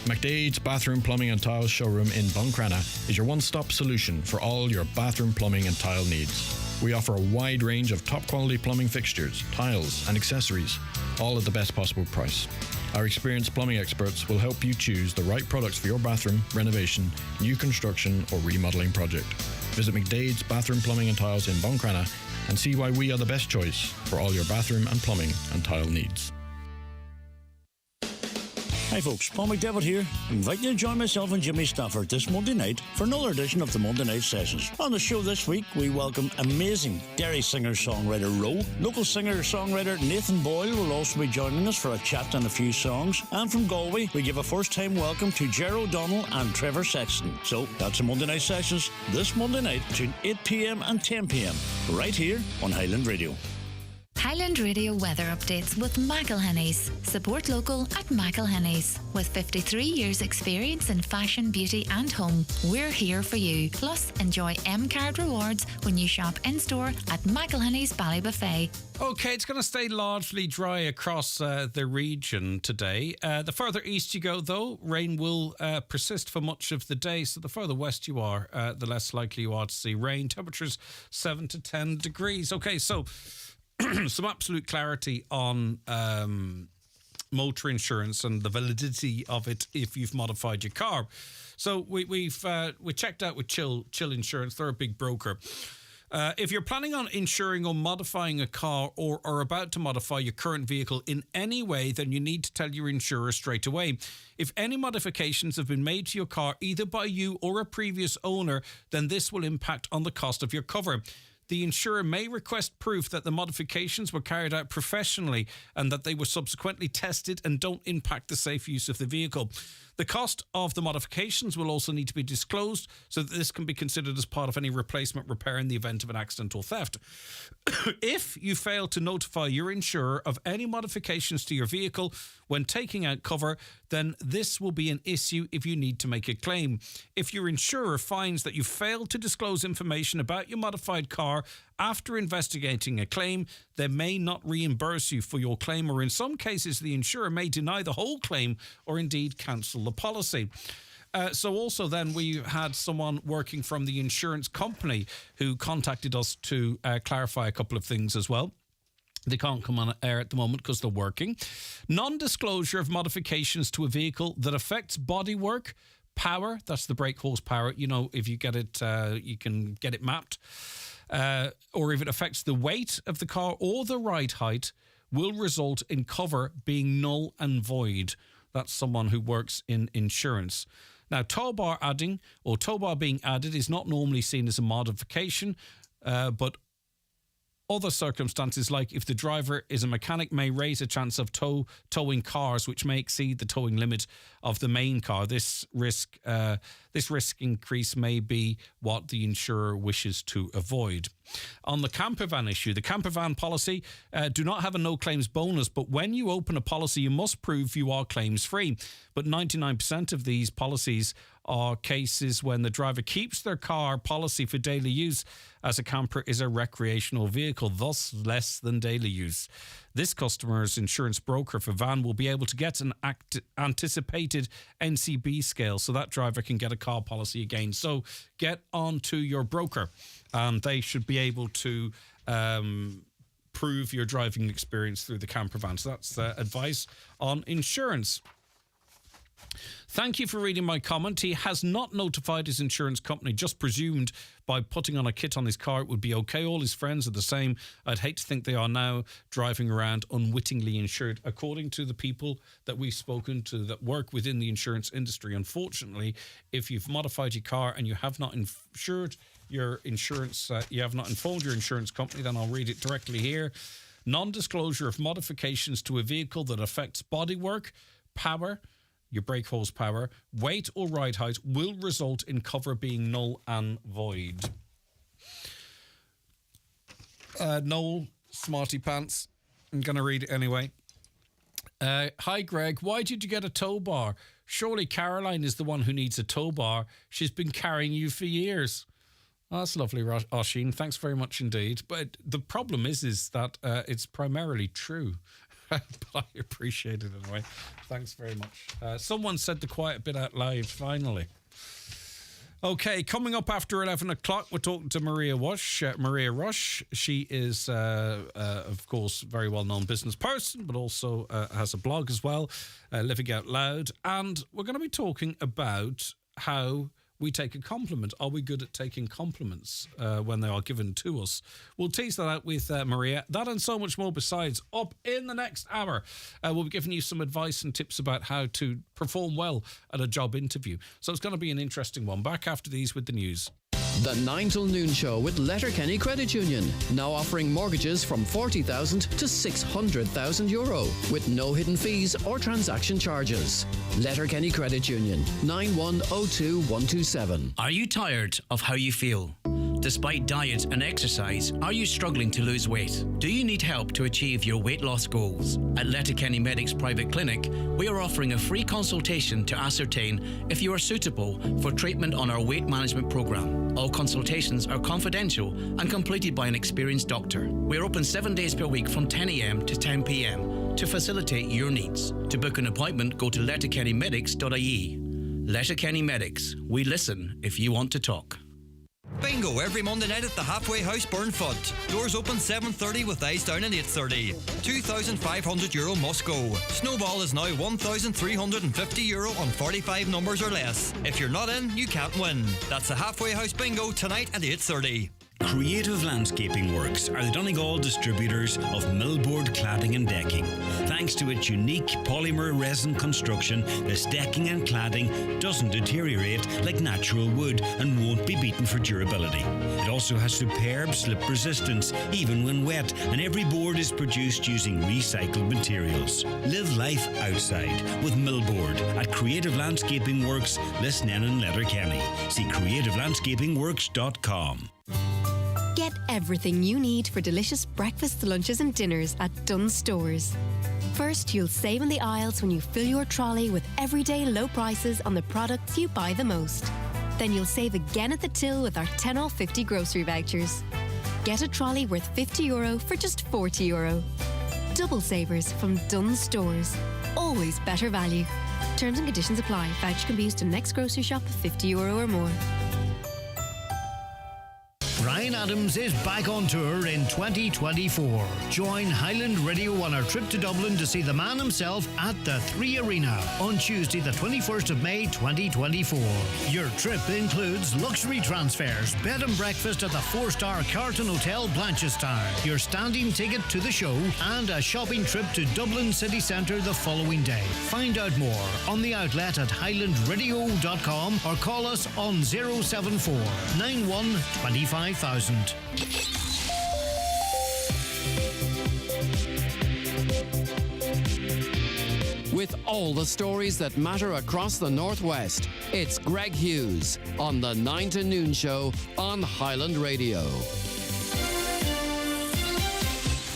McDade's Bathroom Plumbing and Tile Showroom in Buncrana is your one-stop solution for all your bathroom plumbing and tile needs. We offer a wide range of top-quality plumbing fixtures, tiles and accessories, all at the best possible price. Our experienced plumbing experts will help you choose the right products for your bathroom, renovation, new construction or remodelling project. Visit McDade's Bathroom Plumbing and Tiles in Buncrana and see why we are the best choice for all your bathroom and plumbing and tile needs. Hi folks, Paul McDevitt here, inviting you to join myself and Jimmy Stafford this Monday night for another edition of the Monday Night Sessions. On the show this week, we welcome amazing Derry singer-songwriter Roe. Local singer-songwriter Nathan Boyle will also be joining us for a chat and a few songs. And from Galway, we give a first-time welcome to Ger O'Donnell and Trevor Sexton. So, that's the Monday Night Sessions this Monday night between 8 p.m. and 10 p.m. right here on Highland Radio. Highland Radio weather updates with McElhenny's. Support local at McElhenny's. With 53 years experience in fashion, beauty and home, we're here for you. Plus, enjoy M-Card rewards when you shop in-store at McElhenny's Ballybuffet. Okay, it's going to stay largely dry across the region today. The further east you go, though, rain will persist for much of the day. So the further west you are, the less likely you are to see rain. Temperatures 7 to 10 degrees. Okay, so some absolute clarity on motor insurance and the validity of it if you've modified your car. So we checked out with Chill Insurance. They're a big broker. If you're planning on insuring or modifying a car or are about to modify your current vehicle in any way, then you need to tell your insurer straight away. If any modifications have been made to your car, either by you or a previous owner, then this will impact on the cost of your cover. The insurer may request proof that the modifications were carried out professionally and that they were subsequently tested and don't impact the safe use of the vehicle. The cost of the modifications will also need to be disclosed so that this can be considered as part of any replacement repair in the event of an accident or theft. If you fail to notify your insurer of any modifications to your vehicle when taking out cover, then this will be an issue if you need to make a claim. If your insurer finds that you failed to disclose information about your modified car after investigating a claim, they may not reimburse you for your claim, or in some cases, the insurer may deny the whole claim or indeed cancel the policy. So also then we had someone working from the insurance company who contacted us to clarify a couple of things as well. They can't come on air at the moment because they're working. Non-disclosure of modifications to a vehicle that affects bodywork, power, that's the brake horsepower. You know, if you get it, you can get it mapped. Or if it affects the weight of the car or the ride height, will result in cover being null and void. That's someone who works in insurance. Now, tow bar adding or tow bar being added is not normally seen as a modification, but other circumstances, like if the driver is a mechanic, may raise a chance of towing cars, which may exceed the towing limit of the main car. This risk increase may be what the insurer wishes to avoid. On the camper van issue, the camper van policy do not have a no claims bonus, but when you open a policy, you must prove you are claims free. But 99% of these policies are cases when the driver keeps their car policy for daily use, as a camper is a recreational vehicle, thus less than daily use. This customer's insurance broker for van will be able to get an anticipated NCB scale so that driver can get a car policy again. So get on to your broker and they should be able to prove your driving experience through the camper van. So that's advice on insurance. Thank you for reading my comment. He has not notified his insurance company, just presumed by putting on a kit on his car it would be okay. All his friends are the same. I'd hate to think they are now driving around unwittingly insured. According to the people that we've spoken to that work within the insurance industry, unfortunately, if you've modified your car and you have not insured your insurance, you have not informed your insurance company, then I'll read it directly here. Non-disclosure of modifications to a vehicle that affects bodywork, power, your brake horsepower, weight or ride height will result in cover being null and void. Noel, Smarty Pants. I'm going to read it anyway. Hi, Greg. Why did you get a tow bar Surely Caroline is the one who needs a tow bar. She's been carrying you for years. Oh, that's lovely, Oisin. Thanks very much indeed. But the problem is that it's primarily true. But I appreciate it anyway. Thanks very much. Someone said the quiet bit out loud, finally. Okay, coming up after 11 o'clock, we're talking to Maria Rush. She is, of course, a very well-known business person, but also has a blog as well, Living Out Loud. And we're going to be talking about how we take a compliment. Are we good at taking compliments when they are given to us? We'll tease that out with Maria. That and so much more besides up in the next hour. We'll be giving you some advice and tips about how to perform well at a job interview. So it's going to be an interesting one. Back after these with the news. The 9 till noon show with Letterkenny Credit Union, now offering mortgages from €40,000 to €600,000 with no hidden fees or transaction charges. Letterkenny Credit Union, 9102127. Are you tired of how you feel? Despite diet and exercise, are you struggling to lose weight? Do you need help to achieve your weight loss goals? At Letterkenny Medics Private Clinic, we are offering a free consultation to ascertain if you are suitable for treatment on our weight management program. All consultations are confidential and completed by an experienced doctor. We are open 7 days per week from 10 a.m. to 10 p.m. to facilitate your needs. To book an appointment, go to letterkennymedics.ie. Letterkenny Medics. We listen if you want to talk. Bingo every Monday night at the Halfway House, Burnfoot. Doors open 7:30 with eyes down at 8:30. €2,500 must go. Snowball is now €1,350 on 45 numbers or less. If you're not in, you can't win. That's the Halfway House Bingo tonight at 8:30. Creative Landscaping Works are the Donegal distributors of millboard cladding and decking. Thanks to its unique polymer resin construction, this decking and cladding doesn't deteriorate like natural wood and won't be beaten for durability. It also has superb slip resistance, even when wet, and every board is produced using recycled materials. Live life outside with millboard at Creative Landscaping Works, Lisnen and Letterkenny. See creativelandscapingworks.com. Get everything you need for delicious breakfasts, lunches and dinners at Dunnes Stores. First, you'll save in the aisles when you fill your trolley with everyday low prices on the products you buy the most. Then you'll save again at the till with our 10 off 50 grocery vouchers. Get a trolley worth €50 for just €40. Double savers from Dunnes Stores. Always better value. Terms and conditions apply. Voucher can be used in next grocery shop of €50 or more. Brian Adams is back on tour in 2024. Join Highland Radio on our trip to Dublin to see the man himself at the 3 Arena on Tuesday the 21st of May 2024. Your trip includes luxury transfers, bed and breakfast at the 4-star Carlton Hotel Blanchardstown, your standing ticket to the show and a shopping trip to Dublin city centre the following day. Find out more on the outlet at highlandradio.com or call us on 074 91 25,000. With all the stories that matter across the Northwest, it's Greg Hughes on the 9 to Noon Show on Highland Radio.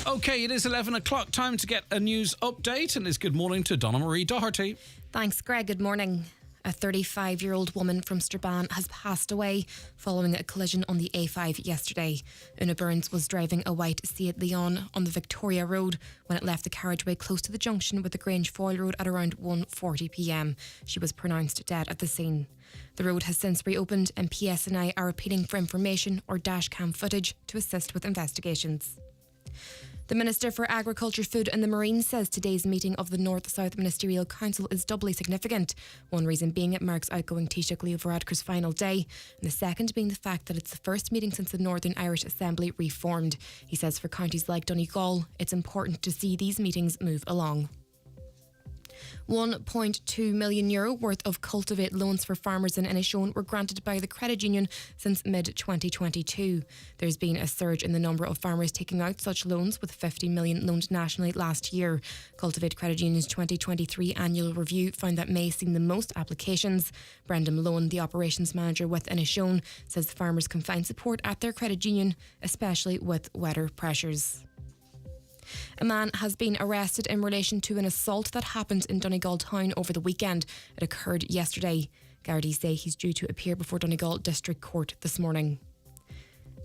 Okay, it is 11 o'clock. Time to get a news update, and it's good morning to Donna Marie Doherty. Thanks, Greg. Good morning. A 35-year-old woman from Strabane has passed away following a collision on the A5 yesterday. Una Burns was driving a white Seat Leon on the Victoria Road when it left the carriageway close to the junction with the Grange Foyle Road at around 1:40 p.m. She was pronounced dead at the scene. The road has since reopened and PSNI are appealing for information or dashcam footage to assist with investigations. The Minister for Agriculture, Food and the Marine says today's meeting of the North-South Ministerial Council is doubly significant. One reason being it marks outgoing Taoiseach Leo Varadkar's final day, and the second being the fact that it's the first meeting since the Northern Irish Assembly reformed. He says for counties like Donegal, it's important to see these meetings move along. €1.2 million worth of Cultivate loans for farmers in Inishowen were granted by the credit union since mid-2022. There's been a surge in the number of farmers taking out such loans, with 50 million loaned nationally last year. Cultivate Credit Union's 2023 annual review found that May seen the most applications. Brendan Malone, the operations manager with Inishowen, says farmers can find support at their credit union, especially with weather pressures. A man has been arrested in relation to an assault that happened in Donegal town over the weekend. It occurred yesterday. Gardaí say he's due to appear before Donegal District Court this morning.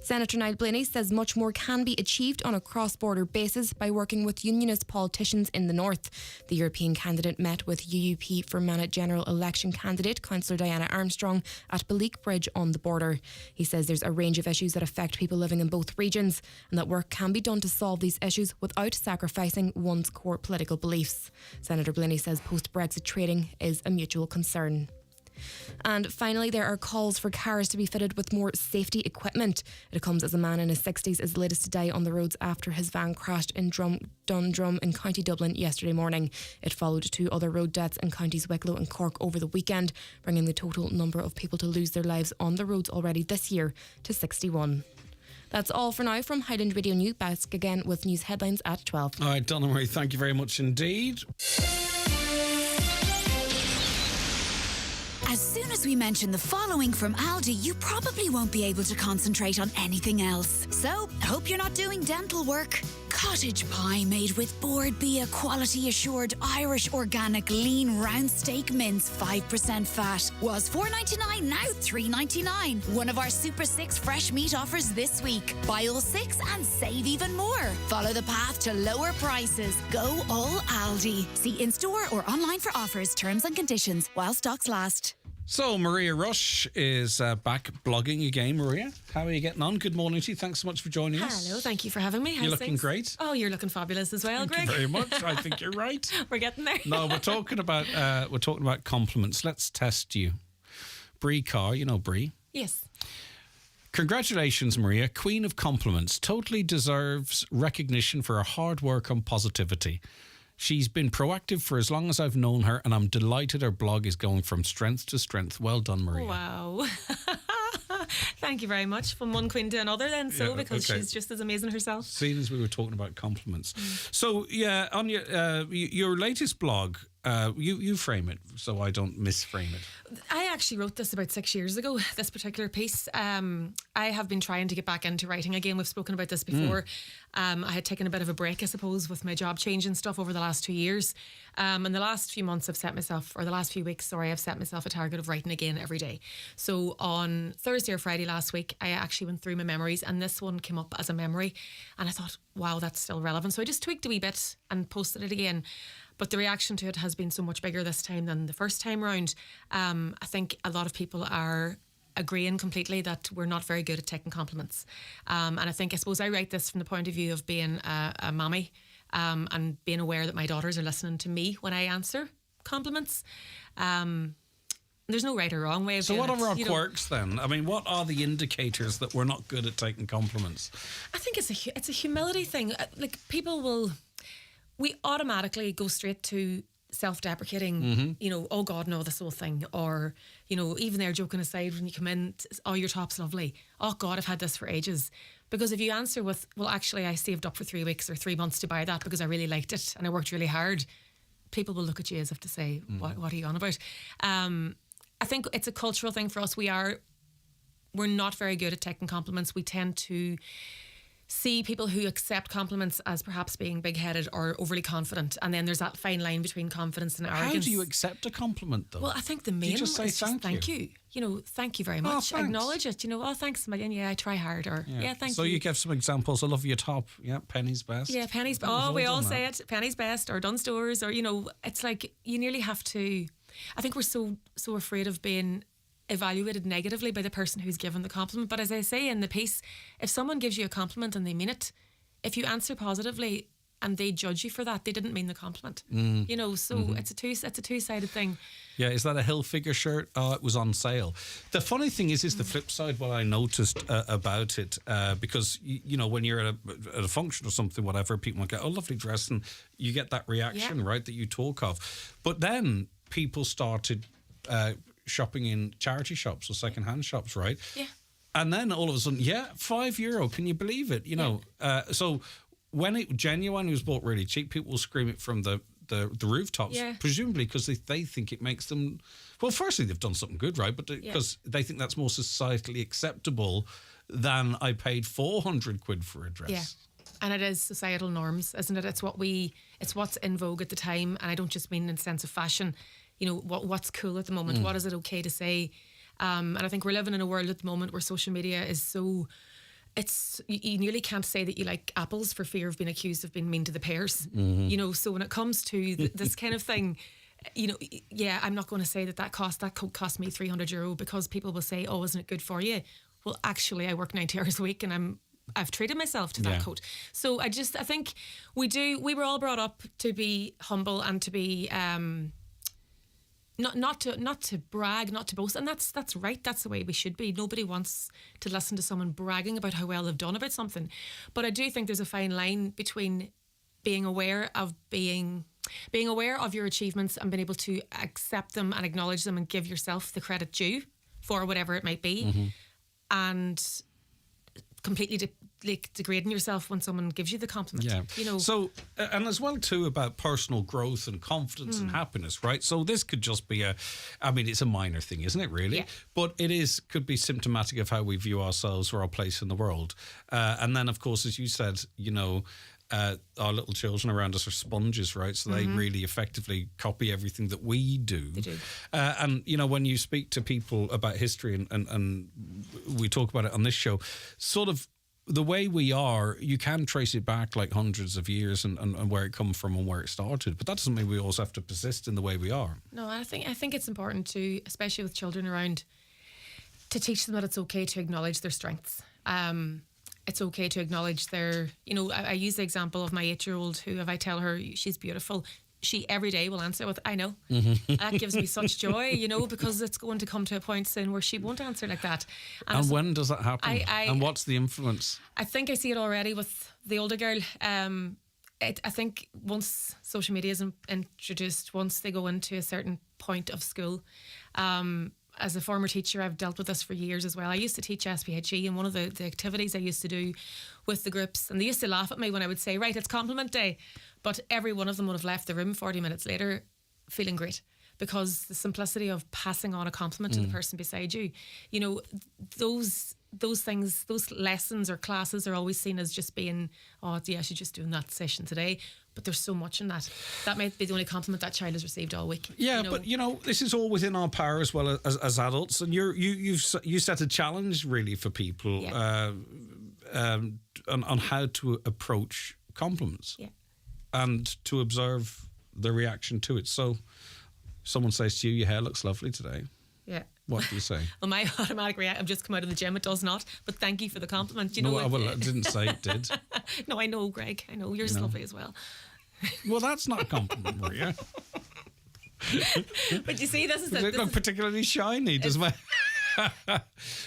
Senator Niall Blaney says much more can be achieved on a cross-border basis by working with unionist politicians in the north. The European candidate met with UUP Fermanagh general election candidate Councillor Diana Armstrong at Balik Bridge on the border. He says there's a range of issues that affect people living in both regions and that work can be done to solve these issues without sacrificing one's core political beliefs. Senator Blaney says post-Brexit trading is a mutual concern. And finally, there are calls for cars to be fitted with more safety equipment. It comes as a man in his 60s is the latest to die on the roads after his van crashed in Dundrum in County Dublin yesterday morning. It followed 2 other road deaths in counties Wicklow and Cork over the weekend, bringing the total number of people to lose their lives on the roads already this year to 61. That's all for now from Highland Radio News. Back again with news headlines at 12. All right, Donna Marie, thank you very much indeed. As soon as we mention the following from Aldi, you probably won't be able to concentrate on anything else. So, I hope you're not doing dental work. Cottage pie made with Board Bia quality assured Irish organic lean round steak mince 5% fat was $4.99, now $3.99. One of our Super 6 fresh meat offers this week. Buy all 6 and save even more. Follow the path to lower prices. Go all Aldi. See in-store or online for offers, terms and conditions while stocks last. So, Maria Rush is back blogging again. Maria, how are you getting on? Good morning to you. Thanks so much for joining us. Hello, thank you for having me. You're looking great. Oh, you're looking fabulous as well, Greg. Thank you very much. I think you're right. We're getting there. No, we're talking about compliments. Let's test you. Brie Carr, you know Brie. Yes. Congratulations, Maria. Queen of compliments. Totally deserves recognition for her hard work and positivity. She's been proactive for as long as I've known her, and I'm delighted her blog is going from strength to strength. Well done, Maria. Wow. Thank you very much. From one queen to another then, because she's just as amazing herself. Seeing as we were talking about compliments. So, yeah, on your latest blog, you frame it so I don't misframe it. I actually wrote this about 6 years ago, this particular piece. I have been trying to get back into writing again. We've spoken about this before. I had taken a bit of a break, I suppose, with my job change and stuff over the last 2 years. And the last few months I've set myself, or the last few weeks, sorry, I've set myself a target of writing again every day. So on Thursday or Friday last week, I actually went through my memories, and this one came up as a memory. And I thought, wow, that's still relevant. So I just tweaked a wee bit and posted it again. But the reaction to it has been so much bigger this time than the first time round. I think a lot of people are agreeing completely that we're not very good at taking compliments. And I suppose I write this from the point of view of being a mommy and being aware that my daughters are listening to me when I answer compliments. There's no right or wrong way of doing it. So what are our quirks then? I mean, what are the indicators that we're not good at taking compliments? I think it's a humility thing. Like, we automatically go straight to self-deprecating, oh God, no, this whole thing. Or, even there, joking aside, when you come in, oh, your top's lovely. Oh God, I've had this for ages. Because if you answer with, well, actually, I saved up for 3 weeks or 3 months to buy that because I really liked it and I worked really hard, people will look at you as if to say, what are you on about? I think it's a cultural thing for us. We're not very good at taking compliments. We tend to see people who accept compliments as perhaps being big-headed or overly confident, and then there's that fine line between confidence and arrogance. How do you accept a compliment, though? Well, I think the main you just say is thank you. Thank you very much. Acknowledge it. Oh, thanks a million. Yeah, I try hard. Or thank you. So you give some examples. I love your top. Yeah, Penny's best. Yeah, Penny's best. Oh, we all say it. Penny's best, or Dunstores, or it's like you nearly have to. I think we're so afraid of being evaluated negatively by the person who's given the compliment. But as I say in the piece, if someone gives you a compliment and they mean it, if you answer positively and they judge you for that, they didn't mean the compliment. It's a two-sided thing. Yeah, is that a Hilfiger shirt? Oh, it was on sale. The funny thing is the flip side, what I noticed about it, because, when you're at a function or something, whatever, people might go, oh, lovely dress, and you get that reaction, right, that you talk of. But then people started shopping in charity shops or second-hand shops, right? Yeah. And then all of a sudden, €5, can you believe it? So when it genuinely was bought really cheap, people will scream it from the rooftops, presumably because they think it makes them... Well, firstly, they've done something good, right? But because they think that's more societally acceptable than I paid 400 quid for a dress. Yeah. And it is societal norms, isn't it? It's what's in vogue at the time, and I don't just mean in the sense of fashion. You know, what's cool at the moment? What is it okay to say? And I think we're living in a world at the moment where social media is so. You nearly can't say that you like apples for fear of being accused of being mean to the pears. You know, so when it comes to this kind of thing, you know, yeah, I'm not going to say that coat cost me €300 because people will say, oh, isn't it good for you? Well, actually, I work 90 hours a week and I've treated myself to that coat. So I think we were all brought up to be humble and to be not to brag, not to boast, and that's right. That's the way we should be. Nobody wants to listen to someone bragging about how well they've done about something. But I do think there's a fine line between being aware of your achievements and being able to accept them and acknowledge them and give yourself the credit due for whatever it might be, and completely degrading yourself when someone gives you the compliment. Yeah. You know. So, and as well too about personal growth and confidence and happiness, right? So this could just be it's a minor thing, isn't it really? Yeah. But could be symptomatic of how we view ourselves or our place in the world. And then of course, as you said, you know, our little children around us are sponges, right? So they really effectively copy everything that we do. They do. And, you know, when you speak to people about history and we talk about it on this show, sort of the way we are, you can trace it back like hundreds of years and where it come from and where it started. But that doesn't mean we always have to persist in the way we are. No, I think it's important to, especially with children around, to teach them that it's okay to acknowledge their strengths. It's okay to acknowledge their, you know, I use the example of my 8-year-old who, if I tell her she's beautiful, she every day will answer with, I know. That gives me such joy, you know, because it's going to come to a point soon where she won't answer like that. And when does that happen? And what's the influence? I think I see it already with the older girl. I think once social media is introduced, once they go into a certain point of school, as a former teacher, I've dealt with this for years as well. I used to teach SPHE, and one of the activities I used to do with the groups, and they used to laugh at me when I would say, right, it's compliment day. But every one of them would have left the room 40 minutes later feeling great, because the simplicity of passing on a compliment to the person beside you, you know, those things, those lessons or classes are always seen as just being, oh, yeah, she's just doing that session today. But there's so much in that. That might be the only compliment that child has received all week. Yeah, you know? but you know, this is all within our power as well as adults, and you set a challenge really for people on how to approach compliments, and to observe the reaction to it. So, someone says to you, "Your hair looks lovely today." Yeah. What do you say? Well, my automatic reaction, I've just come out of the gym, it does not, but thank you for the compliment. You know, I didn't say it did. No, I know, Greg. I know, yours is lovely as well. Well, that's not a compliment, Maria. But you see, this is it. Look particularly shiny, does my...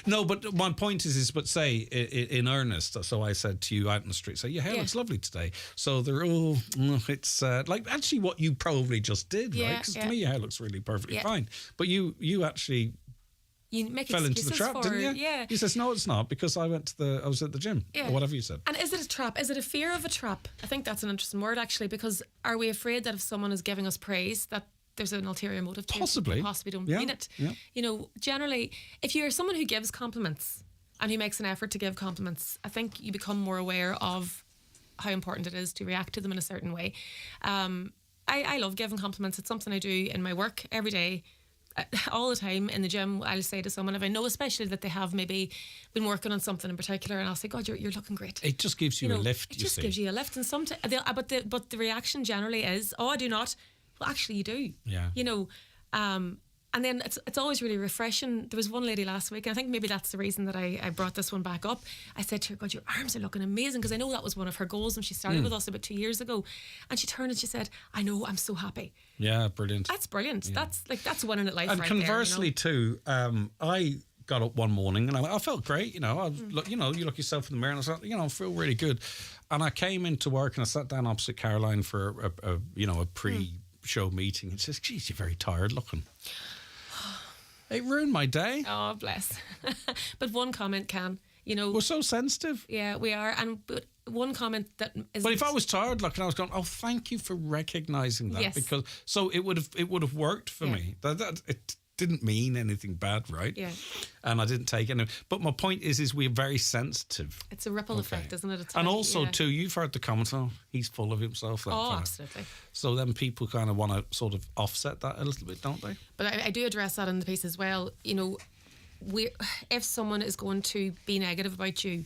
No, but my point is but say in earnest. So I said to you out in the street, say, your hair looks lovely today. So they're it's like actually what you probably just did, right? Because to me your hair looks really perfectly fine. But you actually fell into the trap, didn't you? Yeah. You says no, it's not, because I was at the gym, or whatever you said. And is it a trap? Is it a fear of a trap? I think that's an interesting word actually, because are we afraid that if someone is giving us praise that there's an ulterior motive to possibly. it? Possibly don't mean it. Yeah. You know, generally, if you're someone who gives compliments and who makes an effort to give compliments, I think you become more aware of how important it is to react to them in a certain way. I love giving compliments. It's something I do in my work every day. All the time in the gym, I'll say to someone, if I know especially that they have maybe been working on something in particular, and I'll say, God, you're looking great. It just gives you a lift. It just gives you a lift, and sometimes, but the reaction generally is, oh, I do not. Well, actually, you do. Yeah. You know, and then it's always really refreshing. There was one lady last week, and I think maybe that's the reason that I brought this one back up. I said to her, God, your arms are looking amazing, because I know that was one of her goals when she started with us about 2 years ago. And she turned and she said, I know, I'm so happy. Yeah, brilliant. That's brilliant. Yeah. That's winning at life, and right conversely there, you know? Too, I got up one morning and I felt great. You know, you look yourself in the mirror and I was like, you know, I feel really good. And I came into work and I sat down opposite Caroline for a pre-show meeting, and says, geez, you're very tired looking. It ruined my day. Oh, bless. But one comment can, you know. We're so sensitive. Yeah, we are. But one comment that is. But if I was tired looking, I was going, oh, thank you for recognising that. Yes. Because so it would have worked for me. didn't mean anything bad, right? Yeah. And I didn't take any. But my point is we're very sensitive. It's a ripple effect, isn't it? It's And very- also, yeah. too, you've heard the comments, oh, he's full of himself. That Oh, fella. absolutely. So then people kind of want to sort of offset that a little bit, don't they? But I do address that in the piece as well. You know, if someone is going to be negative about you,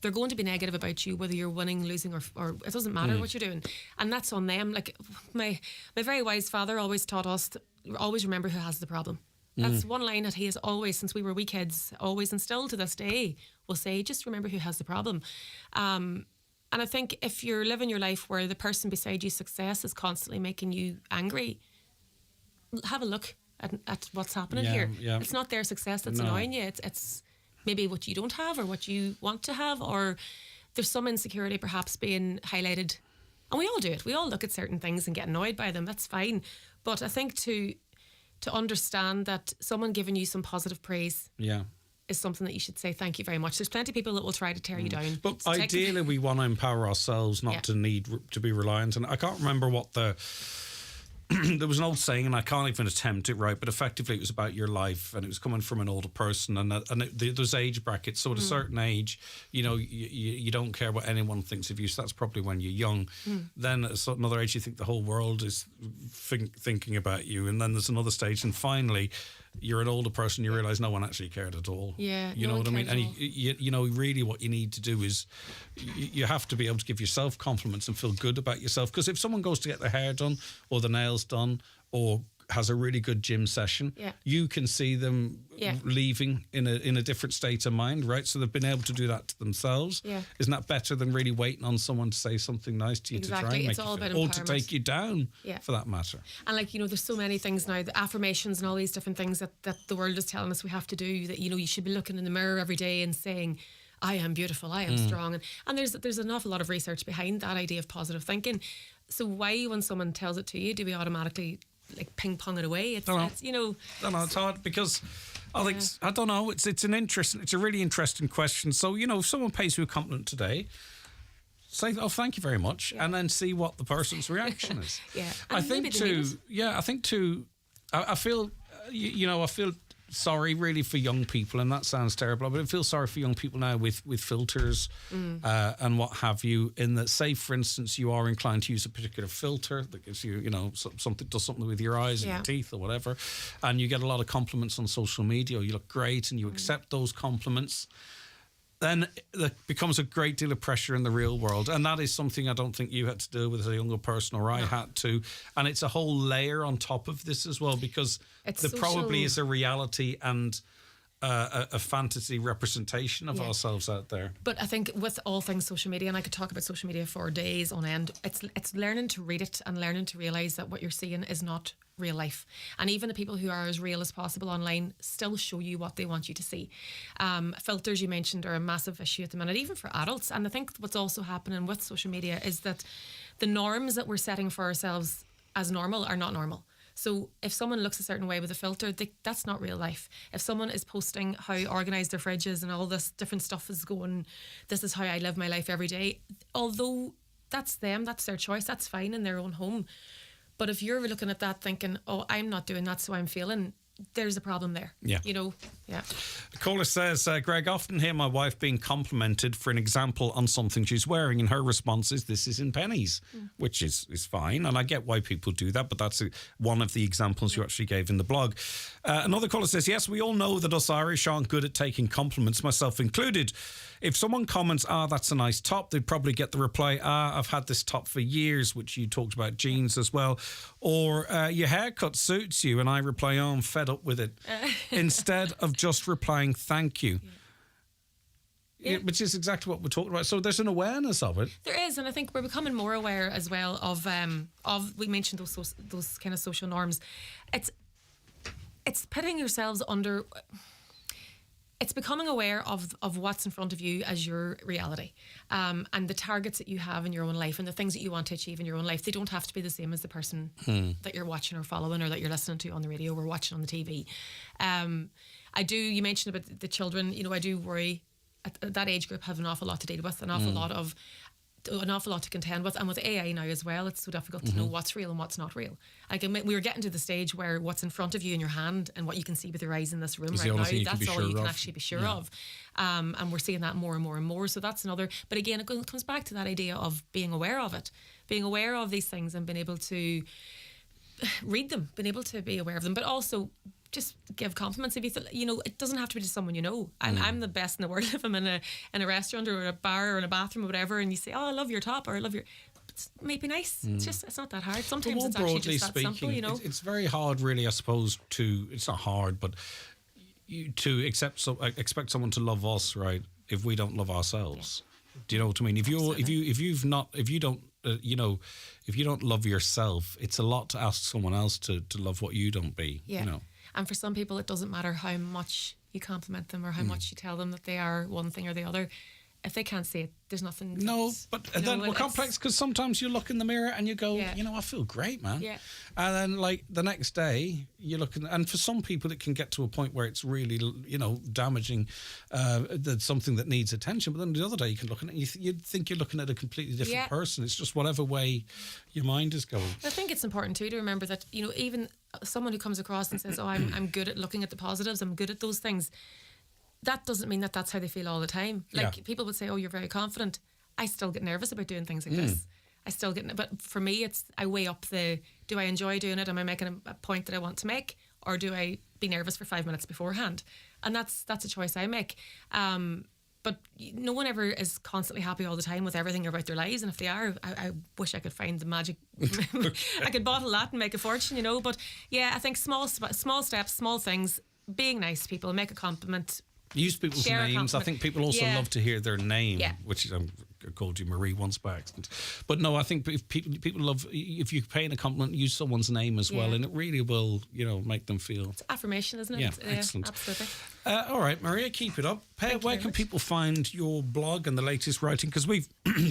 they're going to be negative about you whether you're winning, losing, or it doesn't matter what you're doing, and that's on them. Like my very wise father always taught us to always remember who has the problem. That's one line that he has always, since we were wee kids, always instilled to this day. Will say, just remember who has the problem. And I think if you're living your life where the person beside you's success is constantly making you angry, have a look at what's happening here. Yeah. It's not their success that's No. annoying you. It's maybe what you don't have or what you want to have, or there's some insecurity perhaps being highlighted. And we all do it. We all look at certain things and get annoyed by them. That's fine. But I think to understand that someone giving you some positive praise Yeah. is something that you should say thank you very much. There's plenty of people that will try to tear you down. But So take the- ideally, we want to empower ourselves, not Yeah. to need to be reliant. And I can't remember what there was an old saying, and I can't even attempt it right, but effectively it was about your life, and it was coming from an older person, and there's age brackets. So at a certain age, you know, you don't care what anyone thinks of you. So that's probably when you're young. Then at another age, you think the whole world is thinking about you, and then there's another stage, and finally, you're an older person, you realise no one actually cared at all. Yeah, you no know one what I mean. cared And at all. you know, really, what you need to do is you have to be able to give yourself compliments and feel good about yourself. Because if someone goes to get their hair done or the nails done or has a really good gym session, Yeah. you can see them Yeah. leaving in a different state of mind, right? So they've been able to do that to themselves. Yeah. Isn't that better than really waiting on someone to say something nice to you to try Exactly. and make It's you all feel, about or to empowerment. take you down, Yeah. for that matter? And like, you know, there's so many things now, the affirmations and all these different things that the world is telling us we have to do, that, you know, you should be looking in the mirror every day and saying, I am beautiful, I am strong. And there's an awful lot of research behind that idea of positive thinking. So why, when someone tells it to you, do we automatically like ping pong it away? It's you know, I don't know, it's hard because I think I don't know. It's a really interesting question. So, you know, if someone pays you a compliment today, say, "Oh, thank you very much," and then see what the person's reaction is. Yeah. I And think maybe they mean too. it. Yeah, I think too. I feel, you know, I feel sorry really for young people, and that sounds terrible, but I feel sorry for young people now with filters and what have you. In that, say for instance, you are inclined to use a particular filter that gives you, you know, something does something with your eyes and Yeah. your teeth or whatever, and you get a lot of compliments on social media. You look great, and you accept those compliments. Then there becomes a great deal of pressure in the real world. And that is something I don't think you had to deal with as a younger person, or I had to. And it's a whole layer on top of this as well, because It's there probably social- is a reality and a fantasy representation of ourselves out there. But I think with all things social media, and I could talk about social media for days on end, it's learning to read it and learning to realise that what you're seeing is not real life. And even the people who are as real as possible online still show you what they want you to see. Filters, you mentioned, are a massive issue at the minute, even for adults. And I think what's also happening with social media is that the norms that we're setting for ourselves as normal are not normal. So if someone looks a certain way with a filter, that's not real life. If someone is posting how organised their fridge is and all this different stuff is going, this is how I live my life every day, although that's them, that's their choice, that's fine in their own home. But if you're looking at that thinking, oh, I'm not doing that, so I'm feeling, there's a problem there. Yeah. You know, yeah. The caller says, Greg, often hear my wife being complimented, for an example, on something she's wearing, and her response is, this is in pennies, which is fine. And I get why people do that, but that's one of the examples you actually gave in the blog. Another caller says, yes, we all know that us Irish aren't good at taking compliments, myself included. If someone comments, that's a nice top, they'd probably get the reply, I've had this top for years, which you talked about jeans as well. Or your haircut suits you, and I reply, I'm fed up with it. Instead of just replying, thank you. Yeah, which is exactly what we're talking about. So there's an awareness of it. There is, and I think we're becoming more aware as well of we mentioned those kind of social norms. It's putting yourselves under. It's becoming aware of what's in front of you as your reality, and the targets that you have in your own life and the things that you want to achieve in your own life. They don't have to be the same as the person that you're watching or following or that you're listening to on the radio or watching on the TV. You mentioned about the children. You know, I do worry at that age group have an awful lot to deal with, an awful lot of an awful lot to contend with, and with AI now as well, it's so difficult to know what's real and what's not real. Like, we were getting to the stage where what's in front of you in your hand and what you can see with your eyes in this room Is right the only now, thing you that's can be all sure you can of. actually be sure Yeah. of. And we're seeing that more and more and more. So that's another. But again, it comes back to that idea of being aware of it, being aware of these things, and being able to read them, being able to be aware of them, but also just give compliments. If it doesn't have to be to someone you know. And I'm the best in the world if I'm in a restaurant or a bar or in a bathroom or whatever, and you say, "Oh, I love your top," or "I love your." It might be nice. It's not that hard. But Sometimes more it's actually broadly just that speaking, simple. it's very hard, really, I suppose, it's not hard, but to expect someone to love us, right? If we don't love ourselves, do you know what I mean? If you don't love yourself, it's a lot to ask someone else to love what you don't be. Yeah. You know. And for some people, it doesn't matter how much you compliment them or how much you tell them that they are one thing or the other. If they can't see it, there's nothing. No, but then we're complex because sometimes you look in the mirror and you go, I feel great, man. Yeah. And then, like, the next day, you're looking, and for some people, it can get to a point where it's really, damaging. That's something that needs attention. But then the other day, you can look at it, and you'd think you're looking at a completely different person. It's just whatever way your mind is going. I think it's important too to remember that even someone who comes across and says, "Oh, I'm good at looking at the positives. I'm good at those things." That doesn't mean that that's how they feel all the time. Like, people would say, "Oh, you're very confident." I still get nervous about doing things like this. I still get, but for me, I weigh up do I enjoy doing it? Am I making a point that I want to make? Or do I be nervous for 5 minutes beforehand? And that's a choice I make. But no one ever is constantly happy all the time with everything about their lives. And if they are, I wish I could find the magic. I could bottle that and make a fortune, But yeah, I think small steps, small things, being nice to people, make a compliment. Use people's Share a names. I compliment. think people also Yeah. love to hear their name, Yeah. which is, I called you Marie once by accident. But no, I think if people love, if you're paying a compliment, use someone's name as well, Yeah. and it really will, make them feel. It's affirmation, isn't it? Yeah, It's- excellent. Absolutely. All right, Maria, keep it up. Where can people find your blog and the latest writing? Because we've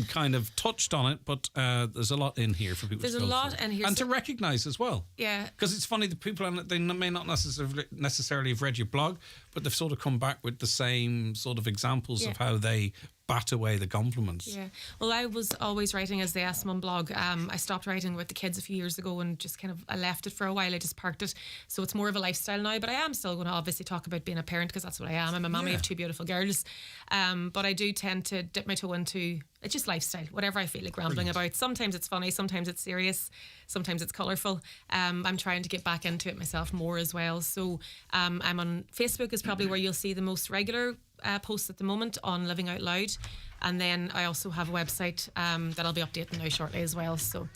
kind of touched on it, but there's a lot in here for people There's to a go lot through. in here. And to recognise as well. Yeah. Because it's funny, the people, they may not necessarily have read your blog, but they've sort of come back with the same sort of examples of how they bat away the compliments. Yeah. Well, I was always writing as the S-Mum blog. I stopped writing with the kids a few years ago and just I left it for a while. I just parked it. So it's more of a lifestyle now, but I am still going to obviously talk about being a parent because that's what I am. I'm a mummy of two beautiful girls. But I do tend to dip my toe into it's just lifestyle, whatever I feel like rambling about. Sometimes it's funny, sometimes it's serious, sometimes it's colourful. I'm trying to get back into it myself more as well. So I'm on Facebook is probably where you'll see the most regular posts at the moment on Living Out Loud. And then I also have a website that I'll be updating now shortly as well. So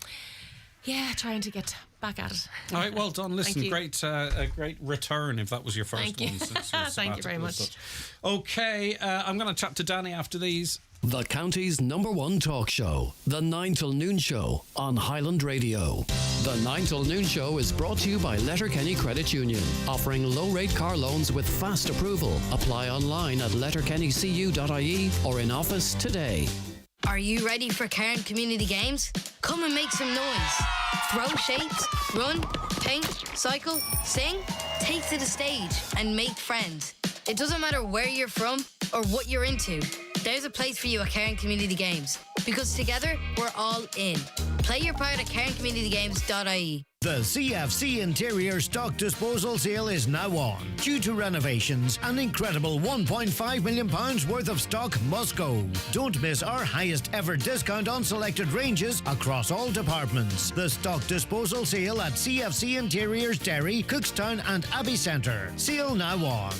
yeah, trying to get back at it. All right, well done. Listen, Thank you. a great return if that was your first Thank you. one. Since your Thank you very sabbatical as much. such. Okay, I'm going to chat to Danny after these. The county's #1 talk show, The 9 till Noon Show on Highland Radio. The 9 till Noon Show is brought to you by Letterkenny Credit Union, offering low-rate car loans with fast approval. Apply online at letterkennycu.ie or in office today. Are you ready for Cairn Community Games? Come and make some noise. Throw shapes, run, paint, cycle, sing. Take to the stage and make friends. It doesn't matter where you're from or what you're into. There's a place for you at Cairn Community Games because together we're all in. Play your part at cairncommunitygames.ie. The CFC Interior Stock Disposal Sale is now on. Due to renovations, an incredible £1.5 million worth of stock must go. Don't miss our highest ever discount on selected ranges across all departments. The Stock Disposal Sale at CFC Interiors Derry, Cookstown and Abbey Centre. Sale now on.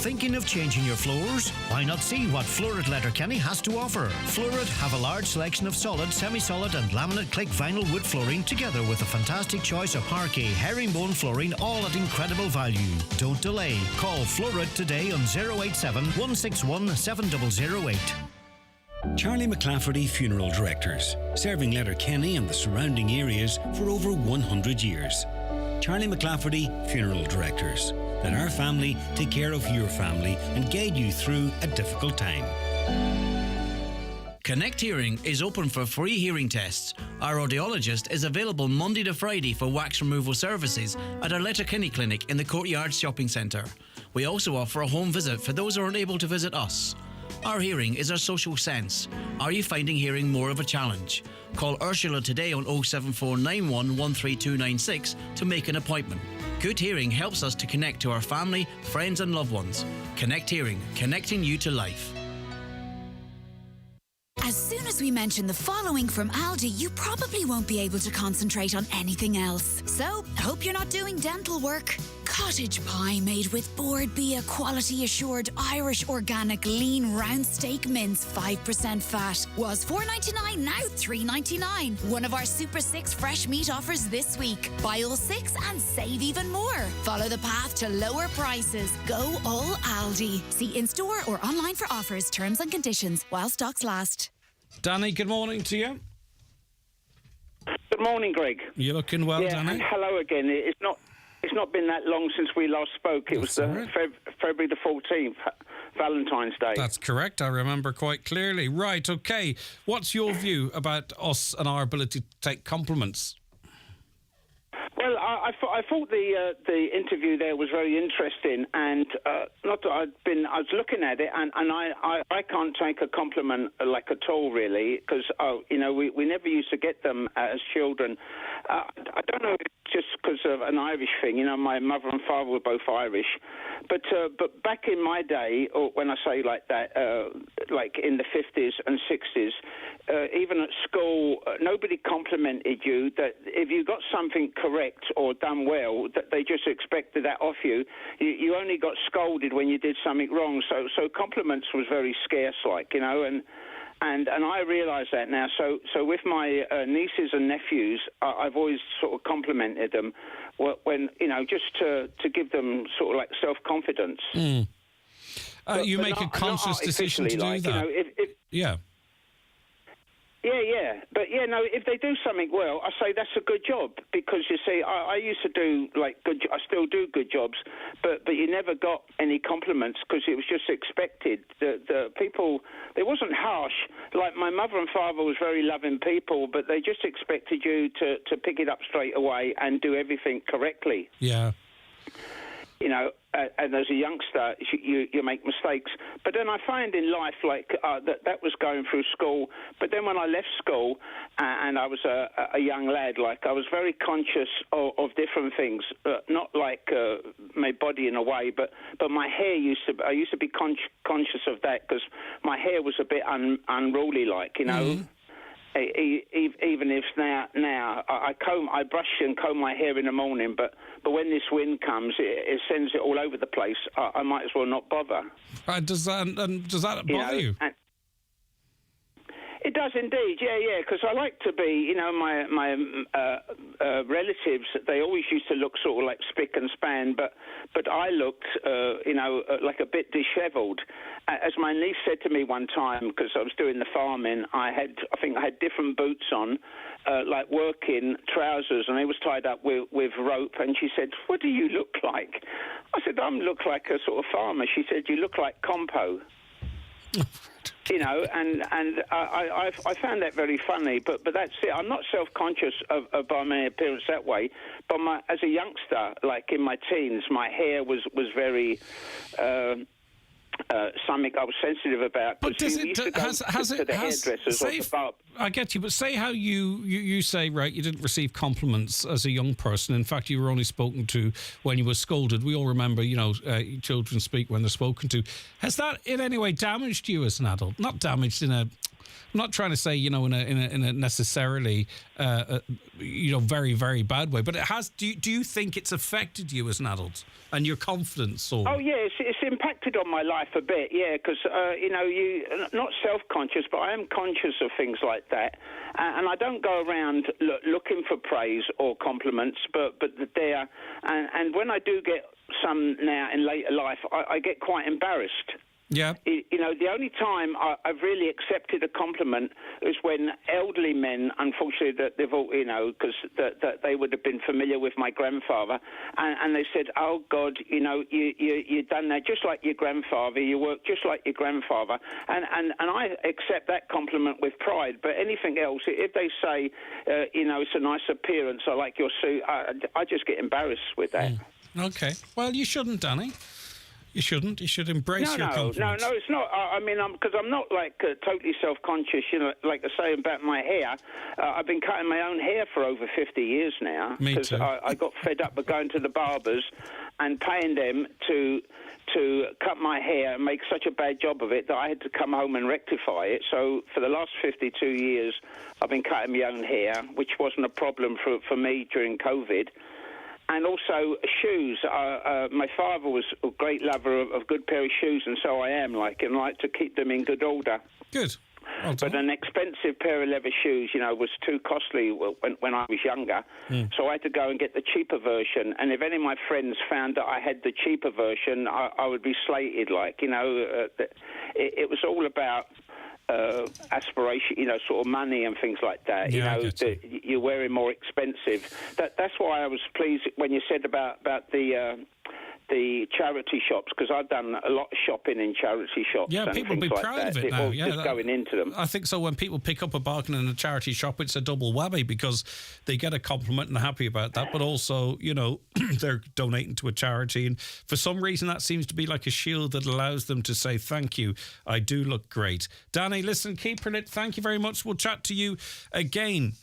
Thinking of changing your floors? Why not see what Florid Letterkenny has to offer? Florid have a large selection of solid, semi-solid and laminate click vinyl wood flooring together with a fantastic choice of parquet, herringbone flooring, all at incredible value. Don't delay. Call Florid today on 087 161 7008. Charlie McClafferty Funeral Directors, serving Letterkenny and the surrounding areas for over 100 years. Charlie McClafferty Funeral Directors. Let our family take care of your family and guide you through a difficult time. Connect Hearing is open for free hearing tests. Our audiologist is available Monday to Friday for wax removal services at our Letterkenny clinic in the Courtyard Shopping Centre. We also offer a home visit for those who aren't able to visit us. Our hearing is our social sense. Are you finding hearing more of a challenge? Call Ursula today on 07491 13296 to make an appointment. Good hearing helps us to connect to our family, friends and loved ones. Connect Hearing, connecting you to life. As soon as we mention the following from Aldi, you probably won't be able to concentrate on anything else. So, hope you're not doing dental work. Cottage pie made with Board Bia quality assured Irish organic lean round steak mince 5% fat was $4.99, now $3.99. One of our Super 6 fresh meat offers this week. Buy all 6 and save even more. Follow the path to lower prices. Go all Aldi. See in-store or online for offers, terms and conditions while stocks last. Danny, good morning to you. Good morning, Greg. You're looking well, Danny. And hello again. It's not been that long since we last spoke. It was February the 14th, Valentine's Day. That's correct. I remember quite clearly. Right, okay. What's your view about us and our ability to take compliments? Well, I thought the interview there was very interesting, and not that I was looking at it, and I can't take a compliment like at all, really, because we never used to get them as children. I don't know if it's just because of an Irish thing. You know, my mother and father were both Irish, but back in my day, or when I say like that, like in the 50s and 60s, even at school, nobody complimented you. That if you got something correct or done well, that they just expected that off you. You only got scolded when you did something wrong. So compliments was very scarce, like, you know, and I realise that now. So with my nieces and nephews, I've always sort of complimented them when, you know, just to give them sort of like self-confidence. Mm. You make a conscious decision to do that. You know, yeah. Yeah. But, no, if they do something well, I say that's a good job, because, you see, I used to do, like, I still do good jobs, but you never got any compliments because it was just expected. The people, it wasn't harsh. Like, my mother and father was very loving people, but they just expected you to pick it up straight away and do everything correctly. Yeah. You know, and as a youngster, you make mistakes. But then I find in life, like, that was going through school. But then when I left school and I was a young lad, like, I was very conscious of different things. Not like my body in a way, but my hair I used to be conscious of that, because my hair was a bit unruly, like, you know. Mm-hmm. Even if now I brush and comb my hair in the morning, but when this wind comes, it sends it all over the place. I might as well not bother. Does that bother you? It does indeed, yeah, because I like to be, you know, my relatives, they always used to look sort of like spick and span, but I looked, like a bit dishevelled. As my niece said to me one time, because I was doing the farming, I think I had different boots on, like working trousers, and they was tied up with rope, and she said, "What do you look like?" I said, "I look like a sort of farmer." She said, "You look like Compo." You know, and I found that very funny, but that's it. I'm not self-conscious about my appearance that way, but as a youngster, like in my teens, my hair was very something I was sensitive about. But does it I get you, but say how you say, right, you didn't receive compliments as a young person. In fact, you were only spoken to when you were scolded. We all remember, you know, children speak when they're spoken to. Has that in any way damaged you as an adult? Not damaged in a... I'm not trying to say, you know, in a necessarily, very, very bad way, but it has. Do you think it's affected you as an adult and your confidence? Or? Oh, yeah, it's impacted on my life a bit, yeah, because, you not self-conscious, but I am conscious of things like that. And I don't go around looking for praise or compliments, but there. And when I do get some now in later life, I get quite embarrassed. Yeah. You know, the only time I've really accepted a compliment is when elderly men, unfortunately, that they've all, you know, because that they would have been familiar with my grandfather, and they said, "Oh God, you know, you done that just like your grandfather. You work just like your grandfather," and I accept that compliment with pride. But anything else, if they say, it's a nice appearance, I like your suit, I just get embarrassed with that. Okay. Well, you shouldn't, Danny. You shouldn't. You should embrace your compliments. No, it's not. I mean, because I'm not like totally self-conscious. You know, like I say about my hair. I've been cutting my own hair for over 50 years now. Me too. Because I got fed up with going to the barbers and paying them to cut my hair and make such a bad job of it that I had to come home and rectify it. So for the last 52 years, I've been cutting my own hair, which wasn't a problem for me during COVID. And also shoes. My father was a great lover of good pair of shoes, and so I am, and like to keep them in good order. Good. Well but an expensive pair of leather shoes, was too costly when I was younger. So I had to go and get the cheaper version. And if any of my friends found that I had the cheaper version, I would be slated. It was all about aspiration, sort of money and things like that. You're wearing more expensive. That's why I was pleased when you said about the charity shops, because I've done a lot of shopping in charity shops. Yeah, and people will be things proud like of that. it now. Yeah, just going into them. I think so. When people pick up a bargain in a charity shop, it's a double whammy because they get a compliment and are happy about that, but also, they're donating to a charity. And for some reason, that seems to be like a shield that allows them to say, thank you, I do look great. Danny, listen, keep it. Thank you very much. We'll chat to you again.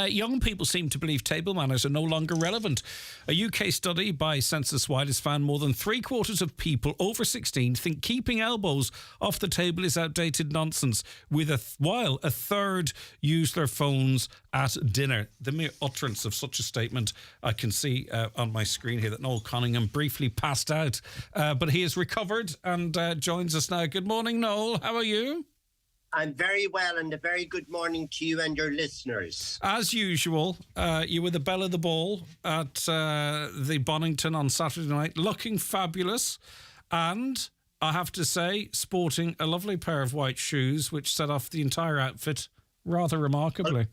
Young people seem to believe table manners are no longer relevant. A UK study by Census Wide has found more than 3/4 of people over 16 think keeping elbows off the table is outdated nonsense, while a third use their phones at dinner. The mere utterance of such a statement, I can see on my screen here that Noel Conningham briefly passed out, but he has recovered and joins us now. Good morning, Noel. How are you? I'm very well, and a very good morning to you and your listeners. As usual, you were the belle of the ball at the Bonington on Saturday night, looking fabulous, and I have to say, sporting a lovely pair of white shoes, which set off the entire outfit rather remarkably.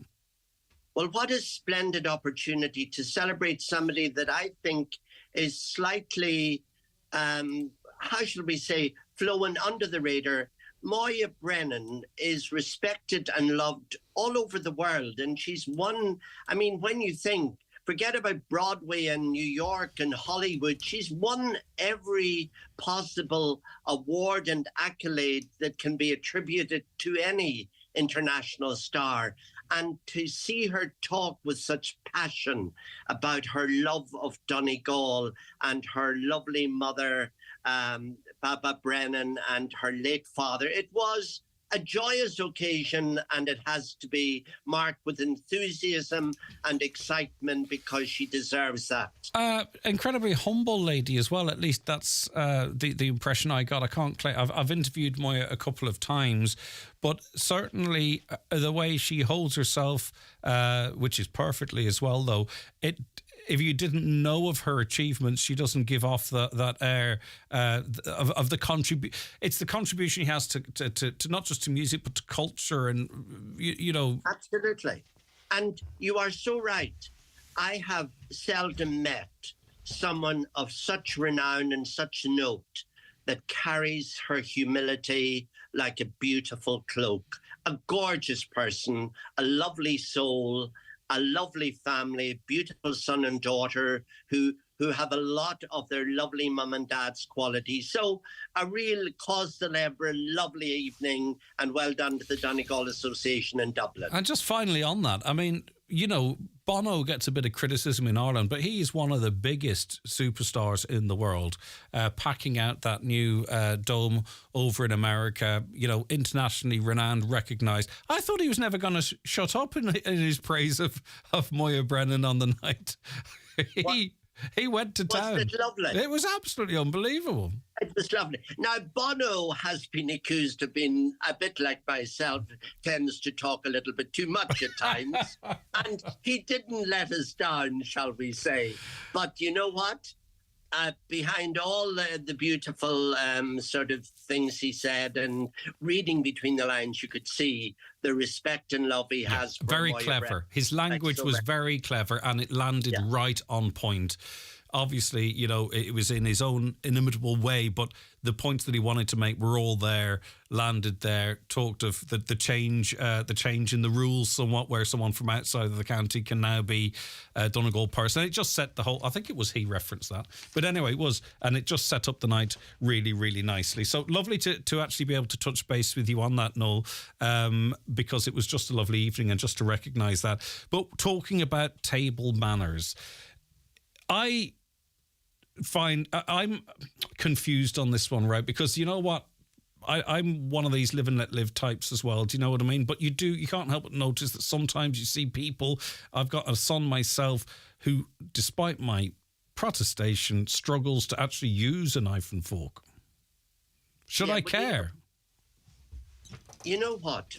Well, what a splendid opportunity to celebrate somebody that I think is slightly, how shall we say, flowing under the radar. Moya Brennan is respected and loved all over the world, and she's won. I mean, when you think, forget about Broadway and New York and Hollywood, she's won every possible award and accolade that can be attributed to any international star. And to see her talk with such passion about her love of Donegal and her lovely mother, Baba Brennan, and her late father, it was a joyous occasion, and it has to be marked with enthusiasm and excitement because she deserves that. Incredibly humble lady as well. At least that's the impression I got. I can't claim. I've interviewed Moya a couple of times, but certainly the way she holds herself, which is perfectly as well, though, if you didn't know of her achievements, she doesn't give off that air of the contribution. It's the contribution he has to not just to music but to culture, and Absolutely, and you are so right. I have seldom met someone of such renown and such note that carries her humility like a beautiful cloak. A gorgeous person, a lovely soul, a lovely family, beautiful son and daughter who have a lot of their lovely mum and dad's qualities. So a real cause célèbre, lovely evening, and well done to the Donegal Association in Dublin. And just finally on that, I mean, Bono gets a bit of criticism in Ireland, but he's one of the biggest superstars in the world, packing out that new dome over in America, internationally renowned, recognised. I thought he was never going to shut up in his praise of Moya Brennan on the night. He went to town. Wasn't it lovely? It was absolutely unbelievable. It was lovely. Now, Bono has been accused of being a bit like myself, tends to talk a little bit too much at times. And he didn't let us down, shall we say. But you know what? Behind all the beautiful sort of things he said, and reading between the lines, you could see the respect and love he has for very Moya clever. Brennan. His language was very clever, and it landed right on point. obviously, you know, it was in his own inimitable way, but the points that he wanted to make were all there, landed there, talked of the change in the rules somewhat, where someone from outside of the county can now be a Donegal person. And it just set the whole, I think it was he referenced that. But anyway, it was, and it just set up the night really, really nicely. So lovely to actually be able to touch base with you on that, Noel, because it was just a lovely evening and just to recognise that. But talking about table manners, I find I'm confused on this one, right? Because you know what? I'm one of these live and let live types as well. Do you know what I mean? But you can't help but notice that sometimes you see people, I've got a son myself who, despite my protestation, struggles to actually use a knife and fork. Should I care? You know what?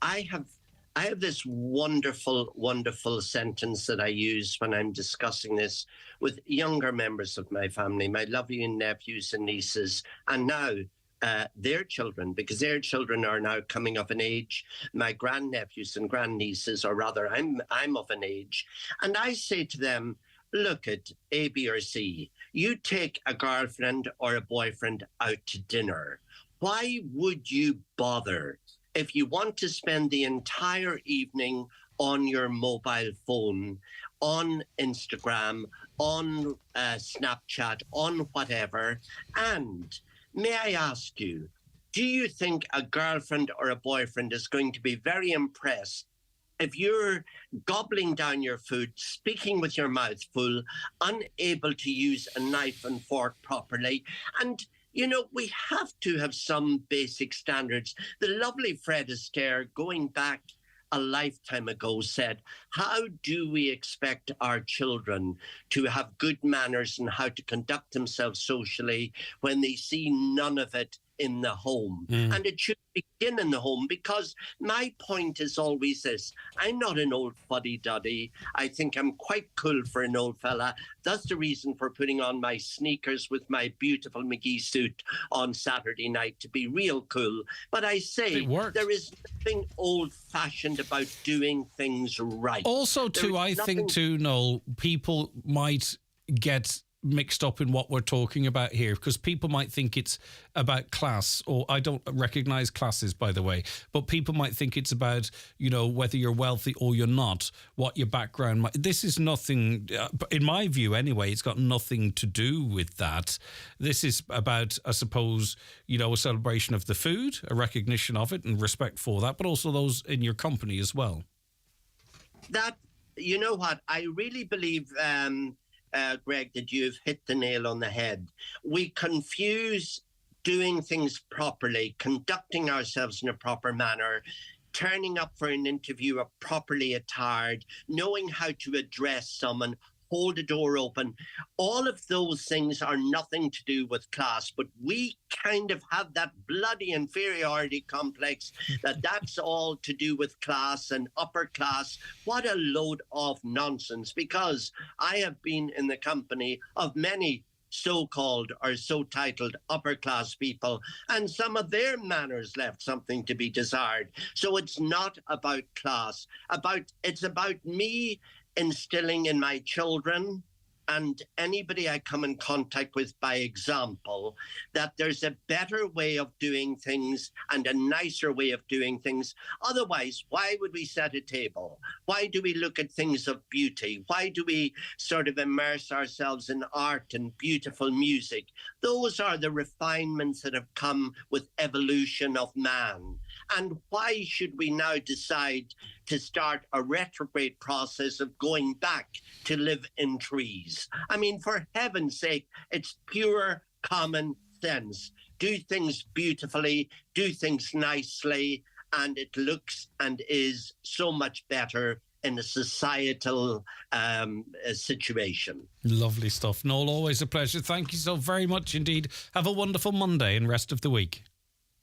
I have this wonderful, wonderful sentence that I use when I'm discussing this with younger members of my family, my lovely nephews and nieces, and now their children, because their children are now coming of an age. My grandnephews and grandnieces, or rather, I'm of an age, and I say to them, look at A, B, or C. You take a girlfriend or a boyfriend out to dinner. Why would you bother if you want to spend the entire evening on your mobile phone, on Instagram, on Snapchat, on whatever? And may I ask you, do you think a girlfriend or a boyfriend is going to be very impressed if you're gobbling down your food, speaking with your mouth full, unable to use a knife and fork properly? And you know, we have to have some basic standards. The lovely Fred Astaire, going back a lifetime ago, said, how do we expect our children to have good manners and how to conduct themselves socially when they see none of it in the home? And it should begin in the home, because my point is always this: I'm not an old fuddy-duddy. I think I'm quite cool for an old fella. That's the reason for putting on my sneakers with my beautiful McGee suit on Saturday night, to be real cool. But I say there is nothing old-fashioned about doing things right. Also, I think, Noel, people might get mixed up in what we're talking about here, because people might think it's about class, or I don't recognize classes, by the way, but people might think it's about, you know, whether you're wealthy or you're not, what your background might. This is nothing, in my view anyway, it's got nothing to do with that. This is about, I suppose, you know, a celebration of the food, a recognition of it and respect for that, but also those in your company as well. That, you know what, I really believe, Greg, that you've hit the nail on the head. We confuse doing things properly, conducting ourselves in a proper manner, turning up for an interview properly attired, knowing how to address someone, hold the door open. All of those things are nothing to do with class, but we kind of have that bloody inferiority complex that that's all to do with class and upper class. What a load of nonsense, because I have been in the company of many so-called or so-titled upper-class people, and some of their manners left something to be desired. So it's not about class. It's about me instilling in my children and anybody I come in contact with by example that there's a better way of doing things and a nicer way of doing things. Otherwise, why would we set a table? Why do we look at things of beauty? Why do we sort of immerse ourselves in art and beautiful music? Those are the refinements that have come with evolution of man. And why should we now decide to start a retrograde process of going back to live in trees? I mean, for heaven's sake, it's pure common sense. Do things beautifully, do things nicely, and it looks and is so much better in a societal situation. Lovely stuff. Noel, always a pleasure. Thank you so very much indeed. Have a wonderful Monday and rest of the week.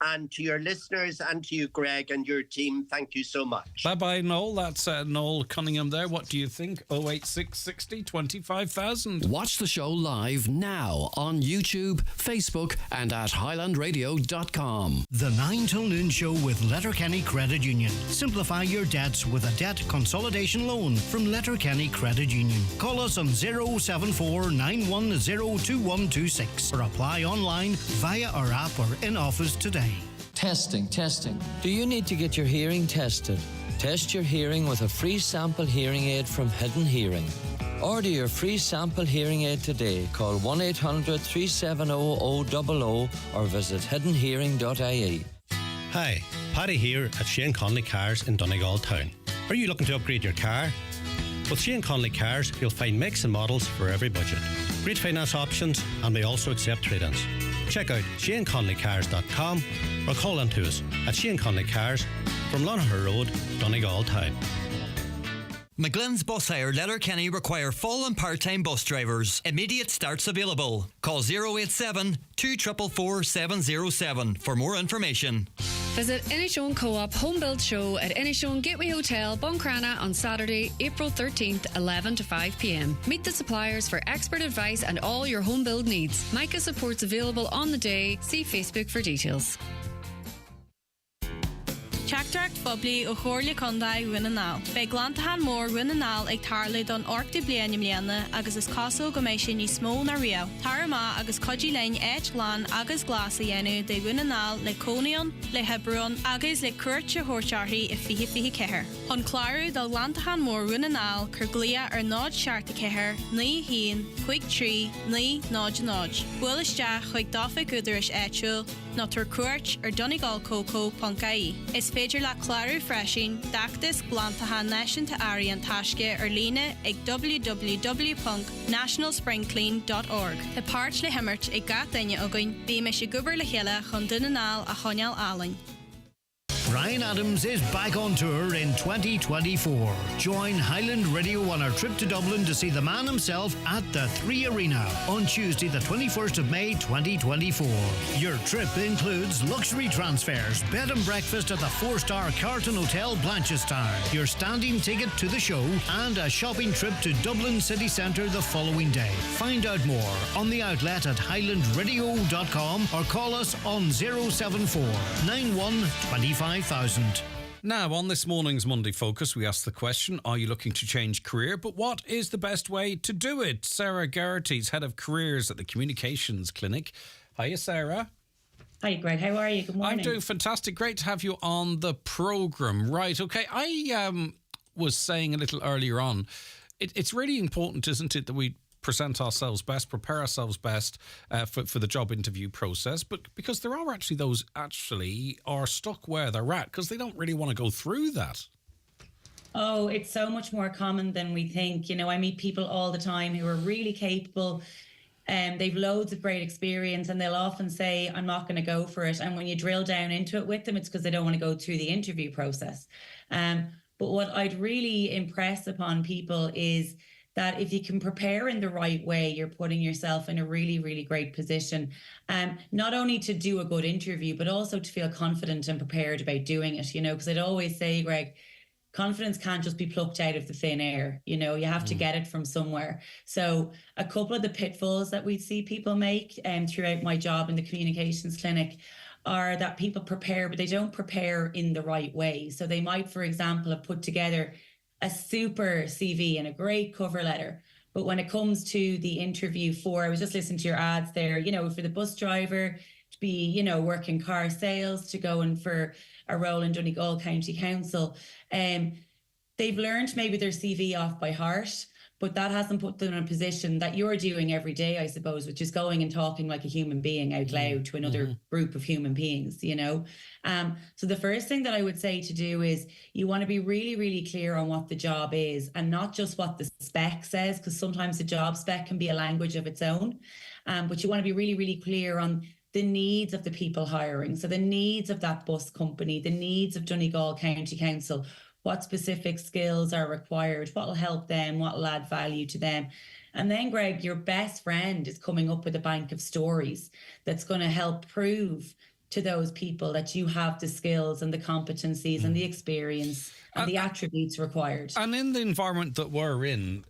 And to your listeners and to you, Greg, and your team, thank you so much. Bye-bye, Noel. That's Noel Cunningham there. What do you think? 086 60 25,000. Watch the show live now on YouTube, Facebook and at highlandradio.com. The 9 till noon show with Letterkenny Credit Union. Simplify your debts with a debt consolidation loan from Letterkenny Credit Union. Call us on 074 910 2126 or apply online via our app or in office today. Testing. Do you need to get your hearing tested? Test your hearing with a free sample hearing aid from Hidden Hearing. Order your free sample hearing aid today. Call 1-800-370-000 or visit hiddenhearing.ie. Hi, Paddy here at Shane Conley Cars in Donegal Town. Are you looking to upgrade your car? With Shane Conley Cars, you'll find makes and models for every budget. Great finance options, and we also accept trade-ins. Check out ShaneConleyCars.com or call in to us at Shane Conley Cars from Lonaher Road, Donegal Town. McGlynn's Bus Hire Letterkenny require full and part-time bus drivers. Immediate starts available. Call 087 244 707 for more information. Visit Inishowen Co-op Home Build Show at Inishowen Gateway Hotel, Buncrana on Saturday, April 13th, 11 to 5 p.m. Meet the suppliers for expert advice and all your home build needs. Micah support's available on the day. See Facebook for details. Teachtracht Fobli o Chorla Condai Winanal. Be Glantahan Mór Winanal ag tarla don orchta blianim liana agus is caso go méis sin ní smó na rio. Tarama agus codí lein éit lan agus glasa yenu de Winanal le Conion, le Hebron agus le Curcha Horcharhi i fihi ceher. Hon claru dal Glantahan Mór Winanal Curglia nád searta ceher, ní hín, chuig trí, ní nád. Builiste chuig dafa gudurish éitúil, na tur cuairt Donegal Coco Poncaí. Is féidir le claru freisin dachtas Glantahan Nation ta Arian Taske líne ag www.nationalspringclean.org. The páirt le hemmert ag gach daine againn bí me se gubar le chéile chun dunanáil a choneal Allen. Ryan Adams is back on tour in 2024. Join Highland Radio on our trip to Dublin to see the man himself at the 3 Arena on Tuesday the 21st of May 2024. Your trip includes luxury transfers, bed and breakfast at the 4-star Carlton Hotel Blanchardstown, your standing ticket to the show and a shopping trip to Dublin city centre the following day. Find out more on the outlet at highlandradio.com or call us on 074 91 25,000. Now, on this morning's Monday Focus, we asked the question, are you looking to change career? But what is the best way to do it? Sarah Garrity's Head of Careers at the Communications Clinic. Hiya, Sarah. Hi, Greg. How are you? Good morning. I'm doing fantastic. Great to have you on the programme. Right, okay. I was saying a little earlier on, it's really important, isn't it, that we present ourselves best, prepare ourselves best for the job interview process, but because there are actually those are stuck where they're at because they don't really want to go through that. Oh, it's so much more common than we think. You know, I meet people all the time who are really capable and they've loads of great experience and they'll often say, I'm not going to go for it. And when you drill down into it with them, it's because they don't want to go through the interview process. But what I'd really impress upon people is that if you can prepare in the right way, you're putting yourself in a really, really great position, not only to do a good interview, but also to feel confident and prepared about doing it, you know, because I'd always say, Greg, confidence can't just be plucked out of the thin air. You know, you have to get it from somewhere. So a couple of the pitfalls that we see people make throughout my job in the communications clinic are that people prepare, but they don't prepare in the right way. So they might, for example, have put together a super CV and a great cover letter. But when it comes to the interview I was just listening to your ads there, you know, for the bus driver to be, you know, working car sales, to go in for a role in Donegal County Council. They've learned maybe their CV off by heart, but that hasn't put them in a position that you're doing every day, I suppose, which is going and talking like a human being out loud to another group of human beings, you know. So the first thing that I would say to do is you want to be really, really clear on what the job is and not just what the spec says, because sometimes the job spec can be a language of its own. But you want to be really, really clear on the needs of the people hiring. So the needs of that bus company, the needs of Donegal County Council, what specific skills are required, what will help them, what will add value to them. And then, Greg, your best friend is coming up with a bank of stories that's going to help prove to those people that you have the skills and the competencies and the experience and the attributes required. And in the environment that we're in,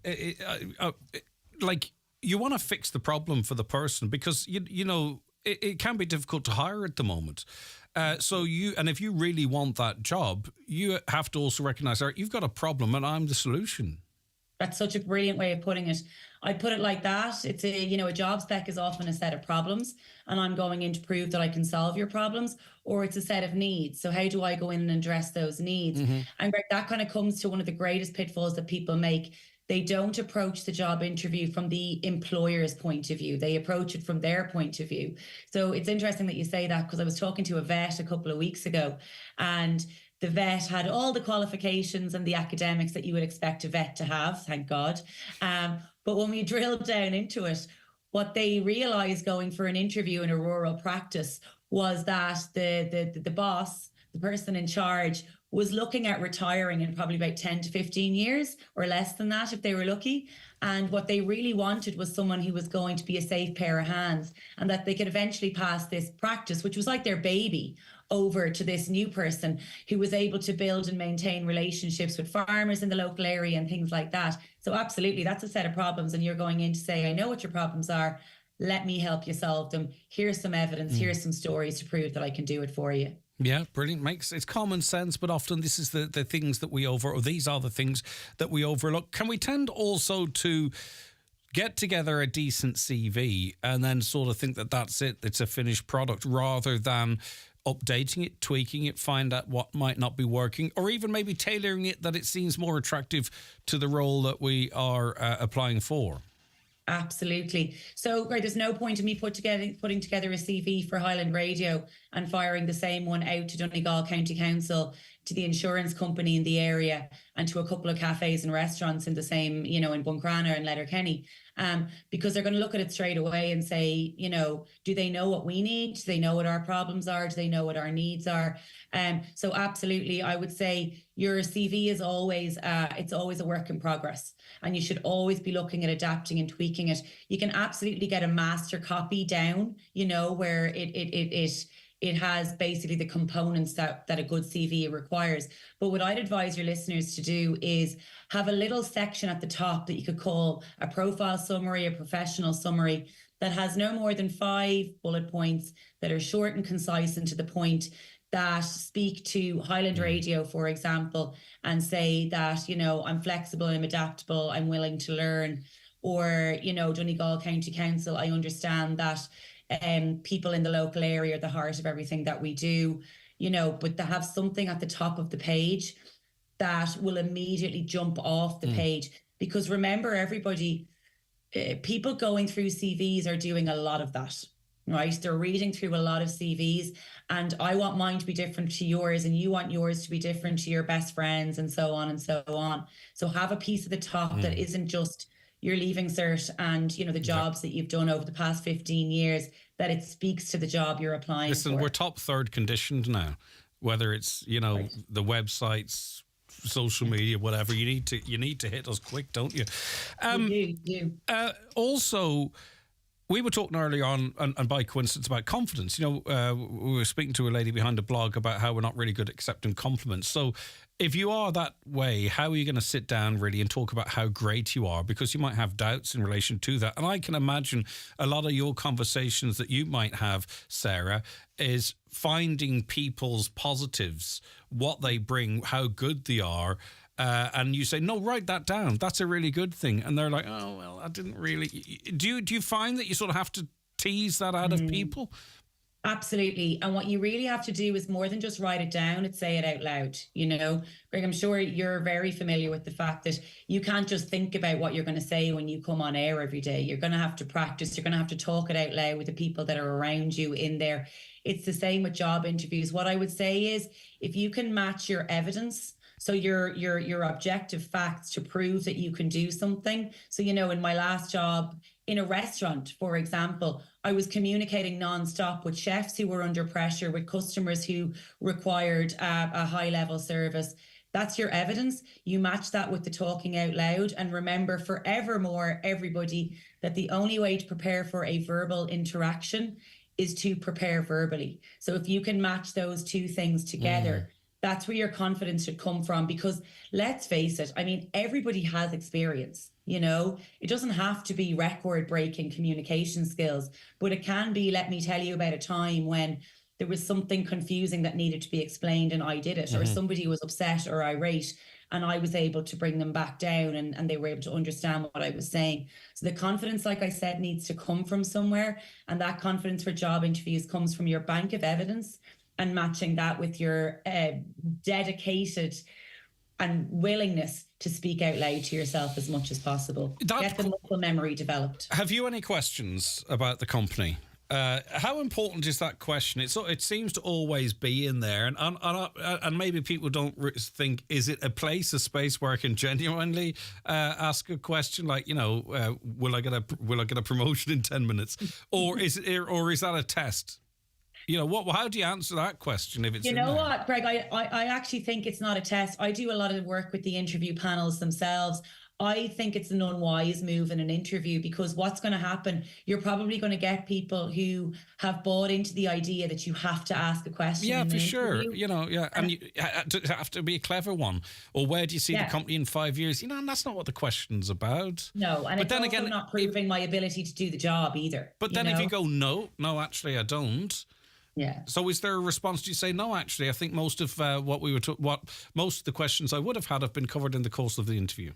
like, you want to fix the problem for the person, because you know it can be difficult to hire at the moment. So if you really want that job, you have to also recognise, all right, you've got a problem and I'm the solution. That's such a brilliant way of putting it. I put it like that. It's a job spec is often a set of problems, and I'm going in to prove that I can solve your problems, or it's a set of needs. So how do I go in and address those needs? And Greg, that kind of comes to one of the greatest pitfalls that people make. They don't approach the job interview from the employer's point of view. They approach it from their point of view. So it's interesting that you say that, because I was talking to a vet a couple of weeks ago, and the vet had all the qualifications and the academics that you would expect a vet to have, thank God. But when we drilled down into it, what they realised going for an interview in a rural practice was that the boss, the person in charge, was looking at retiring in probably about 10 to 15 years, or less than that if they were lucky. And what they really wanted was someone who was going to be a safe pair of hands, and that they could eventually pass this practice, which was like their baby, over to this new person who was able to build and maintain relationships with farmers in the local area and things like that. So absolutely, that's a set of problems, and you're going in to say, I know what your problems are. Let me help you solve them. Here's some evidence. Here's some stories to prove that I can do it for you. Yeah, brilliant. It's common sense, but often this is the things that we these are the things that we overlook. Can we tend also to get together a decent CV and then sort of think that that's it, it's a finished product, rather than updating it, tweaking it, find out what might not be working, or even maybe tailoring it that it seems more attractive to the role that we are applying for? Absolutely. So, right, there's no point in me putting together a CV for Highland Radio and firing the same one out to Donegal County Council, to the insurance company in the area, and to a couple of cafes and restaurants in the same, in Buncrana and Letterkenny, because they're going to look at it straight away and say, do they know what we need? Do they know what our problems are? Do they know what our needs are? So absolutely, I would say your CV is always, it's always a work in progress, and you should always be looking at adapting and tweaking it. You can absolutely get a master copy down, where it has basically the components that a good CV requires. But what I'd advise your listeners to do is have a little section at the top that you could call a profile summary, a professional summary, that has no more than 5 bullet points that are short and concise and to the point, that speak to Highland Radio, for example, and say that, I'm flexible, I'm adaptable, I'm willing to learn. Or, Donegal County Council, I understand that people in the local area are the heart of everything that we do, but to have something at the top of the page that will immediately jump off the page. Because remember, everybody, people going through CVs are doing a lot of that, right? They're reading through a lot of CVs, and I want mine to be different to yours, and you want yours to be different to your best friends, and so on and so on. So have a piece at the top that isn't just your leaving cert and, the jobs that you've done over the past 15 years, that it speaks to the job you're applying for. Listen, we're top third conditioned now, whether it's, the websites, social media, whatever. You need to hit us quick, don't you? You do. Also, we were talking earlier on, and by coincidence, about confidence. We were speaking to a lady behind a blog about how we're not really good at accepting compliments. So if you are that way, how are you going to sit down really and talk about how great you are? Because you might have doubts in relation to that. And I can imagine a lot of your conversations that you might have, Sarah, is finding people's positives, what they bring, how good they are. And you say, no, write that down. That's a really good thing. And they're like, oh, well, I didn't really. Do you find that you sort of have to tease that out of people? Absolutely. And what you really have to do is more than just write it down, it's say it out loud. Greg, I'm sure you're very familiar with the fact that you can't just think about what you're going to say when you come on air every day. You're going to have to practice. You're going to have to talk it out loud with the people that are around you in there. It's the same with job interviews. What I would say is, if you can match your evidence, so your objective facts to prove that you can do something. So, in my last job in a restaurant, for example, I was communicating nonstop with chefs who were under pressure, with customers who required a high level service. That's your evidence. You match that with the talking out loud. And remember forevermore, everybody, that the only way to prepare for a verbal interaction is to prepare verbally. So if you can match those two things together, that's where your confidence should come from. Because let's face it, I mean, everybody has experience. You know, it doesn't have to be record-breaking communication skills, but it can be, let me tell you about a time when there was something confusing that needed to be explained and I did it, or somebody was upset or irate and I was able to bring them back down and they were able to understand what I was saying. So the confidence, like I said, needs to come from somewhere. And that confidence for job interviews comes from your bank of evidence and matching that with your dedicated and willingness to speak out loud to yourself as much as possible. Get the muscle memory developed. Have you any questions about the company? How important is that question? It seems to always be in there, and maybe people don't think, is it a place, a space where I can genuinely ask a question like, you know, will I get a promotion in 10 minutes, or is that a test? You know, how do you answer that question if it's what, Greg, I actually think it's not a test. I do a lot of work with the interview panels themselves. I think it's an unwise move in an interview, because what's going to happen, you're probably going to get people who have bought into the idea that you have to ask a question. Yeah, for sure. You know, yeah. And you have to be a clever one. Or where do you see the company in 5 years? You know, and that's not what the question's about. No, and it's also again, not proving my ability to do the job either. But then if you go, no, actually I don't. Yeah. So is there a response? Do you say, no, actually, I think most of most of the questions I would have had have been covered in the course of the interview?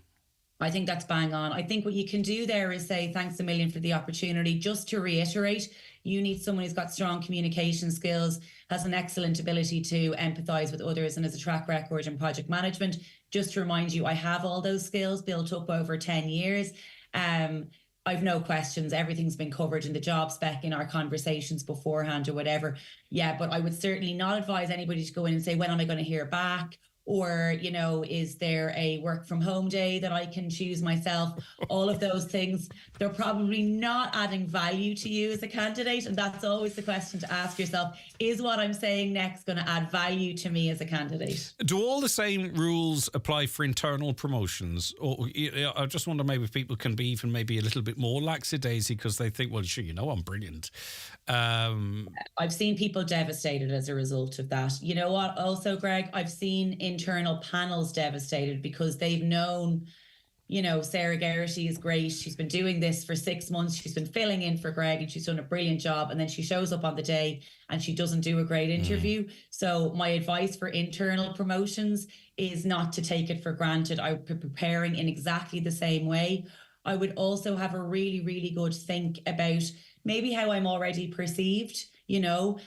I think that's bang on. I think what you can do there is say, thanks a million for the opportunity. Just to reiterate, you need someone who's got strong communication skills, has an excellent ability to empathise with others, and has a track record in project management. Just to remind you, I have all those skills built up over 10 years. I've no questions. Everything's been covered in the job spec, in our conversations beforehand or whatever. Yeah, but I would certainly not advise anybody to go in and say, when am I going to hear back? Or, you know, is there a work from home day that I can choose myself? All of those things, they're probably not adding value to you as a candidate. And that's always the question to ask yourself. Is what I'm saying next going to add value to me as a candidate? Do all the same rules apply for internal promotions? Or I just wonder maybe if people can be even maybe a little bit more lackadaisy because they think, well, sure, you know, I'm brilliant. I've seen people devastated as a result of that. You know what? Also, Greg, I've seen internal panels devastated because they've known, you know, Sarah Geraghty is great. She's been doing this for 6 months. She's been filling in for Greg and she's done a brilliant job. And then she shows up on the day and she doesn't do a great interview. So my advice for internal promotions is not to take it for granted. I would be preparing in exactly the same way. I would also have a really, really good think about maybe how I'm already perceived, you know,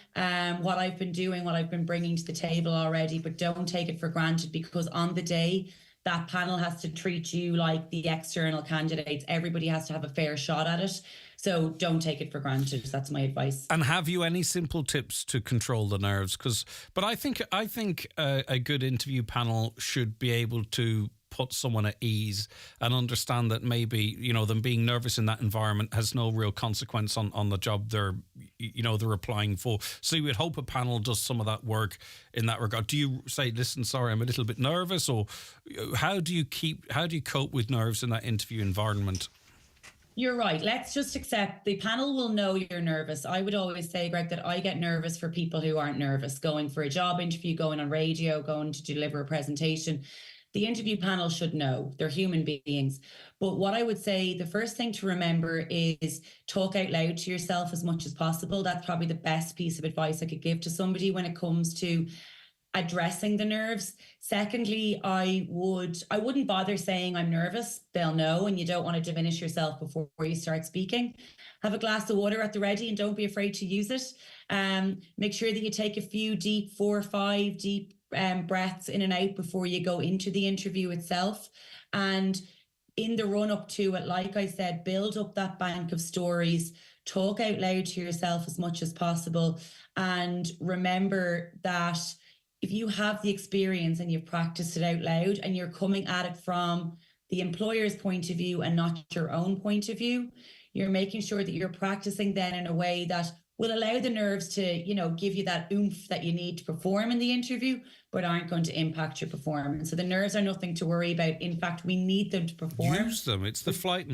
what I've been doing, what I've been bringing to the table already, but don't take it for granted, because on the day, that panel has to treat you like the external candidates. Everybody has to have a fair shot at it. So don't take it for granted. That's my advice. And have you any simple tips to control the nerves? But I think a good interview panel should be able to put someone at ease and understand that maybe, you know, them being nervous in that environment has no real consequence on the job they're applying for. So you would hope a panel does some of that work in that regard. Do you say, listen, sorry, I'm a little bit nervous, or how do you cope with nerves in that interview environment? You're right. Let's just accept the panel will know you're nervous. I would always say, Greg, that I get nervous for people who aren't nervous, going for a job interview, going on radio, going to deliver a presentation. The interview panel should know. They're human beings. But what I would say, the first thing to remember is talk out loud to yourself as much as possible. That's probably the best piece of advice I could give to somebody when it comes to addressing the nerves. Secondly, I wouldn't bother saying I'm nervous. They'll know, and you don't want to diminish yourself before you start speaking. Have a glass of water at the ready and don't be afraid to use it. Make sure that you take a few 4 or 5 deep breaths in and out before you go into the interview itself. And in the run up to it, like I said, build up that bank of stories, talk out loud to yourself as much as possible. And remember that if you have the experience and you've practiced it out loud and you're coming at it from the employer's point of view and not your own point of view, you're making sure that you're practicing then in a way that will allow the nerves to, you know, give you that oomph that you need to perform in the interview, but aren't going to impact your performance. So the nerves are nothing to worry about. In fact, we need them to perform. Use them. It's the flight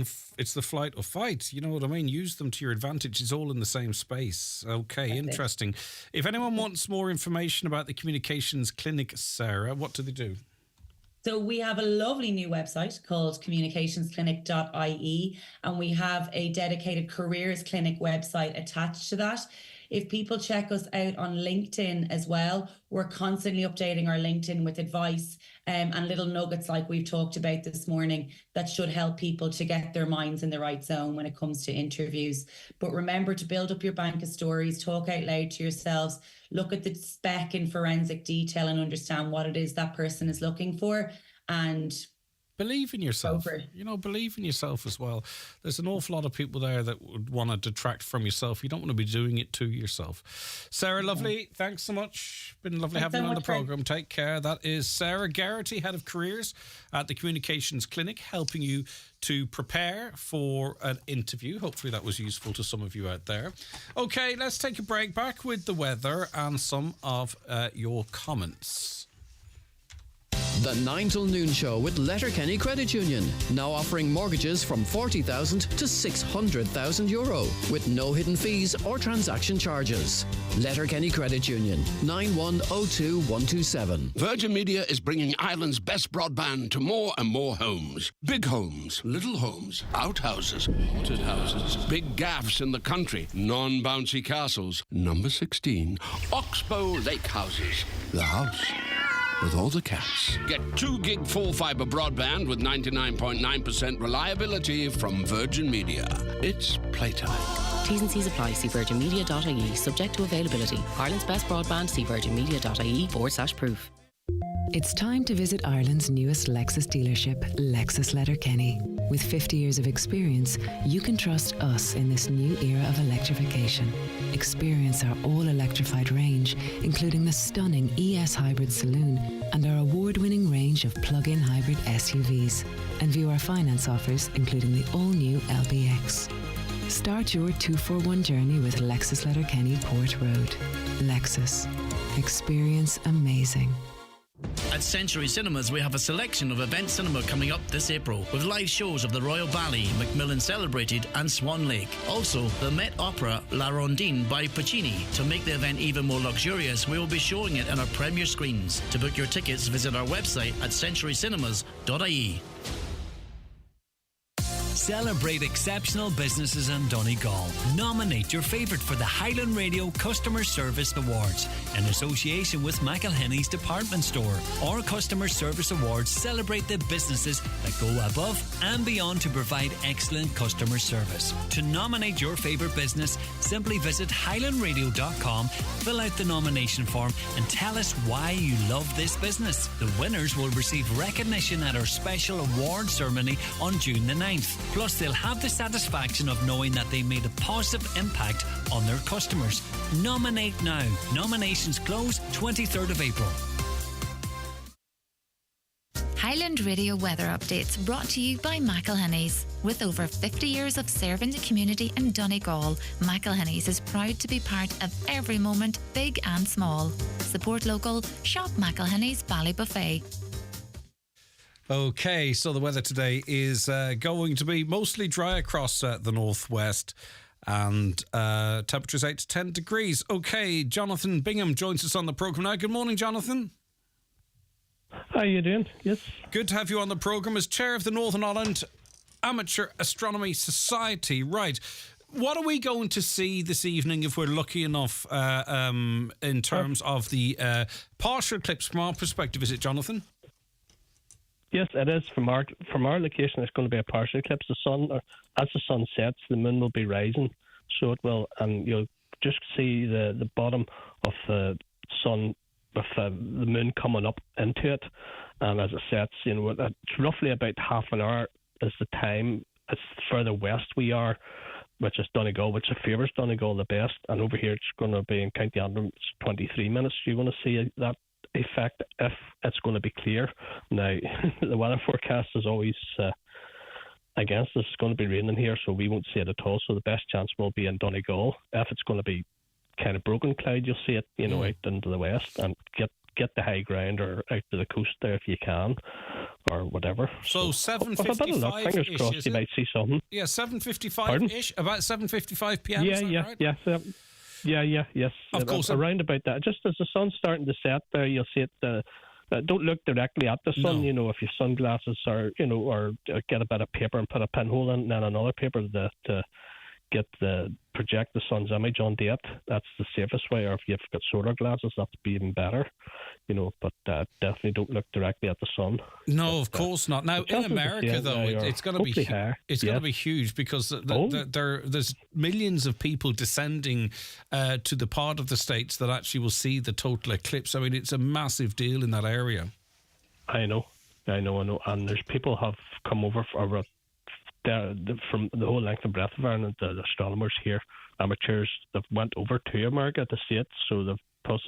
or fight. You know what I mean? Use them to your advantage. It's all in the same space. Okay, That's interesting. If anyone wants more information about the Communications Clinic, Sarah, what do they do? So we have a lovely new website called communicationsclinic.ie, and we have a dedicated careers clinic website attached to that. If people check us out on LinkedIn as well, we're constantly updating our LinkedIn with advice and little nuggets like we've talked about this morning that should help people to get their minds in the right zone when it comes to interviews. But remember to build up your bank of stories, talk out loud to yourselves, look at the spec in forensic detail and understand what it is that person is looking for, and believe in yourself. You know, believe in yourself as well. There's an awful lot of people there that would want to detract from yourself. You don't want to be doing it to yourself. Sarah, lovely. Thanks so much. Been lovely having you on the programme. Take care. That is Sarah Garrity, Head of Careers at the Communications Clinic, helping you to prepare for an interview. Hopefully that was useful to some of you out there. Okay, let's take a break. Back with the weather and some of your comments. The 9 till noon show with Letterkenny Credit Union, now offering mortgages from €40,000 to €600,000 with no hidden fees or transaction charges. Letterkenny Credit Union, 9102127. Virgin Media is bringing Ireland's best broadband to more and more homes. Big homes, little homes, outhouses, haunted houses, big gaffs in the country, non-bouncy castles. Number 16, Oxbow Lake Houses. The house with all the cats. Get 2 gig full fibre broadband with 99.9% reliability from Virgin Media. It's playtime. T's and C's apply. See virginmedia.ie. Subject to availability. Ireland's best broadband. See virginmedia.ie/proof. It's time to visit Ireland's newest Lexus dealership, Lexus Letterkenny. With 50 years of experience, you can trust us in this new era of electrification. Experience our all-electrified range, including the stunning ES Hybrid Saloon and our award-winning range of plug-in hybrid SUVs. And view our finance offers, including the all-new LBX. Start your 2-for-1 journey with Lexus Letterkenny Port Road. Lexus. Experience amazing. At Century Cinemas, we have a selection of event cinema coming up this April with live shows of The Royal Ballet, Macmillan Celebrated and Swan Lake. Also, the Met Opera La Rondine by Puccini. To make the event even more luxurious, we will be showing it in our premiere screens. To book your tickets, visit our website at centurycinemas.ie. Celebrate exceptional businesses in Donegal. Nominate your favourite for the Highland Radio Customer Service Awards in association with McElhenney's Department Store. Our Customer Service Awards celebrate the businesses that go above and beyond to provide excellent customer service. To nominate your favourite business, simply visit highlandradio.com, fill out the nomination form and tell us why you love this business. The winners will receive recognition at our special award ceremony on June the 9th. Plus, they'll have the satisfaction of knowing that they made a positive impact on their customers. Nominate now. Nominations close 23rd of April. Highland Radio weather updates brought to you by McElhenney's. With over 50 years of serving the community in Donegal, McElhenney's is proud to be part of every moment, big and small. Support local, shop McElhenney's Ballybuffet. Okay, so the weather today is going to be mostly dry across the northwest and temperatures 8 to 10 degrees. Okay, Jonathan Bingham joins us on the programme now. Good morning, Jonathan. How are you doing? Yes. Good to have you on the programme as chair of the Northern Ireland Amateur Astronomy Society. Right. What are we going to see this evening if we're lucky enough in terms of the partial eclipse from our perspective, is it, Jonathan? Yes, it is. From our location, it's going to be a partial eclipse. The sun, as the sun sets, the moon will be rising, so it will, and you'll just see the bottom of the sun with the moon coming up into it. And as it sets, it's roughly about half an hour is the time. It's further west we are, which is Donegal, which favours Donegal the best. And over here, it's going to be in County Antrim, it's 23 minutes. You're going to see that effect if it's going to be clear. Now, the weather forecast is always against us. It's going to be raining here, so we won't see it at all. So the best chance will be in Donegal. If it's going to be kind of broken cloud. You'll see it, out into the west, and get the high ground or out to the coast there if you can, or whatever. So 7:55. Fingers crossed, you might see something. Yeah, 7:55-ish, about 7:55 p.m. Yes. Of course, around about that. Just as the sun's starting to set there, you'll see it. Don't look directly at the sun. No. If your sunglasses are, or get a bit of paper and put a pinhole in, and then another paper that project the sun's image onto it. That's the safest way. Or if you've got solar glasses, that's be even better. But definitely don't look directly at the sun. No, of course not. Now in America, though, it's going to be going to be huge because there's millions of people descending to the part of the States that actually will see the total eclipse. I mean, it's a massive deal in that area. I know, and there's people have come over from the whole length and breadth of Ireland. The astronomers here, amateurs, they've went over to America to see it. So they've plus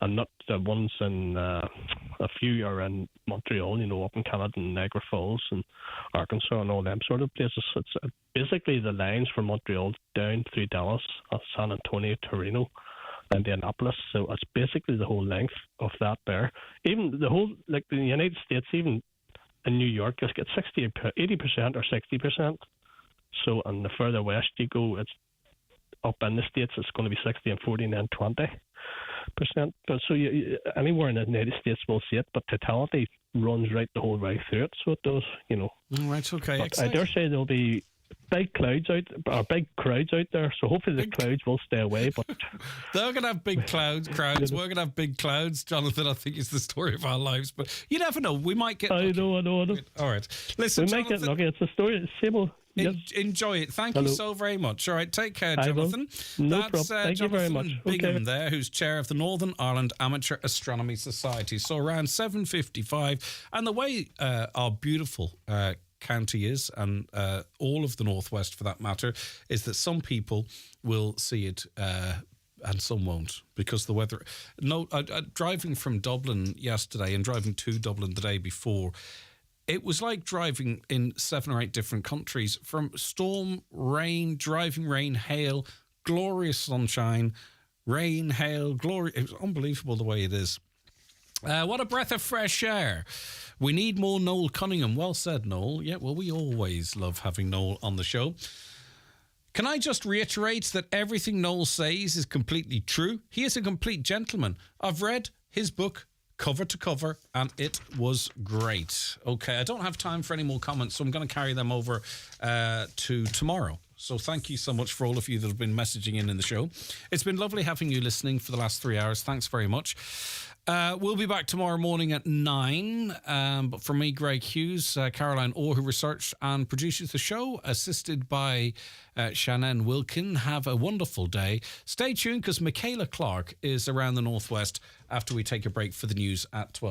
and not the ones in a few are in Montreal, up in Canada and Niagara Falls and Arkansas and all them sort of places. It's basically the lines from Montreal down through Dallas, San Antonio, Torino, Indianapolis. So it's basically the whole length of that there. Even the whole, like the United States, even in New York, you get 80% or 60%. So, and the further west you go, it's up in the States, it's going to be 60 and 40 and then 20%. So anywhere in the United States will see it, but totality runs right the whole way through it. So it does, Right, okay. But I dare say there'll be big crowds out there, so hopefully the clouds will stay away. But they're going to have big crowds. We're going to have big clouds, Jonathan. I think it's the story of our lives, but you never know. We might get. I know. All right, listen. We might get lucky. It's a story. It's same. Yes. Enjoy it. Thank you so very much. All right, take care, Jonathan. No problem. Thank you very much. Bingham there, who's chair of the Northern Ireland Amateur Astronomy Society. So around 7:55, and the way our beautiful county is, and all of the northwest for that matter, is that some people will see it and some won't because the weather. Driving from Dublin yesterday and driving to Dublin the day before, it was like driving in 7 or 8 different countries, from storm, rain, driving rain, hail, glorious sunshine, rain, hail, glory. It was unbelievable the way it is. What a breath of fresh air. We need more Noel Cunningham. Well said, Noel. Yeah, well, we always love having Noel on the show. Can I just reiterate that everything Noel says is completely true? He is a complete gentleman. I've read his book cover to cover, and it was great. Okay, I don't have time for any more comments, so I'm going to carry them over to tomorrow. So thank you so much for all of you that have been messaging in the show. It's been lovely having you listening for the last 3 hours. Thanks very much. We'll be back tomorrow morning at 9. But for me, Greg Hughes, Caroline Orr, who researched and produces the show, assisted by Shannon Wilkin. Have a wonderful day. Stay tuned because Michaela Clark is around the northwest after we take a break for the news at 12.